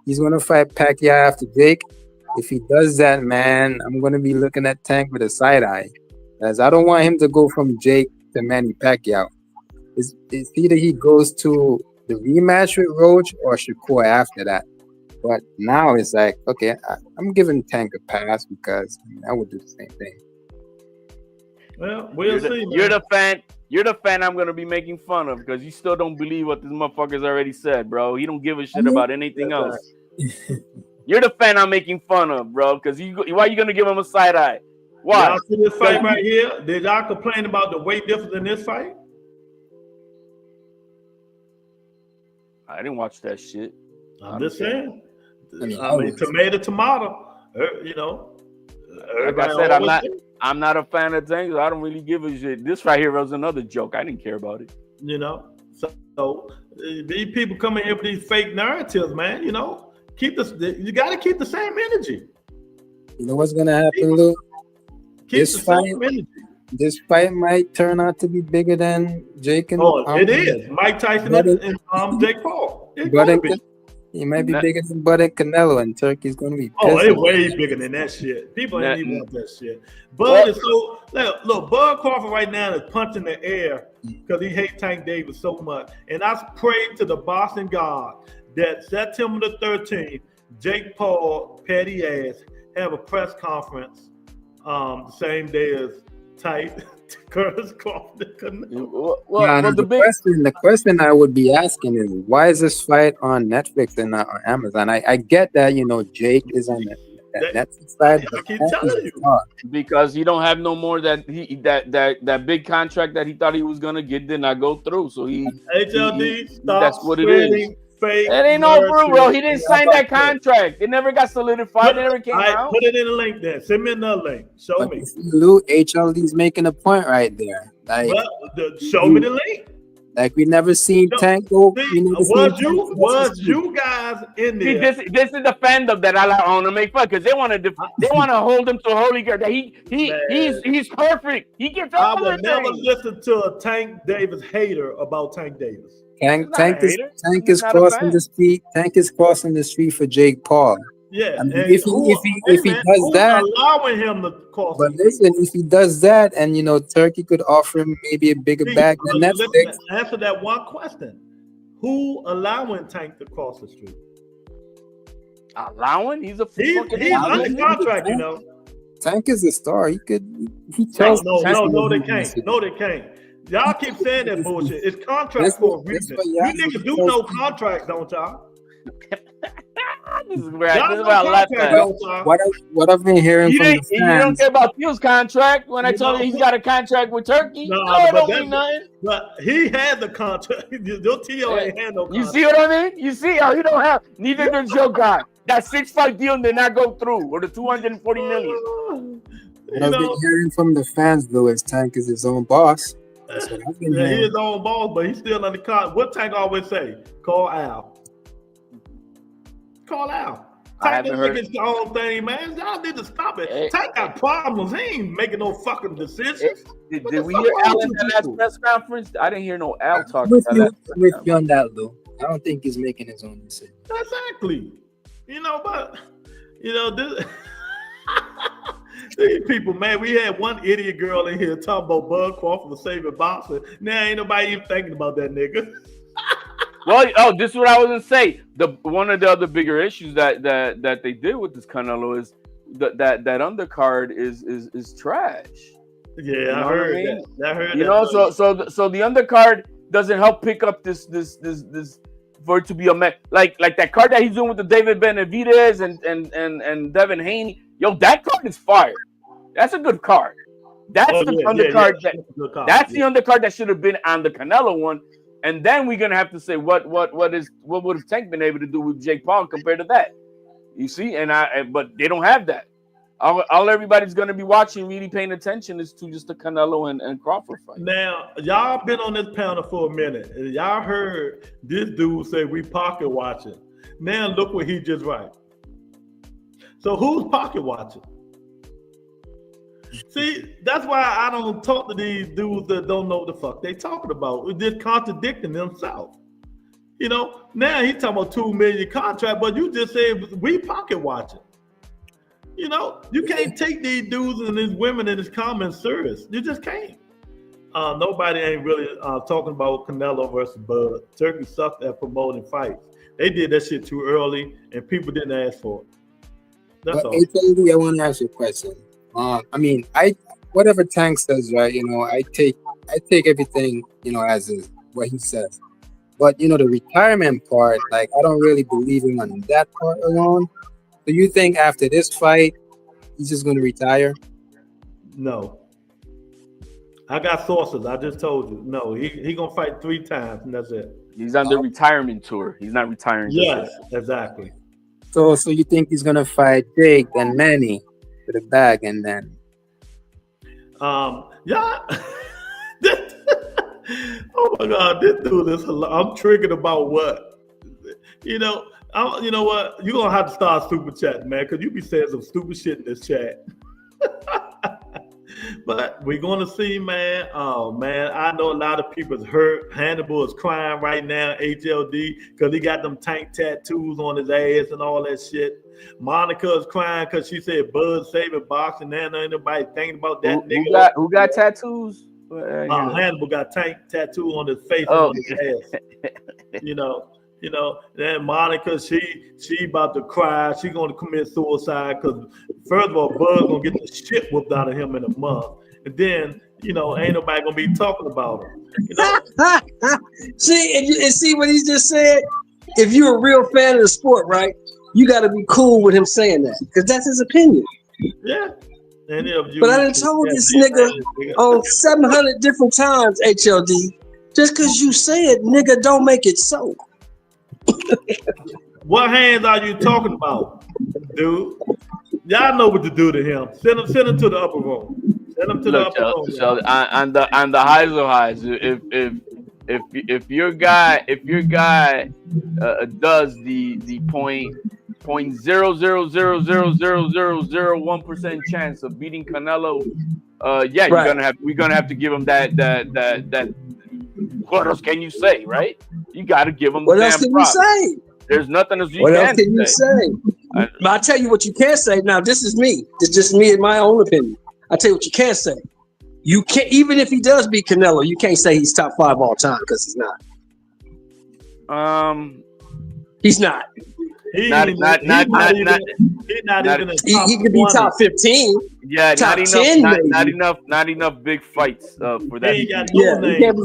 he's gonna fight Pacquiao after Jake. If he does that, man, I'm gonna be looking at Tank with a side eye, as I don't want him to go from Jake to Manny Pacquiao. It's either he goes to the rematch with Roach or Shakur after that. But now it's like, okay, I'm giving Tank a pass because I would do the same thing. Well, we'll see. You're the fan. You're the fan I'm gonna be making fun of because you still don't believe what this motherfucker's already said, bro. He don't give a shit about anything else. You're the fan I'm making fun of, bro. Because why are you gonna give him a side eye? Why? Y'all see this fight right here? Did y'all complain about the weight difference in this fight? I didn't watch that shit. I'm just saying. I mean, tomato. Like I said, I'm not a fan of things. I don't really give a shit. This right here was another joke. I didn't care about it. So these people coming here with these fake narratives, man. You got to keep the same energy. You know what's gonna happen, Lou? This fight might turn out to be bigger than Jake and. It is Mike Tyson and Jake Paul. He might be bigger than Bud and Canelo, and Turkey's going to be pissed. It's way bigger than that shit. People ain't even want that shit. Bud is so look. Bud Crawford right now is punching the air because he hates Tank Davis so much. And I pray to the Boston God that September the 13th, Jake Paul, petty ass, have a press conference the same day as Curtis Crawford. The question I would be asking is, why is this fight on Netflix and not on Amazon? I get that Jake is on that Netflix side. I keep telling you, because he don't have no more that big contract that he thought he was gonna get did not go through. So that's what it is. That ain't no bro. He didn't sign that contract. It never got solidified. It never came out. Put it in a link there. Send me another link. Show me. Lou, HLD's making a point right there. Like, show me the link. Like we never seen Tank go. Was you guys in there? See, this is the fandom that I want to make fun because they want to hold him to a holy girl. That he's perfect. He gets I would never listen to a Tank Davis hater about Tank Davis. Tank is crossing the street. Tank is crossing the street for Jake Paul. Yeah, I mean, if he does that, allowing him to cross. But listen, if he does that, and Turkey could offer him maybe a bigger bag than Netflix. Answer that one question: who allowing Tank to cross the street? Allowing? He's under contract, Tank is a star. He could. No, they can't. No, they can't. Y'all keep saying that bullshit. It's contract for a reason. You niggas do no contracts, don't y'all? This is where I left What I've been hearing from the fans. You don't care about Phil's contract when I told you he's got a contract with Turkey? No, it don't mean nothing. But he had the contract. Your T.O. ain't had no contract. You see what I mean? You see how you don't have. Neither does your guy. That 6-fight deal did not go through, or the $240 million. What I've been hearing from the fans, though, is Tank is his own boss. That's what I've been hearing. He's his own boss, but he's still under contract. What Tank always say? Call Al. Call Al. Tank didn't make his own thing, man. Y'all need to stop it. Tank got problems. He ain't making no fucking decisions. Did we hear Al in that last press conference? I didn't hear no Al talking with you on that, Lou. I don't think he's making his own decision. Exactly. This these people, man, we had one idiot girl in here talking about Bud Crawford for saving boxing. Now ain't nobody even thinking about that nigga. Well, this is what I was gonna say. One of the other bigger issues that they did with this Canelo is that undercard is trash. Yeah, I heard that. So the undercard doesn't help pick up this for it to be a like that card that he's doing with the David Benavidez and Devin Haney. Yo, that card is fire. That's a good card. That's the undercard that's the undercard that should have been on the Canelo one. And then we're gonna have to say what would have Tank been able to do with Jake Paul compared to that? You see, but they don't have that. All everybody's gonna be watching, really paying attention, is to just the Canelo and Crawford fight. Now, y'all been on this panel for a minute. And y'all heard this dude say we pocket watching. Now look what he just write. So who's pocket watching? See, that's why I don't talk to these dudes that don't know what the fuck they talking about. We're just contradicting themselves. You know, now he's talking about $2 million contract, but you just said we pocket watching. You know, you can't take these dudes and these women and these comments serious. You just can't. Nobody ain't really talking about Canelo versus Bud. Turkey sucked at promoting fights. They did that shit too early, and people didn't ask for it. That's all. HLD, I want to ask you a question. I mean, whatever Tank says, right? You know, I take everything, you know, as is what he says. But you know, the retirement part, like, I don't really believe him on that part alone. So you think after this fight, he's just going to retire? No. I got sources. I just told you. No, he gonna fight 3 times, and that's it. He's on the retirement tour. He's not retiring. Yes, exactly. So you think he's going to fight Jake, then Manny for the bag, and then? Yeah. Oh my God, this dude is. I'm triggered about what? You know. You know what? You're gonna have to start super chatting, man, because you be saying some stupid shit in this chat. But we're gonna see, man. Oh man, I know a lot of people is hurt. Hannibal is crying right now, HLD, because he got them Tank tattoos on his ass and all that shit. Monica is crying because she said Bud saving boxing. Now ain't nobody thinking about that nigga. Who got tattoos? Hannibal got Tank tattoo on his face and on his ass. You know, then Monica, she about to cry. She gonna commit suicide because first of all, Bud's gonna get the shit whooped out of him in a month, and then you know, ain't nobody gonna be talking about him. You know? see what he just said. If you're a real fan of the sport, right, you got to be cool with him saying that because that's his opinion. Yeah. But I done told this nigga on 700 different times, HLD, just because you said nigga don't make it so. What hands are you talking about, dude? Y'all know what to do to him. Send him to the upper room. Send him to the upper room. So on the highs of highs, if your guy does the 0.0000001% chance of beating Canelo, yeah, right. We're gonna have to give him that. What else can you say, right? You got to give him. What else can you say? There's nothing else What else can you say? I'll tell you what you can't say. Now, this is me. It's just me in my own opinion. I'll tell you what you can't say. You can't, even if he does beat Canelo, you can't say he's top 5 all time because he's not. He's not. He could be top 15. Yeah, top not 10, not enough big fights for that. He can't be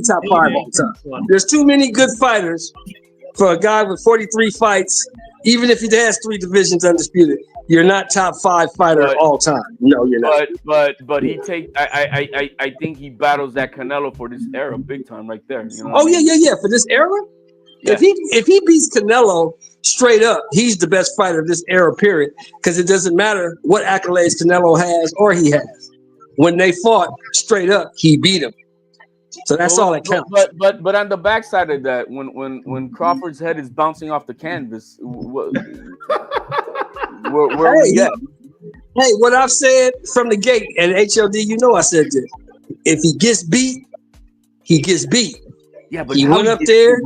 top 5 all time. There's too many good fighters for a guy with 43 fights. Even if he has 3 divisions undisputed, you're not top 5 fighter all time. No, you're not. But he take. I think he battles that Canelo for this era big time right there. You know yeah. For this era. Yeah. If he beats Canelo straight up, he's the best fighter of this era, period. Because it doesn't matter what accolades Canelo has or he has. When they fought straight up, he beat him. So that's all that counts. But on the backside of that, when Crawford's head is bouncing off the canvas, where we at? Hey, what I've said from the gate, and HLD, you know I said this. If he gets beat, he gets beat. Yeah, but he went up there.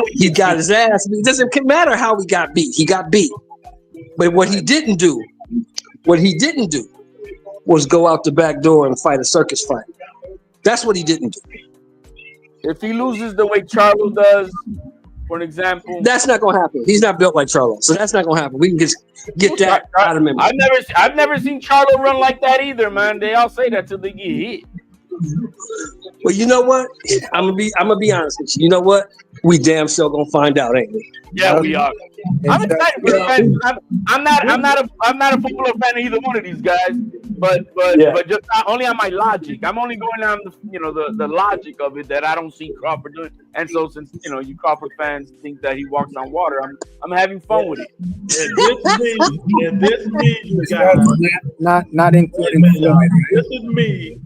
He got his ass. It doesn't matter how he got beat. He got beat. But what he didn't do was go out the back door and fight a circus fight. That's what he didn't do. If he loses the way Charlo does, for an example, that's not gonna happen. He's not built like Charlo, so that's not gonna happen. We can just get that out of him. I've never seen Charlo run like that either, man. They all say that till they get hit. Well, you know what? I'm gonna be honest with you. You know what? We damn sure gonna find out, ain't we? Yeah, we are. I'm excited for the fans. I'm not a football fan of either one of these guys, but just not only on my logic. I'm only going on the logic of it that I don't see Crawford doing. And so since you Crawford fans think that he walks on water, I'm having fun with it. And this means guys, not including Floyd. This is me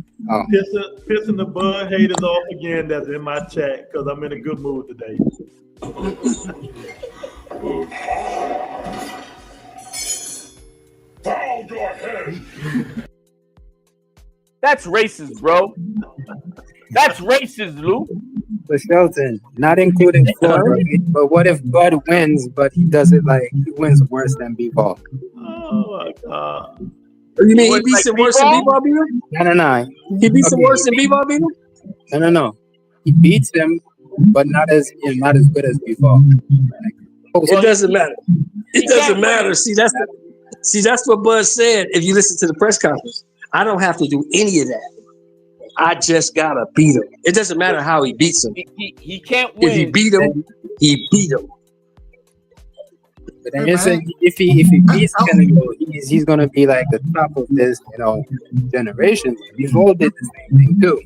pissing the Bud haters off again. That's in my chat because I'm in a good mood today. Foul your head. That's racist, bro. That's racist, Lou. But Shelton, not including Floyd. But what if Bud wins, but he does it like he wins worse than B-Ball? Oh my God. You mean he beats him worse than B-Ball beat him? No. He beats him worse than B-Ball beat him? No. He beats him, but not as good as B-Ball. It doesn't matter. It doesn't matter. See, that's what Bud said. If you listen to the press conference, I don't have to do any of that. I just gotta beat him. It doesn't matter how he beats him. He can't win. If he beat him, he beat him. But then you're saying if he beats Canelo, he's gonna be like the top of this generation. Bivol did the same thing too.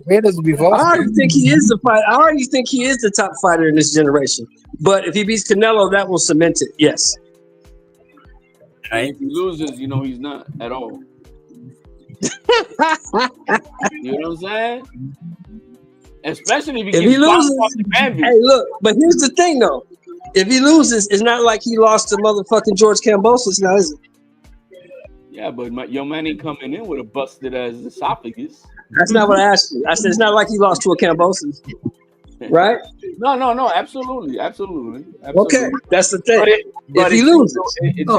Where does Bivol? I already think he is the fight. I already think he is the top fighter in this generation. But if he beats Canelo, that will cement it. Yes. Right. If he loses, he's not at all. You know what I'm saying? Especially if he loses. Off the canvas. Hey, look, but here's the thing though. If he loses, it's not like he lost to motherfucking George Kambosos now, is it? Yeah, but your man ain't coming in with a busted ass esophagus. That's not what I asked you. I said it's not like he lost to a Kambosos. Right? No, absolutely. Okay, that's the thing. But if he loses,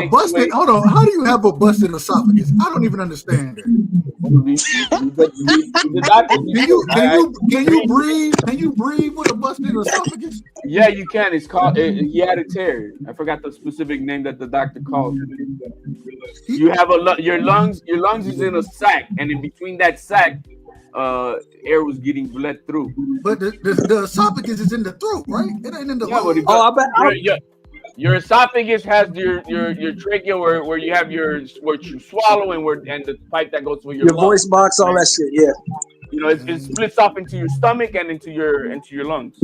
busted. Hold on. How do you have a busted esophagus? I don't even understand it. Can you breathe? Can you breathe with a busted esophagus? Yeah, you can. It's called. He had a tear. I forgot the specific name that the doctor called it. You have your lungs. Your lungs is in a sac, and in between that sac, air was getting bled through. But the esophagus is in the throat, right? It ain't in the lungs. Your esophagus has your trachea where you have where you swallow and the pipe that goes through your voice box, all that shit. Yeah. It splits off into your stomach and into your lungs.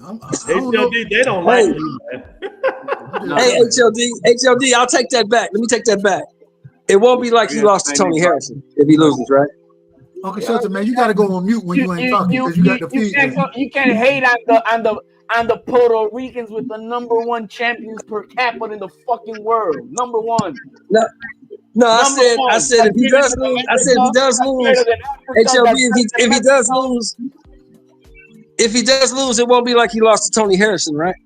HLD, they don't like you, man. Hey, HLD, I'll take that back. Let me take that back. It won't be like he lost to Tony Harrison if he loses, right? Okay, Shelton, man, you got to go on mute when you ain't talking because you got the feedback. You can't hate on the Puerto Ricans with the #1 champions per capita in the fucking world. #1. No, I said if he does lose, HLB, if he does lose, it won't be like he lost to Tony Harrison, right?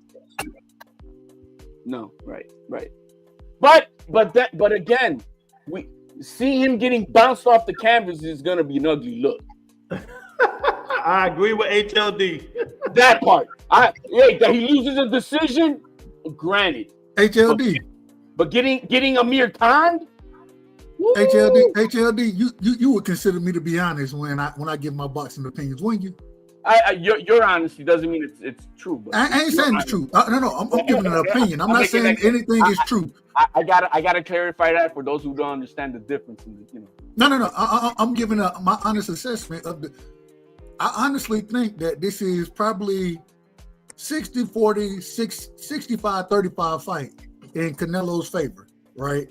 No, right. But again, we see him getting bounced off the canvas is gonna be an ugly look. I agree with HLD. That part. That he loses a decision, granted. HLD. But getting Amir Khan? HLD, you would consider me to be honest when I give my boxing opinions, wouldn't you? Your honesty doesn't mean it's true. But I ain't saying it's true. No, I'm giving an opinion. I'm not saying anything is true. I gotta clarify that for those who don't understand the difference in the, No. I'm giving my honest assessment of the. I honestly think that this is probably 60-40, 65-35 fight in Canelo's favor, right?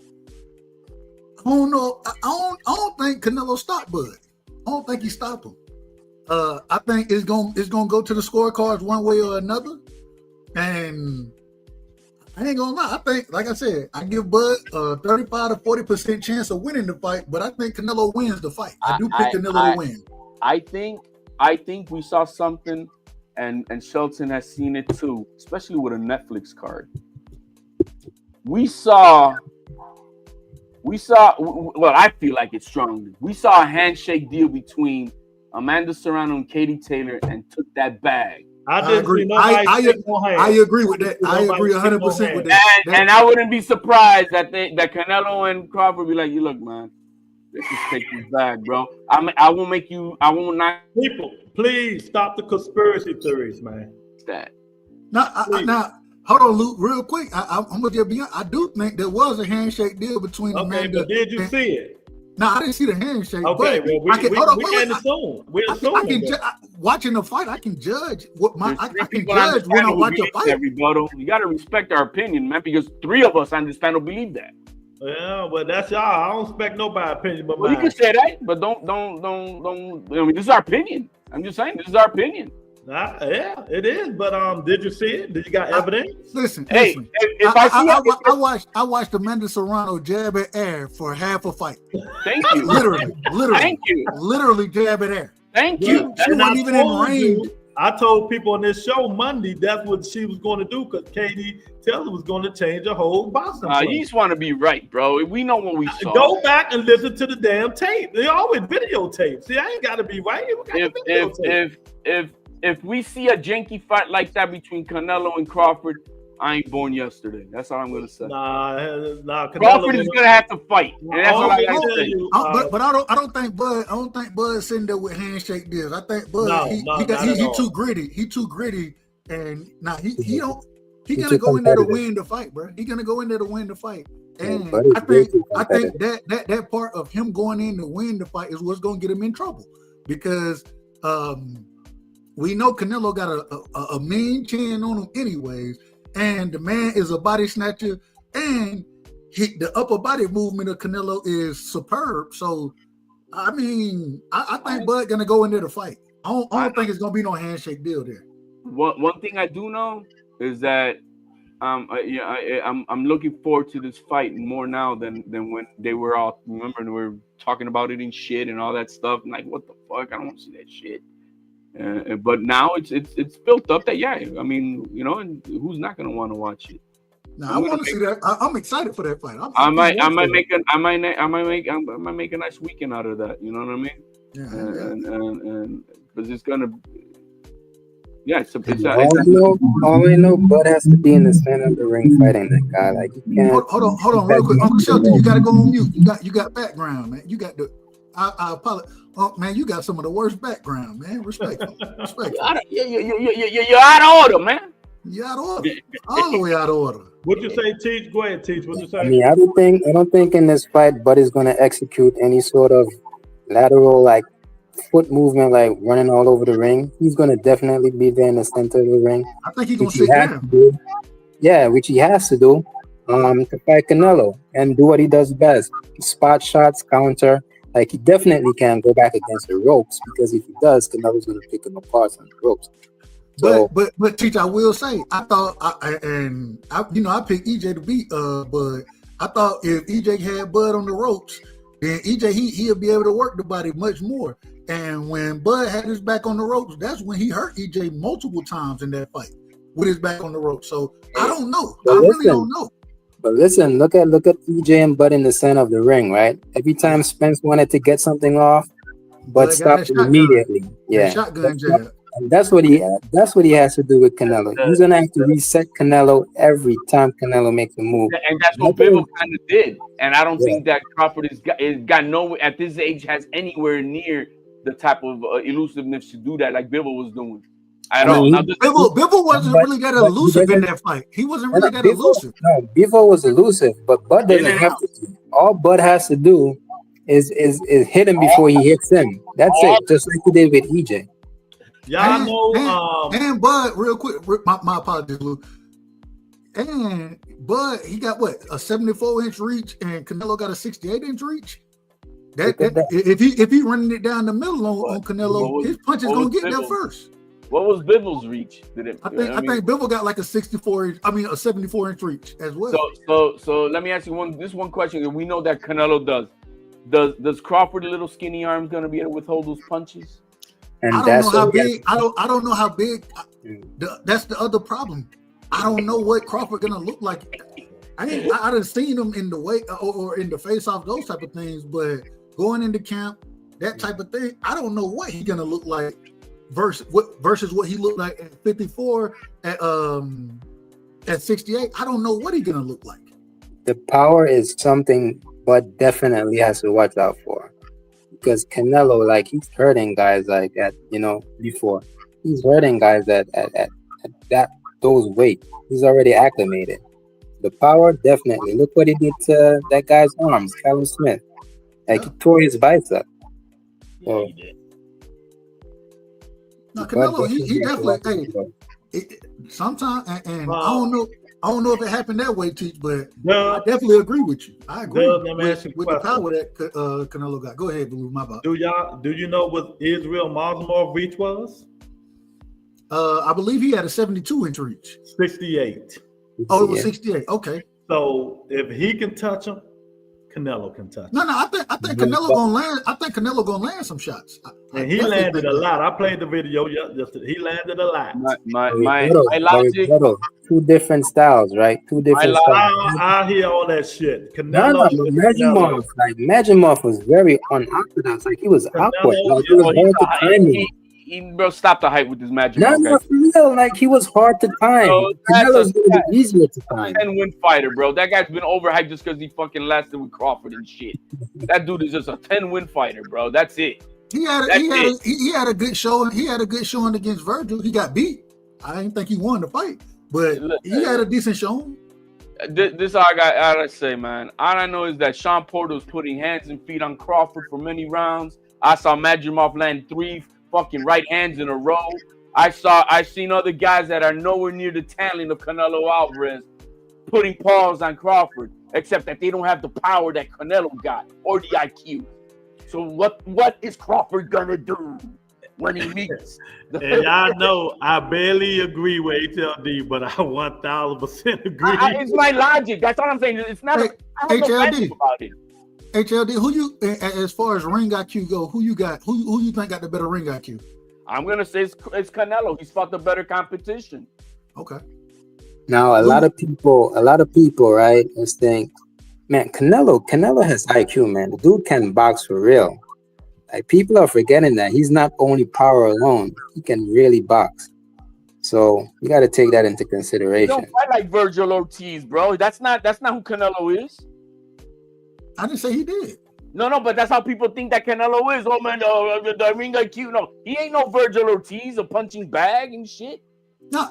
I don't know. I don't think Canelo stopped Bud. I don't think he stopped him. I think it's gonna go to the scorecards one way or another, and I ain't gonna lie. I think, like I said, I give Bud a 35 to 40% chance of winning the fight, but I think Canelo wins the fight. I do pick Canelo to win. I think we saw something, and Shelton has seen it too, especially with a Netflix card. We saw. Well, I feel like it's strongly. We saw a handshake deal between Amanda Serrano and Katie Taylor and took that bag. I agree. I agree with that. I agree 100% with that. And I wouldn't be surprised that Canelo and Crawford be like, "You look, man, Let's just take this back, bro. I won't make you. I won't not. People, please stop the conspiracy theories, man. That. Now, hold on, Luke, real quick. I'm gonna just be honest. I do think there was a handshake deal between Amanda. But did you see it? No, I didn't see the handshake. Okay, but well, we can't assume. We assume. Watching the fight, I can judge what my. I can People judge when I watch a fight. Everybody, you gotta respect our opinion, man, because 3 of us on this panel believe that. Yeah, well, that's y'all. I don't expect nobody's opinion, but well, you can say that, but don't. I mean, this is our opinion. I'm just saying, this is our opinion. Yeah, it is. But did you see it? Did you got evidence? Listen. If I watched Amanda Serrano jab at air for half a fight. Thank you. Literally. Thank you. Literally jab at air. Thank you. She wasn't even in range. I told people on this show Monday that's what she was going to do because Katie Taylor was going to change the whole boxing. You just want to be right, bro. We know what we saw. Go back and listen to the damn tape. They always videotape. See, I ain't got to be right. If we see a janky fight like that between Canelo and Crawford, I ain't born yesterday. That's all I'm gonna say. Nah. Crawford is gonna have to fight, and that's all I gotta say. But I don't think Bud sitting there with handshake deals. I think Bud he too gritty. He too gritty, and he gonna go in there to win the fight, bro. He gonna go in there to win the fight. And I think that part of him going in to win the fight is what's gonna get him in trouble because we know Canelo got a mean chin on him anyways. And the man is a body snatcher, and the upper body movement of Canelo is superb. So, I mean, I think Bud gonna go in there to fight. I don't think it's gonna be no handshake deal there. One thing I do know is that I'm looking forward to this fight more now than when they were all. Remember, they were talking about it and shit and all that stuff. And like, what the fuck? I don't want to see that shit. But now it's built up that I mean, and who's not gonna want to watch it? No, I want to see that. I'm excited for that fight. I might make a nice weekend out of that. You know what I mean? Yeah. And because it's gonna. Yeah, all I know, Bud has to be in the center of the ring fighting that guy. Like you can't. Hold on, real quick, Uncle Shelton, you gotta go on mute. You got background, man. You got the. I apologize. Oh man, you got some of the worst background, man. Respectful. You're out of order, man. You're out of order. All the way out of order. What you say, Teach? Go ahead, Teach. What you say? I mean, I don't think in this fight Bud is gonna execute any sort of lateral foot movement, like running all over the ring. He's gonna definitely be there in the center of the ring. I think he's gonna sit down. Which he has to do to fight Canelo and do what he does best: spot shots, counter. Like he definitely can't go back against the ropes because if he does, Canelo's gonna pick him apart on the ropes. So, but Teach, I will say, I thought, I picked EJ to beat Bud. I thought if EJ had Bud on the ropes, then EJ he'll be able to work the body much more. And when Bud had his back on the ropes, that's when he hurt EJ multiple times in that fight with his back on the ropes. So I don't know. Really don't know. But listen, look at EJ and Bud in the center of the ring, right? Every time Spence wanted to get something off, Bud stopped it immediately. Yeah, shotgun jab. And that's what he has to do with Canelo. He's gonna have to reset Canelo every time Canelo makes a move. And that's what Bivol kind of did. And I don't think that Crawford is got no at this age has anywhere near the type of elusiveness to do that like Bivol was doing. Bivol wasn't really that elusive in that fight. He wasn't really that elusive. No, Bivol was elusive, but Bud doesn't have to. All Bud has to do is hit him before he hits him. That's it, just like he did with EJ. Y'all know. And Bud, real quick, my apologies, Luke. And Bud, he got what, a 74-inch reach, and Canelo got a 68-inch reach. If he running it down the middle on Canelo, his punch is gonna get there first. What was Bivol's reach? I think Bivol got like a 74-inch reach as well. So let me ask you one question. We know that Canelo does Crawford little skinny arms gonna be able to withhold those punches? And I don't know how big. I don't know how big. That's the other problem. I don't know what Crawford gonna look like. I done seen him in the weight or in the face-off, those type of things, but going into camp, that type of thing, I don't know what he's gonna look like versus what he looked like at 54 at 68. I don't know what he's gonna look like. The power is something but definitely has to watch out for. Because Canelo, like, he's hurting guys like at, before. He's hurting guys at that those weight. He's already acclimated. The power, definitely. Look what he did to that guy's arms, Callum Smith. Like, he tore his bicep. So, no, Canelo, he definitely. Sometimes, and I don't know if it happened that way, Teach, but I definitely agree with you. I agree with the power that Canelo got. Go ahead, Blue. My bad. Do you know what Israel Masvidal reach was? I believe he had a 72-inch reach. 68. Oh, it was 68. Okay. So if he can touch him, Canelo can touch him. No, I think Canelo gonna land. I think Canelo gonna land some shots. And he landed a lot. I played the video yesterday. He landed a lot. My logic. Two different styles, right? Two different styles. I hear all that shit. Canelo. Majimov was very unorthodox. Like, he was awkward. Like, it was hard to time him. Bro, stop the hype with this magic. No, for real. Like, he was hard to time. Canelo's gonna be easier to time. 10-win fighter, bro. That guy's been overhyped just because he fucking lasted with Crawford and shit. That dude is just a 10-win fighter, bro. That's it. He had a good showing. He had a good showing against Virgil. He got beat. I didn't think he won the fight, but he had a decent showing. This all I gotta say, man. All I know is that Sean Porter was putting hands and feet on Crawford for many rounds. I saw Majimov land 3 fucking right hands in a row. I've seen other guys that are nowhere near the talent of Canelo Alvarez putting paws on Crawford, except that they don't have the power that Canelo got or the IQ. So what is Crawford gonna do when he meets? And I know I barely agree with HLD, but I 1000% agree. It's my logic. That's all I'm saying. It's not HLD. About it. HLD, who you, as far as ring IQ go, who you got? Who you think got the better ring IQ? I'm gonna say it's Canelo. He's fought the better competition. Okay. Now a lot of people, right, just think, man, Canelo has IQ, man. The dude can box for real. Like, people are forgetting that he's not only power alone; he can really box. So you got to take that into consideration. You don't fight like Virgil Ortiz, bro. That's not who Canelo is. I didn't say he did. No, but that's how people think that Canelo is. Oh man, the ring IQ. No, he ain't no Virgil Ortiz, a punching bag and shit. No,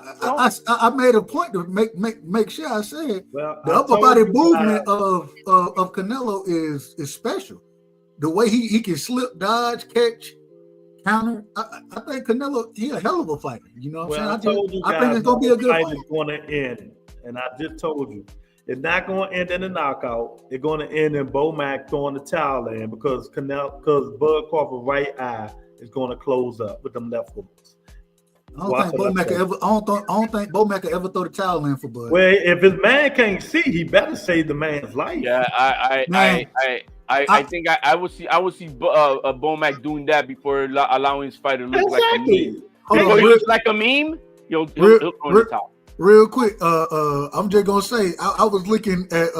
I made a point to make sure I said the upper body movement of Canelo is special. The way he can slip, dodge, catch, counter. I think Canelo, he a hell of a fighter. You know what I'm saying? I think it's gonna be a good fight. It's going to end, and I just told you. It's not going to end in a knockout. It's going to end in Bomac throwing the towel in because Bud Crawford's right eye is going to close up with them left hooks. I don't think Bomac will ever throw the towel in for Bud. Well, if his man can't see, he better save the man's life. Yeah, I think I would see Bomac doing that before allowing his fighter to look like a meme. Before he looks like a meme, he'll throw the towel. Real quick, I'm just gonna say I was looking at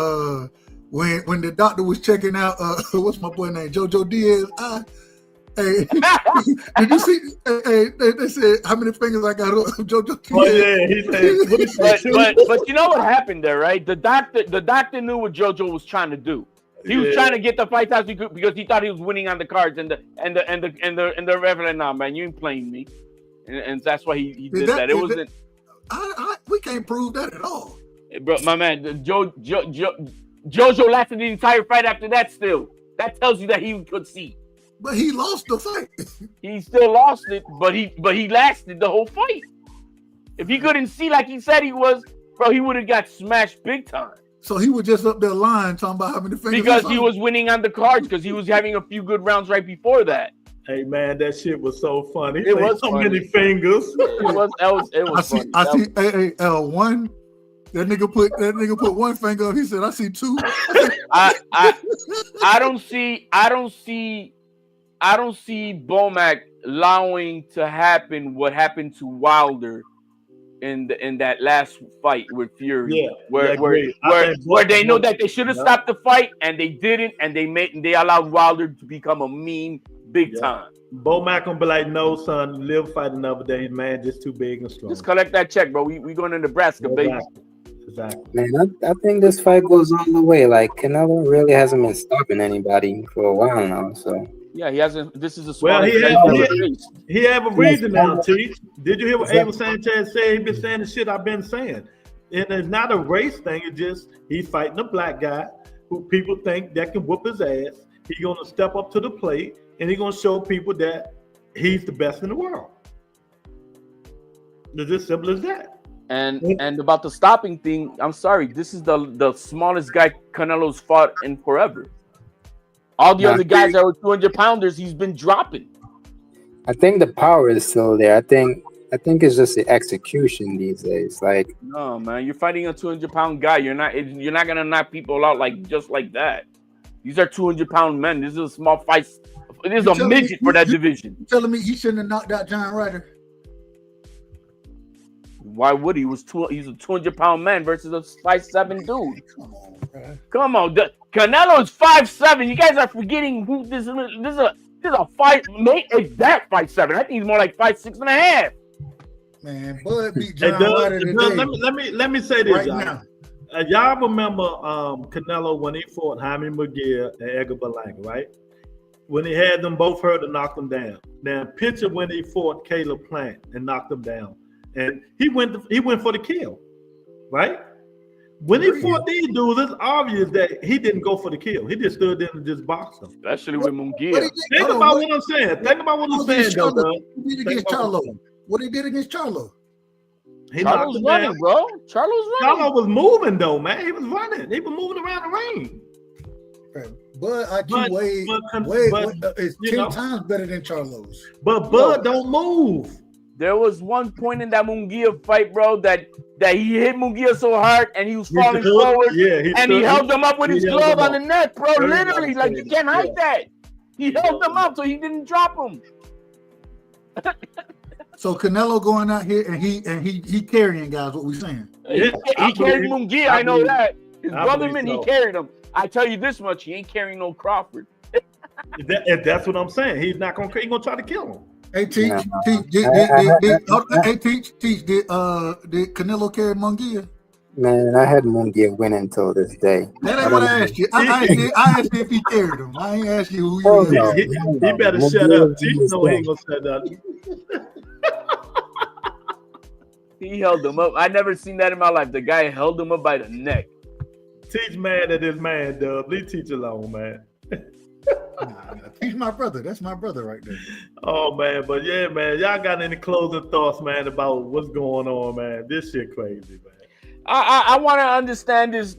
when the doctor was checking out what's my boy name, JoJo Diaz. Hey, did you see? Hey, they said how many fingers I got on JoJo Diaz. Oh yeah, he said. But you know what happened there, right? The doctor knew what JoJo was trying to do. He was trying to get the fight out because he thought he was winning on the cards, and the ref like, nah, man, you ain't playing me, and that's why he did that. It wasn't. We can't prove that at all. Bro, my man, JoJo lasted the entire fight after that still. That tells you that he could see. But he lost the fight. He still lost it, but he lasted the whole fight. If he couldn't see like he said he was, bro, he would have got smashed big time. So he was just up there lying, talking about how many fingers. Because he was winning on the cards, because he was having a few good rounds right before that. Hey man, that shit was so funny. It was so many fingers. It was funny. I see one. That nigga put one finger up. He said, "I see two." I don't see Bomac allowing to happen what happened to Wilder in that last fight with Fury, where they know that they should have stopped the fight and they didn't, and they allowed Wilder to become a meme big time. Bomac gonna be like, "No, son, live fight another day, man. Just too big and strong. Just collect that check, bro. We going to Nebraska, baby." Exactly. Man, I think this fight goes all the way. Like Canelo really hasn't been stopping anybody for a while now. So Yeah, he hasn't. This is the Well, smallest he guy have, he's ever he, faced. he have a reason now, Teach. Did you hear what Abel Exactly. Sanchez said? He been saying the shit I've been saying. And it's not a race thing. It's just he's fighting a black guy who people think that can whoop his ass. He's gonna step up to the plate and he's gonna show people that he's the best in the world. It's as simple as that. And about the stopping thing, I'm sorry. This is the smallest guy Canelo's fought in forever. All the other guys that were 200 pounders, he's been dropping. I think the power is still there. I think it's just the execution these days. Like, No, man, you're fighting a 200-pound guy. You're not gonna knock people out just like that. These are 200-pound men. This is a small fight. This is a midget for that division. You telling me he shouldn't have knocked out John Ryder? Why would he? He's a 200-pound man versus a 5'7" dude. Come on, Canelo is 5'7". You guys are forgetting who this is. This is a fight. It's that 5'7". I think he's more like 5'6.5". Man, Bud beat John Ryder today. Let me say this, right y'all. now. Y'all remember Canelo when he fought Jaime McGill and Edgar Berlanga, right? When he had them both hurt and knocked them down. Now picture when he fought Caleb Plant and knocked him down. And he went for the kill, right? When he fought these dudes, it's obvious that he didn't go for the kill. He just stood there and just boxed them. Especially with Munguia. Think about what I'm saying. Think about what I'm saying, though, bro. What he did against Charlo? What he did against Charlo? He knocked Charlo's him running, down. bro. Charlo's running. Charlo was moving, though, man. He was running. He was moving around the ring. Bud IQ is 10 times better than Charlo's. But Bud don't move. There was one point in that Munguia fight, bro, that he hit Munguia so hard and he was falling forward. And he held him up with his glove on the neck, bro. Literally, like you can't hide that. He held him up so he didn't drop him. So Canelo going out here and he carrying guys. What we saying? He carried Munguia. I know that. His brotherman, so. He carried him. I tell you this much, he ain't carrying no Crawford. That's what I'm saying. He's not gonna. He's gonna try to kill him. Hey, Teach, did Canelo carry Munguia? man, I had Munguia win until this day. That ain't what I asked you. I asked you if he carried him. I ain't asked you who you Oh, no. He better shut up. Teach no he ain't gonna shut up. He held him up. I never seen that in my life. The guy held him up by the neck. Teach mad at this man, Dub. Leave Teach alone, man. He's my brother. That's my brother right there. Oh man, but yeah, man. Y'all got any closing thoughts, man, about what's going on, man? This shit crazy, man. I want to understand this.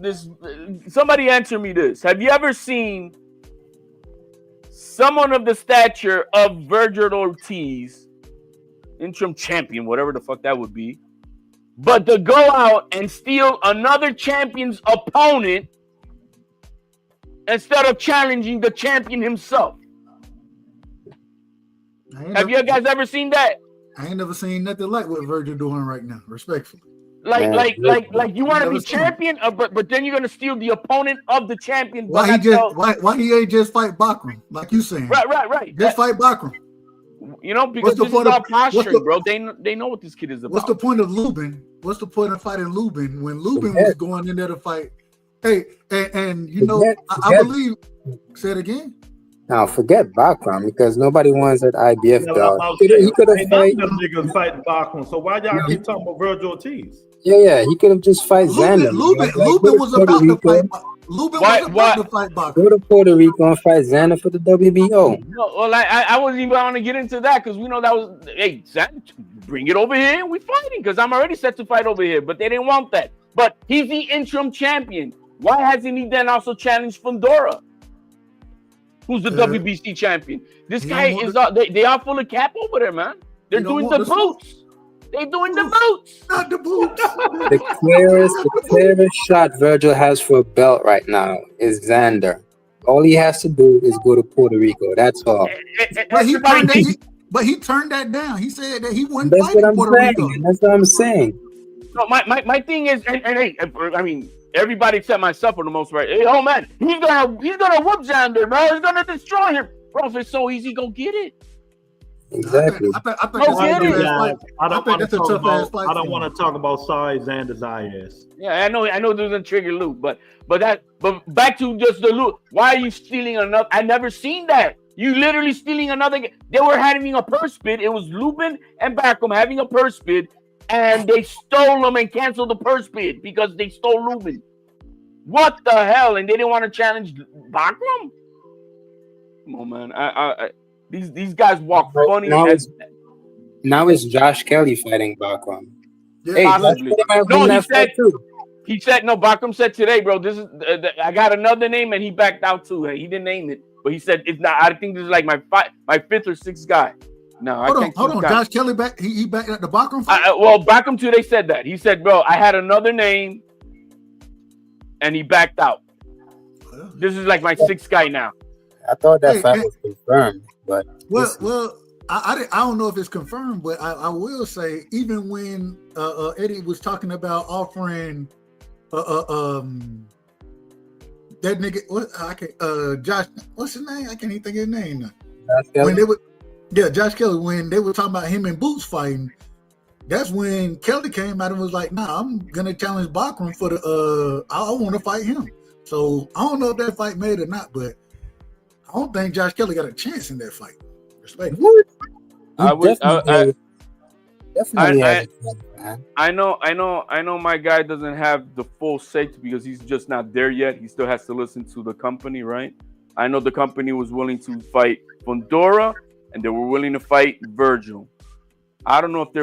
Somebody answer me this. Have you ever seen someone of the stature of Virgil Ortiz, interim champion, whatever the fuck that would be, but to go out and steal another champion's opponent instead of challenging the champion himself? Have you guys ever seen that? I ain't never seen nothing like what Virgil doing right now, respectfully. Like you want to be champion, but then you're gonna steal the opponent of the champion. Why he ain't just fight Bakram, like you saying? Right. Just fight Bakram. You know, because this is all posturing, bro. They know what this kid is about. What's the point of Lubin? What's the point of fighting Lubin when Lubin was going in there to fight? Hey, and you know, I believe. Say it again. Now forget Bakram because nobody wants that IBF dog. He could have fight them niggas fighting Bakram. So why y'all keep talking about Virgil Ortiz? Yeah, he could have just fight Xander. Lubin was about to fight. Lubin was about to fight Bakram. Go to Puerto Rico and fight Xander for the WBO. No, well, I wasn't even going to get into that because we know that was, hey, Xander, bring it over here. We fighting because I'm already set to fight over here, but they didn't want that. But he's the interim champion. Why hasn't he then also challenged Fundora, who's the WBC champion? This guy is, they are full of cap over there, man. They're doing the boots. They're doing the boots. Not the boots. The clearest shot Virgil has for a belt right now is Xander. All he has to do is go to Puerto Rico. That's all. But he turned that down. He said that he wouldn't That's fight what in I'm Puerto saying. Rico. That's what I'm saying. No, my thing is, and hey, I mean, everybody except myself for the most part. Hey, oh man, he's gonna whoop Xander, bro. He's gonna destroy him, bro. If it's so easy, go get it. Exactly. I think No that's a kidding. tough ass Guys, fight. I I don't think want to that's a talk tough ass about. fight. I don't for want him. to talk about Sorry Xander's IS. Yeah, I know there's a trigger loop, but back to just the loop. Why are you stealing another? I never seen that. You literally stealing another. They were having a purse bid. It was Lubin and Backum having a purse bid, and they stole them and canceled the purse bid because they stole Lubin. What the hell? And they didn't want to challenge Backum? Come on, man. These guys walk funny. Now it's Josh Kelly fighting Bacrum. Hey, Possibly. No, he said. Too. He said no. Backum said today, bro. This is I got another name, and he backed out too. He didn't name it, but he said it's not. I think this is like my fifth or sixth guy. No, I can't. Hold on. Josh Kelly back. He backed at the Bacrum fight. Well, Backum today said that. He said, bro, I had another name, and he backed out. This is like my sixth guy now. I thought that fight was confirmed, but I don't know if it's confirmed, but I will say even when Eddie was talking about offering that nigga Josh, what's his name? I can't even think of his name now. Josh Kelly, when they were talking about him and Boots fighting, that's when Kelly came out and was like, nah, I'm gonna challenge Bacrum for the I want to fight him. So I don't know if that fight made or not, but I don't think Josh Kelly got a chance in that fight. Respect. I know my guy doesn't have the full safety because he's just not there yet. He still has to listen to the company, right? I know the company was willing to fight Fundora and they were willing to fight Virgil. I don't know if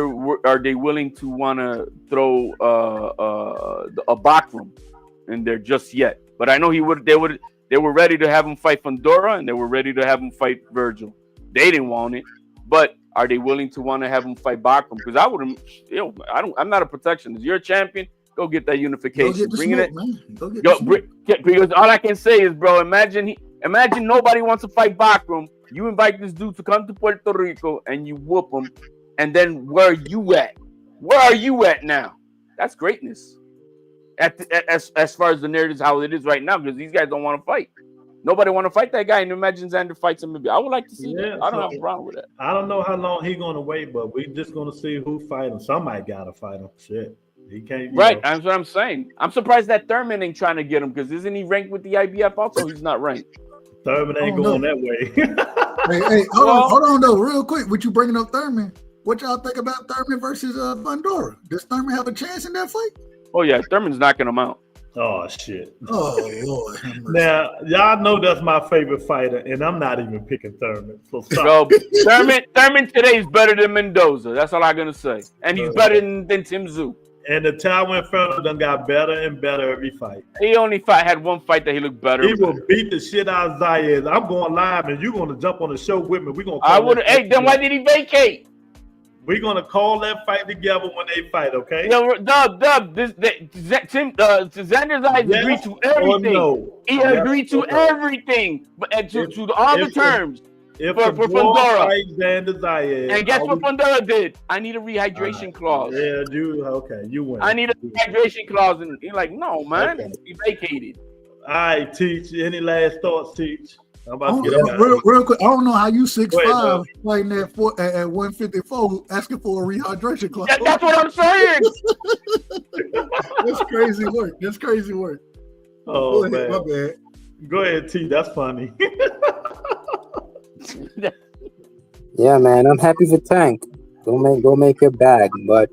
they willing to want to throw a Bacrum in there just yet. But I know they were ready to have him fight Fundora and they were ready to have him fight Virgil. They didn't want it, but are they willing to want to have him fight Bacrum? Because I wouldn't. I'm not a protectionist. You're a champion. Go get that unification. Because all I can say is, bro, imagine nobody wants to fight Bacrum. You invite this dude to come to Puerto Rico and you whoop him, and then where are you at? Where are you at now? That's greatness. As far as the narrative is how it is right now, because these guys don't want to fight. Nobody want to fight that guy, and imagine Xander fights him. I would like to see that. I don't have a problem with that. I don't know how long he's going to wait, but we just going to see who fight him. Somebody got to fight him. Shit. He can't. Right. That's what I'm saying. I'm surprised that Thurman ain't trying to get him because isn't he ranked with the IBF also? He's not ranked. Thurman ain't going that way. hey, hold on, though, real quick. With you bringing up Thurman, what y'all think about Thurman versus Fundora? Does Thurman have a chance in that fight? Oh, yeah. Thurman's knocking him out. Oh, shit. Oh, Lord. Now, y'all know that's my favorite fighter, and I'm not even picking Thurman. So stop. Thurman today is better than Mendoza. That's all I'm going to say. And he's better than Tim Tszyu. And the Taiwan Inferno done got better and better every fight. He only had one fight that he looked better. He will beat the shit out of Zayed. I'm going live, and you're going to jump on the show with me. We're going to. I would. Hey, then why did he vacate? We're gonna call that fight together when they fight, okay? Yo, Dub. Xander's eyes agreed to everything. No? He agreed to everything, but to all the terms. If for Fundora, Zayed, and guess what Fundora did? I need a rehydration clause. Yeah, you win. I need a rehydration clause, and he's like, no, man, he vacated. All right, Teach. Any last thoughts, Teach? I'm about to get real quick. I don't know how you 6'5" fighting at 154 asking for a rehydration clause. That's what I'm saying. That's crazy work. That's crazy work. Oh, Go ahead, man. my bad. Go ahead, T. That's funny. Yeah, man. I'm happy for Tank. Go make your bag. But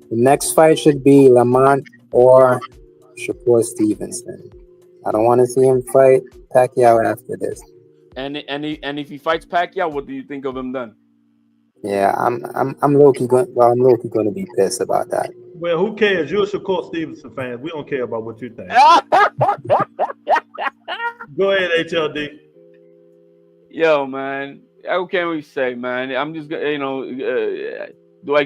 the next fight should be Lamont or Shakur Stevenson. I don't want to see him fight Pacquiao after this. And if he fights Pacquiao, what do you think of him then? Yeah, I'm low-key going to be pissed about that. Well, who cares? You're a Shakur Stevenson fan. We don't care about what you think. Go ahead, HLD. Yo, man. What can we say, man? I'm just gonna,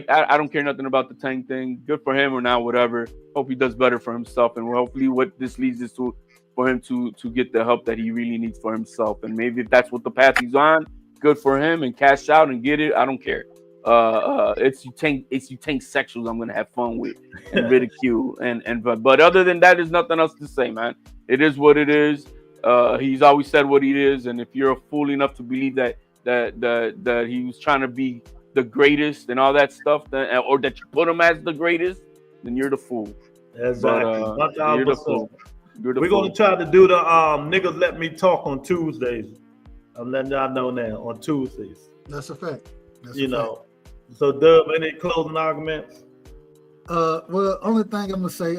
I don't care nothing about the Tank thing. Good for him or not, whatever. Hope he does better for himself, and hopefully what this leads us to for him to get the help that he really needs for himself. And maybe if that's what the path he's on, good for him and cash out and get it. I don't care. It's you tank sexuals I'm gonna have fun with and ridicule but other than that, there's nothing else to say, man. It is what it is. He's always said what he is, and if you're a fool enough to believe that that he was trying to be the greatest and all that stuff, or that you put him as the greatest, then you're the fool. Exactly. But, you're the fool. We're gonna try to do the niggas let me talk on Tuesdays. I'm letting y'all know now on Tuesdays. That's a fact. You know. So Dub, any closing arguments? Well, only thing I'm gonna say,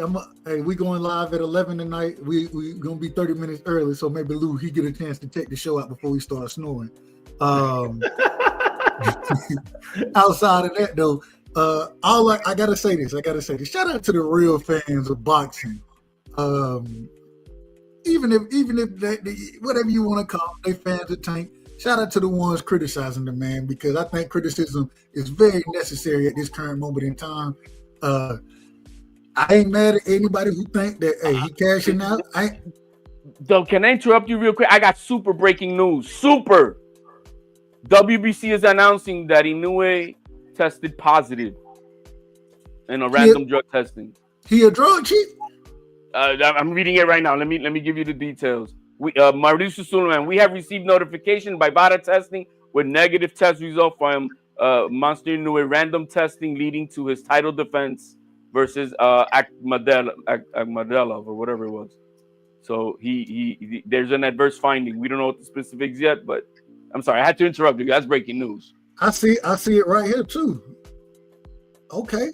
hey, we going live at 11 tonight. We gonna be 30 minutes early, so maybe Lou he get a chance to check the show out before we start snoring. Outside of that though, I gotta say this. Shout out to the real fans of boxing. Even if they, whatever you want to call them, they fans of Tank. Shout out to the ones criticizing the man, because I think criticism is very necessary at this current moment in time. I ain't mad at anybody who think that he cashing out. Though, can I interrupt you real quick? I got super breaking news. Super. WBC is announcing that Inoue tested positive in a random drug testing. He a drug cheat? I'm reading it right now. Let me give you the details. Mauricio Suleiman, we have received notification by BADA testing with negative test result from Monster Inoue random testing leading to his title defense versus Akhmadalov or whatever it was. So he there's an adverse finding. We don't know what the specifics yet, but I'm sorry, I had to interrupt you. That's breaking news. I see it right here too. Okay.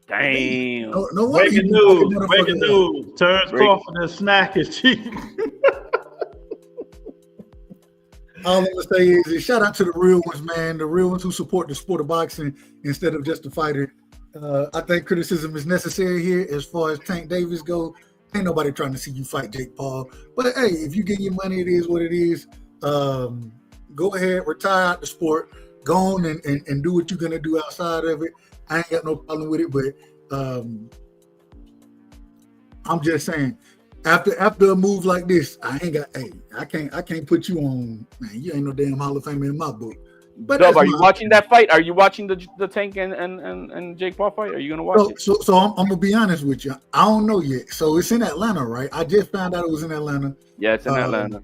Damn. No breaking news. Terrence Crawford and Snack is cheap. All I'm gonna say is shout out to the real ones, man. The real ones who support the sport of boxing instead of just the fighter. I think criticism is necessary here as far as Tank Davis go. Ain't nobody trying to see you fight Jake Paul. But hey, if you get your money, it is what it is. Go ahead, retire out the sport. Go on and do what you're gonna do outside of it. I ain't got no problem with it, but I'm just saying, after a move like this, I can't put you on, man. You ain't no damn Hall of Famer in my book. But Dub, are you watching that fight? Are you watching the Tank and Jake Paul fight? Are you gonna watch it? So I'm gonna be honest with you. I don't know yet. So it's in Atlanta, right? I just found out it was in Atlanta. Yeah, it's in Atlanta.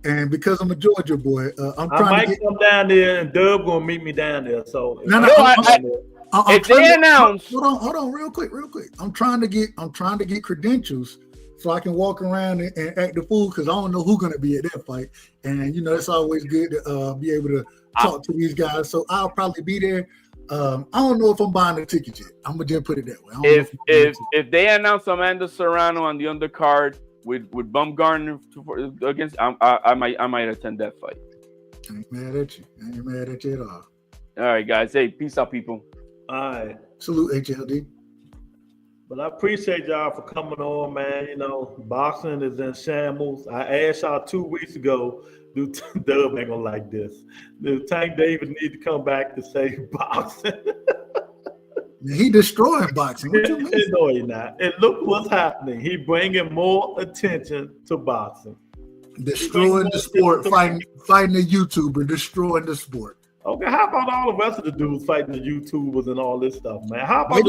And because I'm a Georgia boy, I'm I trying might to get come down there, and Dub gonna meet me down there. So if they announce, hold on, real quick. I'm trying to get credentials so I can walk around and act the fool, because I don't know who's gonna be at that fight, and you know it's always good to be able to talk to these guys. So I'll probably be there. I don't know if I'm buying the ticket yet. I'm gonna just put it that way. If they announce Amanda Serrano on the undercard with Bumgarner against, I might attend that fight. I ain't mad at you at all. All right, guys. Hey, peace out, people. All right. Salute, HLD. But I appreciate y'all for coming on, man. You know, boxing is in shambles. I asked y'all 2 weeks ago, Dub ain't gonna like this. Do Tank Davis need to come back to save boxing? He destroying boxing. What you mean? No, he not. And look what's happening. He bringing more attention to boxing. Destroying the sport, fighting a YouTuber, destroying the sport. Okay, how about all the rest of the dudes fighting the YouTubers and all this stuff, man? How about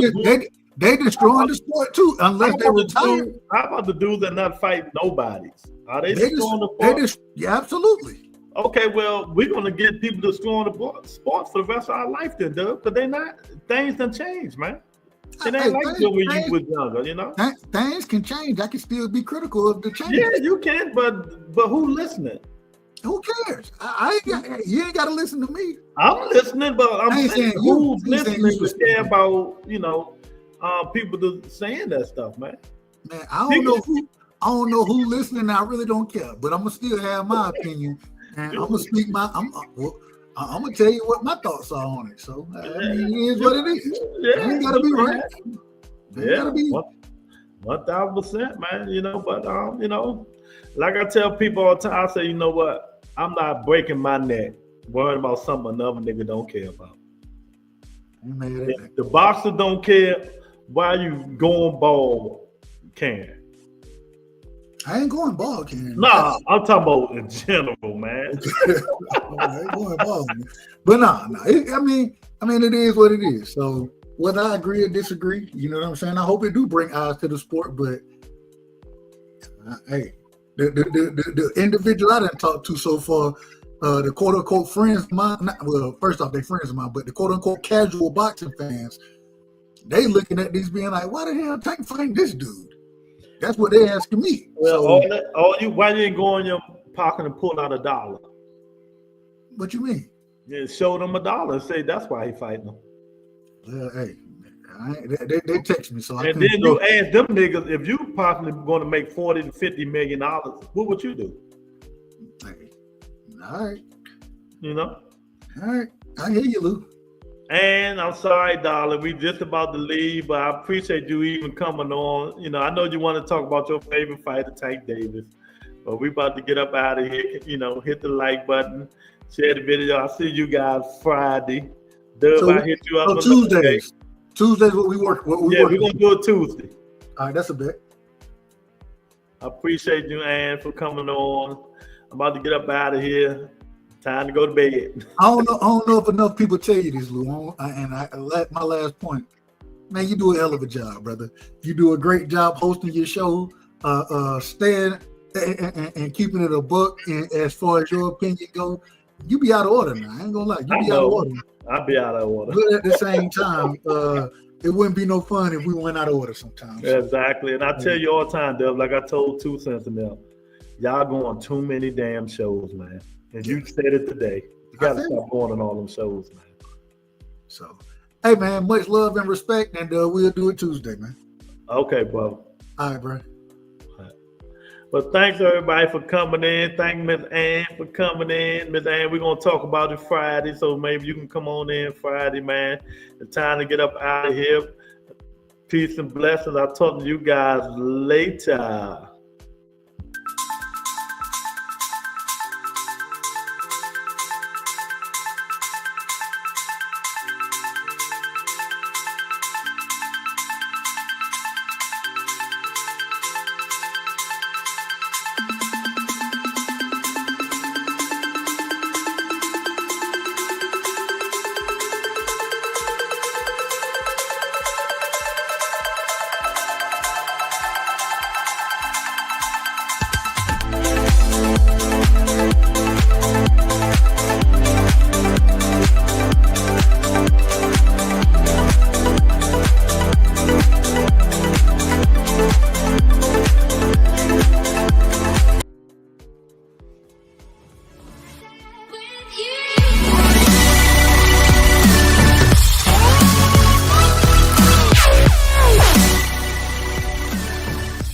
they destroying the sport too, unless they retire. How about the dudes that not fighting nobodies? Are they destroying the sport? Yeah, absolutely. Okay, well, we're gonna get people destroying the sport for the rest of our life, then, Doug, because they not things done change, man. It ain't like when you was younger, you know. Things can change. I can still be critical of the change. Yeah, you can, but who listening? Who cares? You ain't got to listen to me. I'm listening, but I'm saying who's listening to care about, you know, people saying that stuff, man. Man, I don't know who listening. I really don't care, but I'm gonna still have my opinion, and I'm gonna speak I'm gonna tell you what my thoughts are on it. So I mean, it is what it is. Yeah, it ain't gotta be right. Yeah, 1000%, man. You know, but you know, like I tell people all the time, I say, you know what? I'm not breaking my neck worrying about something another nigga don't care about. If the boxer don't care, why you going bald caring? I ain't going bald caring. Nah, I'm talking about in general, man. I ain't going bald, man. But nah. I mean, it is what it is. So whether I agree or disagree, you know what I'm saying? I hope it do bring eyes to the sport, but hey. The individual I done talked to so far, the quote unquote friends of mine, well, first off, they friends of mine, but the quote unquote casual boxing fans, they looking at these being like, why the hell Tank fighting this dude? That's what they asking me. Well, So, why you ain't go in your pocket and pull out $1? What you mean? Yeah, show them $1 and say that's why he fighting them. Hey, they text me, so I and then you ask them niggas, if you possibly going to make $40 to $50 million, what would you do? Hey, all right. You know? All right. I hear you, Lou. And I'm sorry, darling, we just about to leave, but I appreciate you even coming on. You know, I know you want to talk about your favorite fighter, Tank Davis, but we about to get up out of here. You know, hit the like button, share the video. I'll see you guys Friday. Dub, I hit you up on Tuesdays. Tuesdays what we work. We're gonna do it Tuesday. All right, that's a bet. I appreciate you, Ann, for coming on. I'm about to get up out of here. Time to go to bed. I don't know if enough people tell you this, Lou. My last point, man, you do a hell of a job, brother. You do a great job hosting your show, staying and keeping it a buck. And as far as your opinion go, you be out of order now. I ain't gonna lie, you be out of order. I'll be out of order. But at the same time, it wouldn't be no fun if we went out of order sometimes. Exactly, and I tell you all the time, Dub, like I told 2 cents in there, y'all go on too many damn shows, man. And you said it today. You got to stop going on all them shows, man. So, hey, man, much love and respect, and we'll do it Tuesday, man. Okay, bro. All right, bro. Well, thanks everybody for coming in. Thank Miss Ann for coming in. Miss Ann, we're gonna talk about it Friday, so maybe you can come on in Friday, man. It's time to get up out of here. Peace and blessings. I'll talk to you guys later.